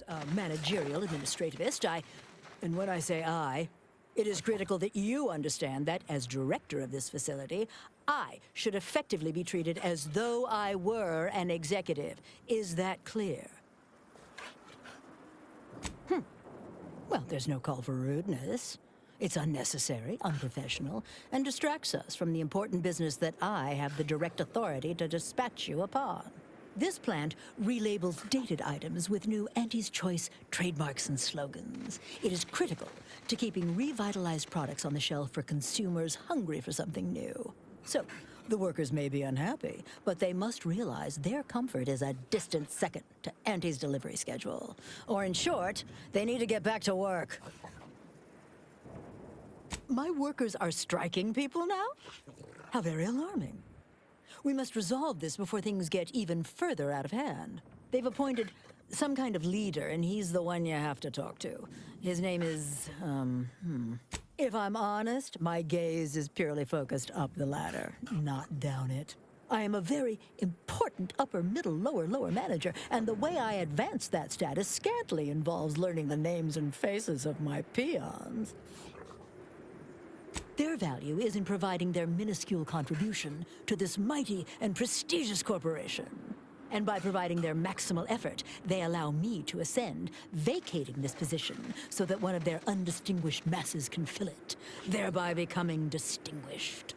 a managerial administrativist, and when I say I, it is critical that you understand that as director of this facility, I should effectively be treated as though I were an executive. Is that clear? Well, there's no call for rudeness. It's unnecessary, unprofessional, and distracts us from the important business that I have the direct authority to dispatch you upon. This plant relabels dated items with new Auntie's Choice trademarks and slogans. It is critical to keeping revitalized products on the shelf for consumers hungry for something new. So, the workers may be unhappy, but they must realize their comfort is a distant second to Auntie's delivery schedule. Or in short, they need to get back to work. My workers are striking people now? How very alarming. We must resolve this before things get even further out of hand. They've appointed some kind of leader, and he's the one you have to talk to. His name is, If I'm honest, my gaze is purely focused up the ladder, not down it. I am a very important upper, middle, lower manager, and the way I advance that status scantily involves learning the names and faces of my peons. Their value is in providing their minuscule contribution to this mighty and prestigious corporation. And by providing their maximal effort, they allow me to ascend, vacating this position so that one of their undistinguished masses can fill it, thereby becoming distinguished.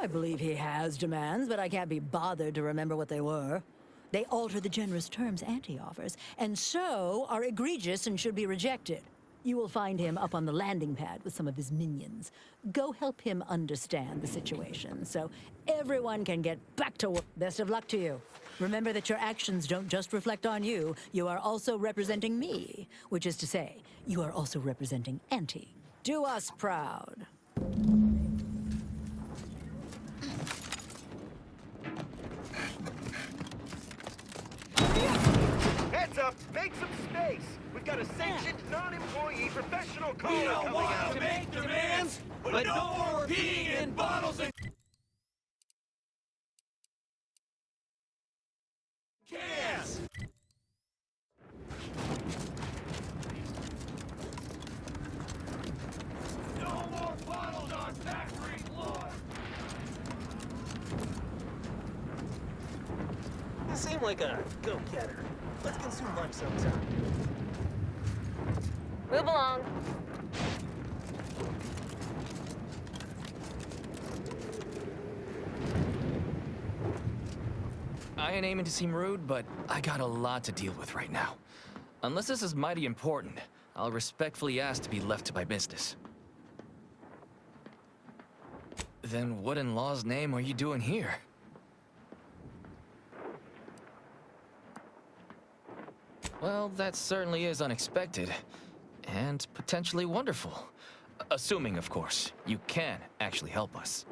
I believe he has demands, but I can't be bothered to remember what they were. They alter the generous terms Auntie offers, and so are egregious and should be rejected. You will find him up on the landing pad with some of his minions. Go help him understand the situation so everyone can get back to work. Best of luck to you. Remember that your actions don't just reflect on you. You are also representing me, which is to say, you are also representing Auntie. Do us proud. Heads up! Make some space! We've got a sanctioned, non-employee professional call We don't coming want out. to make demands, but no more peeing in bottles and cans! No more bottles on factory floor! You seem like a go-getter. Let's consume lunch sometime. Move along. I ain't aiming to seem rude, but I got a lot to deal with right now. Unless this is mighty important, I'll respectfully ask to be left to my business. Then what in law's name are you doing here? Well, that certainly is unexpected. And potentially wonderful. Assuming, of course, you can actually help us.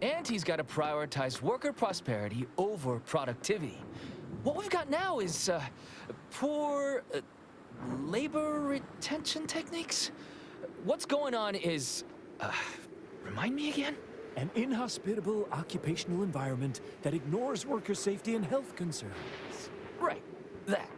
Auntie's got to prioritize worker prosperity over productivity. What we've got now is, poor, labor retention techniques? What's going on is, remind me again? An inhospitable occupational environment that ignores worker safety and health concerns. Right, that.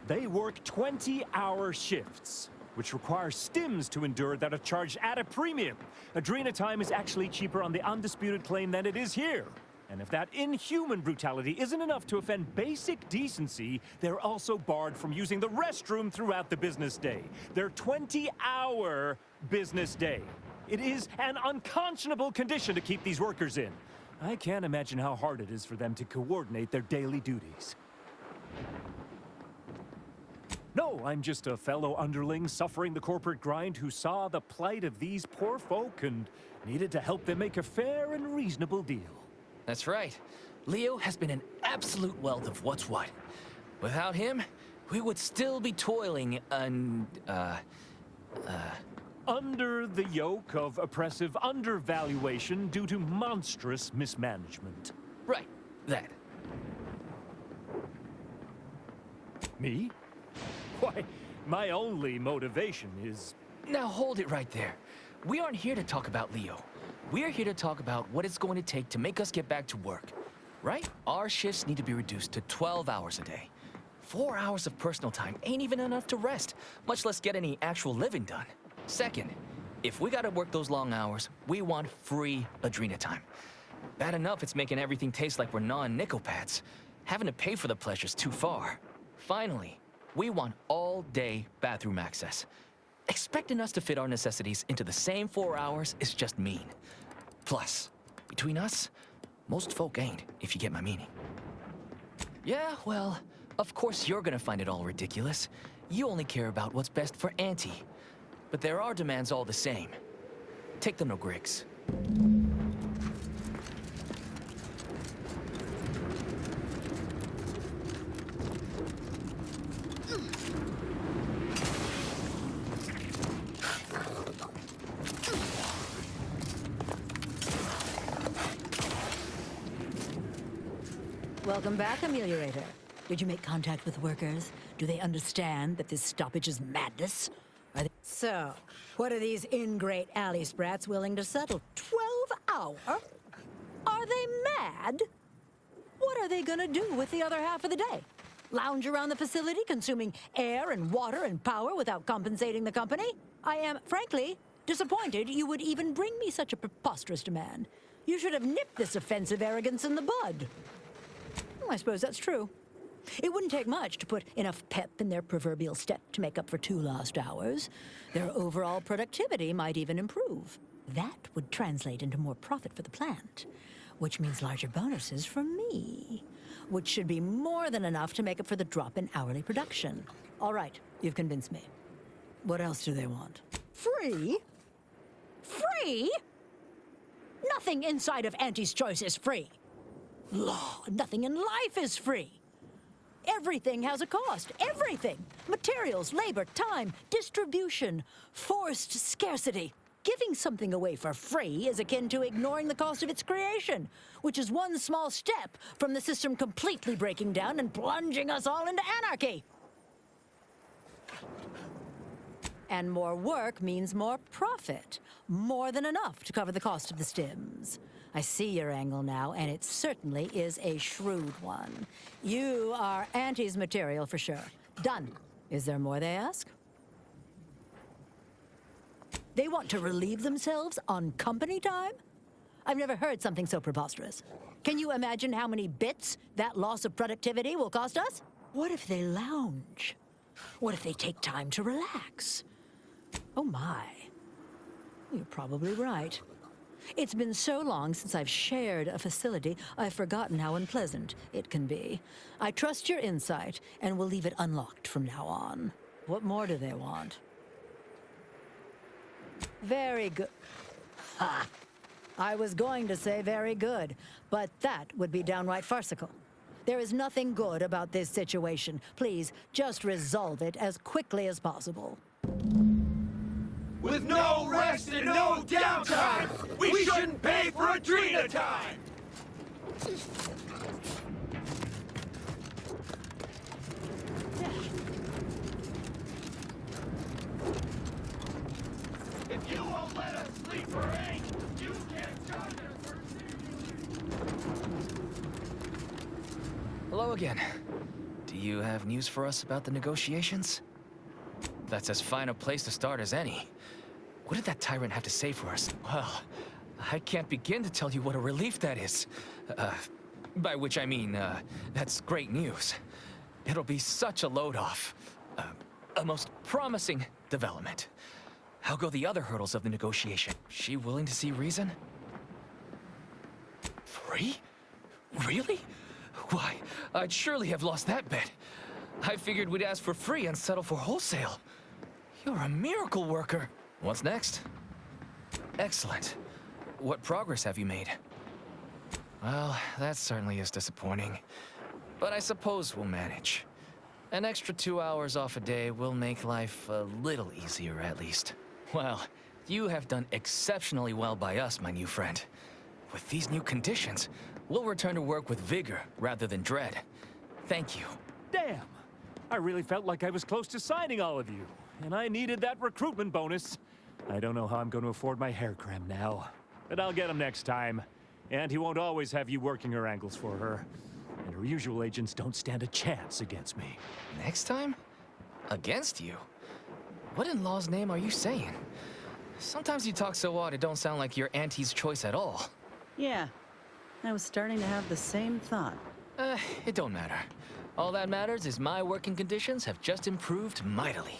They work 20-hour shifts, which require stims to endure that are charged at a premium. Adrena time is actually cheaper on the undisputed claim than it is here. And if that inhuman brutality isn't enough to offend basic decency, they're also barred from using the restroom throughout the business day. Their 20-hour business day. It is an unconscionable condition to keep these workers in. I can't imagine how hard it is for them to coordinate their daily duties. No, I'm just a fellow underling suffering the corporate grind who saw the plight of these poor folk and needed to help them make a fair and reasonable deal. That's right. Leo has been an absolute wealth of what's what. Without him, we would still be toiling under the yoke of oppressive undervaluation due to monstrous mismanagement. Right, that. Me? Why, my only motivation is... Now hold it right there. We aren't here to talk about Leo. We're here to talk about what it's going to take to make us get back to work. Right? Our shifts need to be reduced to 12 hours a day. 4 hours of personal time ain't even enough to rest, much less get any actual living done. Second, if we gotta work those long hours, we want free Adrena time. Bad enough it's making everything taste like we're gnawing Nicopads. Having to pay for the pleasure's too far. Finally, we want all-day bathroom access. Expecting us to fit our necessities into the same 4 hours is just mean. Plus, between us, most folk ain't, if you get my meaning. Yeah, well, of course you're gonna find it all ridiculous. You only care about what's best for Auntie. But there are demands all the same. Take them to Griggs. Welcome back, Ameliorator. Did you make contact with workers? Do they understand that this stoppage is madness? So, what are these ingrate alley sprats willing to settle? 12 hour? Are they mad? What are they gonna do with the other half of the day? Lounge around the facility, consuming air and water and power without compensating the company? I am, frankly, disappointed you would even bring me such a preposterous demand. You should have nipped this offensive arrogance in the bud. I suppose that's true. It wouldn't take much to put enough pep in their proverbial step to make up for 2 lost hours. Their overall productivity might even improve. That would translate into more profit for the plant, which means larger bonuses for me, which should be more than enough to make up for the drop in hourly production. All right, you've convinced me. What else do they want? Free? Free? Nothing inside of Auntie's Choice is free. Law, nothing in life is free. Everything has a cost. Everything. Materials, labor, time, distribution, forced scarcity. Giving something away for free is akin to ignoring the cost of its creation, which is one small step from the system completely breaking down and plunging us all into anarchy. And more work means more profit. More than enough to cover the cost of the stims. I see your angle now, and it certainly is a shrewd one. You are Auntie's material for sure. Done. Is there more they ask? They want to relieve themselves on company time? I've never heard something so preposterous. Can you imagine how many bits that loss of productivity will cost us? What if they lounge? What if they take time to relax? Oh my. You're probably right. It's been so long since I've shared a facility, I've forgotten how unpleasant it can be. I trust your insight and will leave it unlocked from now on. What more do they want? Very good. Ha! I was going to say very good, but that would be downright farcical. There is nothing good about this situation. Please, just resolve it as quickly as possible. With no rest and no downtime, we shouldn't pay for Adrena time! If you won't let us sleep for 8, you can't charge us for 6. Hello again. Do you have news for us about the negotiations? That's as fine a place to start as any. What did that tyrant have to say for us? Well, I can't begin to tell you what a relief that is. By which I mean, that's great news. It'll be such a load off. A most promising development. How go the other hurdles of the negotiation? She willing to see reason? Free? Really? Why, I'd surely have lost that bet. I figured we'd ask for free and settle for wholesale. You're a miracle worker. What's next? Excellent. What progress have you made? Well, that certainly is disappointing. But I suppose we'll manage. An extra 2 hours off a day will make life a little easier, at least. Well, you have done exceptionally well by us, my new friend. With these new conditions, we'll return to work with vigor rather than dread. Thank you. Damn! I really felt like I was close to signing all of you, and I needed that recruitment bonus. I don't know how I'm going to afford my hair cream now, but I'll get him next time. And he won't always have you working her angles for her. And her usual agents don't stand a chance against me. Next time? Against you? What in law's name are you saying? Sometimes you talk so odd it don't sound like you're Auntie's choice at all. Yeah, I was starting to have the same thought. It don't matter. All that matters is my working conditions have just improved mightily.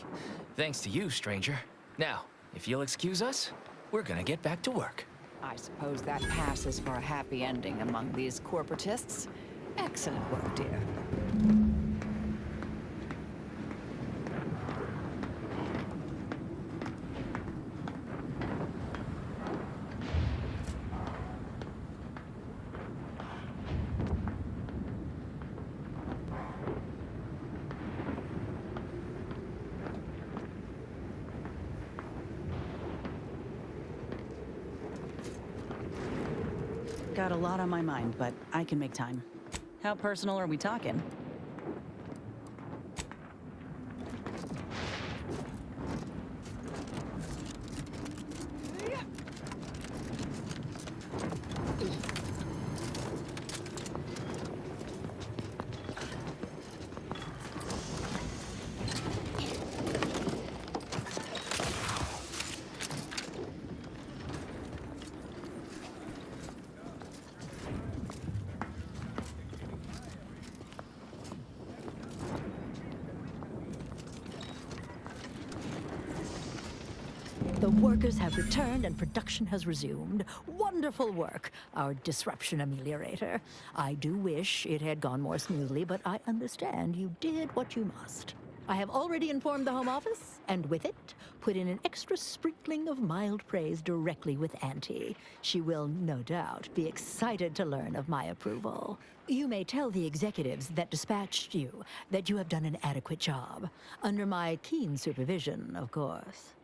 Thanks to you, stranger. Now, if you'll excuse us, we're gonna get back to work. I suppose that passes for a happy ending among these corporatists. Excellent work, dear. Got a lot on my mind, but I can make time. How personal are we talking? The workers have returned and production has resumed. Wonderful work, our disruption ameliorator. I do wish it had gone more smoothly, but I understand you did what you must. I have already informed the Home Office, and with it, put in an extra sprinkling of mild praise directly with Auntie. She will, no doubt, be excited to learn of my approval. You may tell the executives that dispatched you that you have done an adequate job. Under my keen supervision, of course.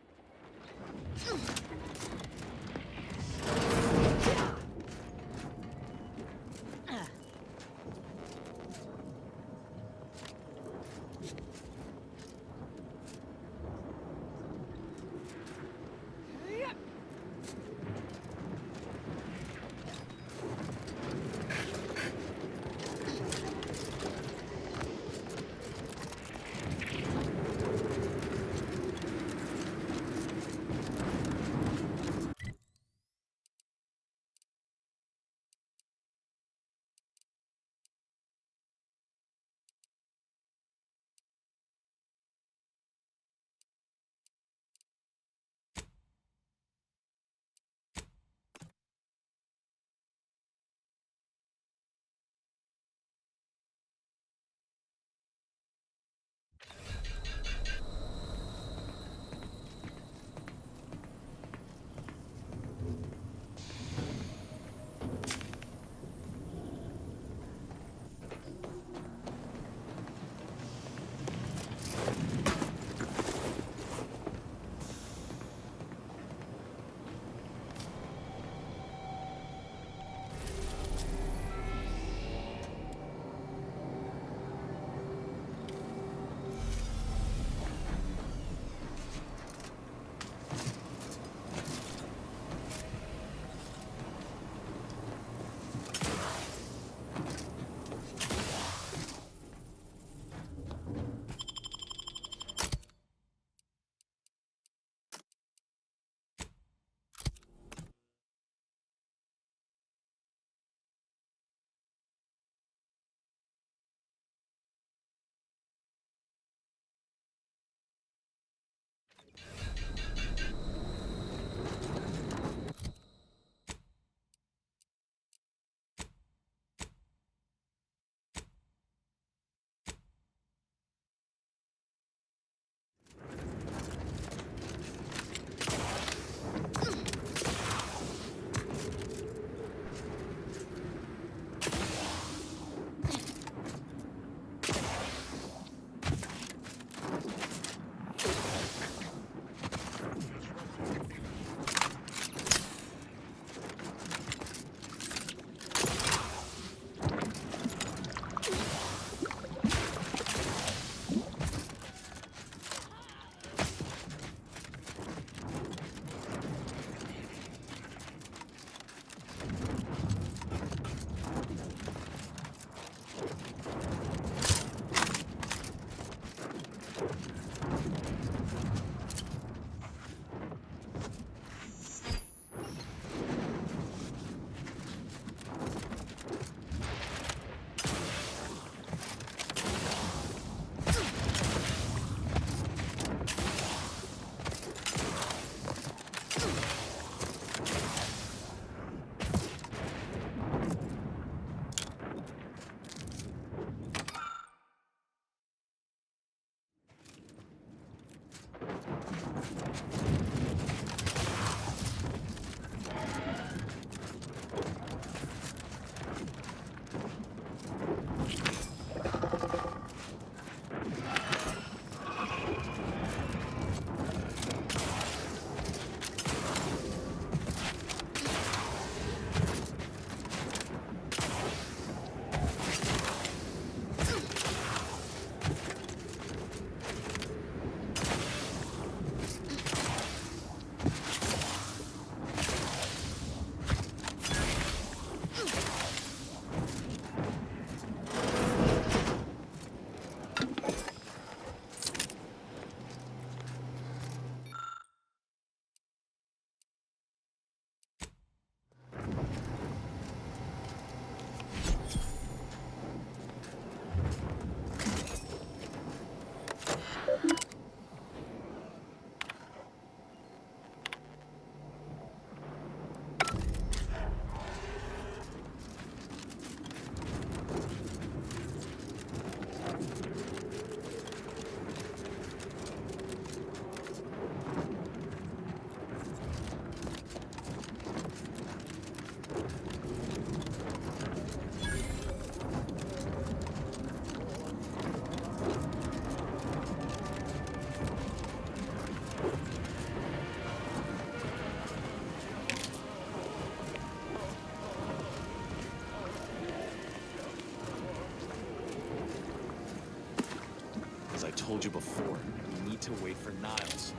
I told you before, we need to wait for Niles.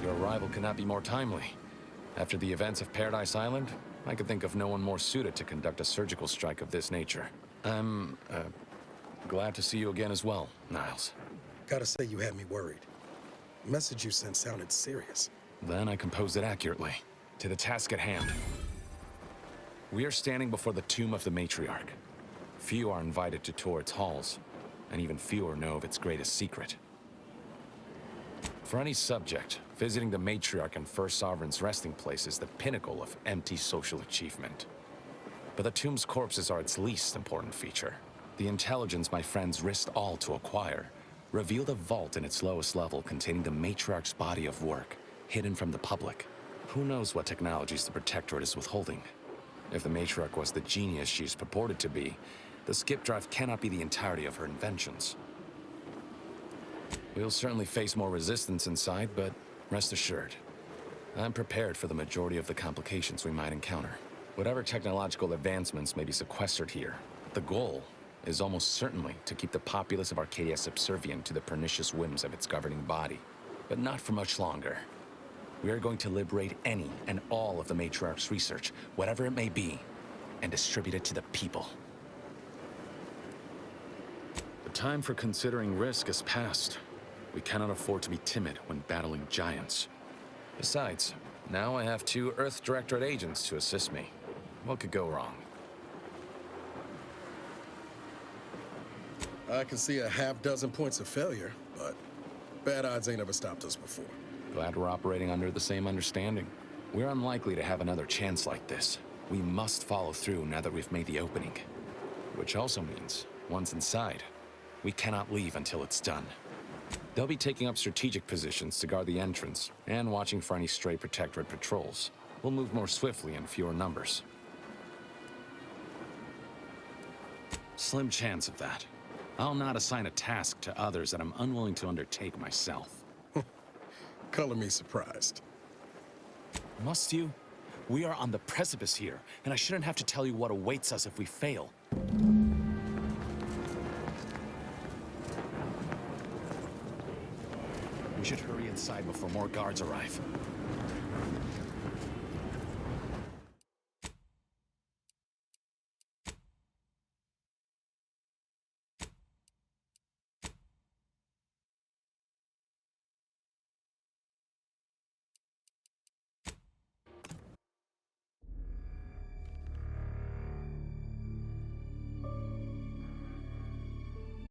Your arrival cannot be more timely. After the events of Paradise Island, I could think of no one more suited to conduct a surgical strike of this nature. I'm, glad to see you again as well, Niles. Gotta say you had me worried. The message you sent sounded serious. Then I composed it accurately. To the task at hand. We are standing before the tomb of the matriarch. Few are invited to tour its halls, and even fewer know of its greatest secret. For any subject, visiting the matriarch and First Sovereign's resting place is the pinnacle of empty social achievement. But the tomb's corpses are its least important feature. The intelligence my friends risked all to acquire revealed a vault in its lowest level containing the matriarch's body of work, hidden from the public. Who knows what technologies the Protectorate is withholding? If the matriarch was the genius she's purported to be, the skip drive cannot be the entirety of her inventions. We'll certainly face more resistance inside, but rest assured, I'm prepared for the majority of the complications we might encounter. Whatever technological advancements may be sequestered here, the goal is almost certainly to keep the populace of Arcadia subservient to the pernicious whims of its governing body. But not for much longer. We are going to liberate any and all of the matriarch's research, whatever it may be, and distribute it to the people. The time for considering risk is past. We cannot afford to be timid when battling giants. Besides, now I have 2 Earth Directorate agents to assist me. What could go wrong? I can see a half-dozen points of failure, but bad odds ain't ever stopped us before. Glad we're operating under the same understanding. We're unlikely to have another chance like this. We must follow through now that we've made the opening. Which also means, once inside, we cannot leave until it's done. They'll be taking up strategic positions to guard the entrance and watching for any stray Protectorate patrols. We'll move more swiftly in fewer numbers. Slim chance of that. I'll not assign a task to others that I'm unwilling to undertake myself. Color me surprised. Must you? We are on the precipice here, and I shouldn't have to tell you what awaits us if we fail. We should hurry inside before more guards arrive.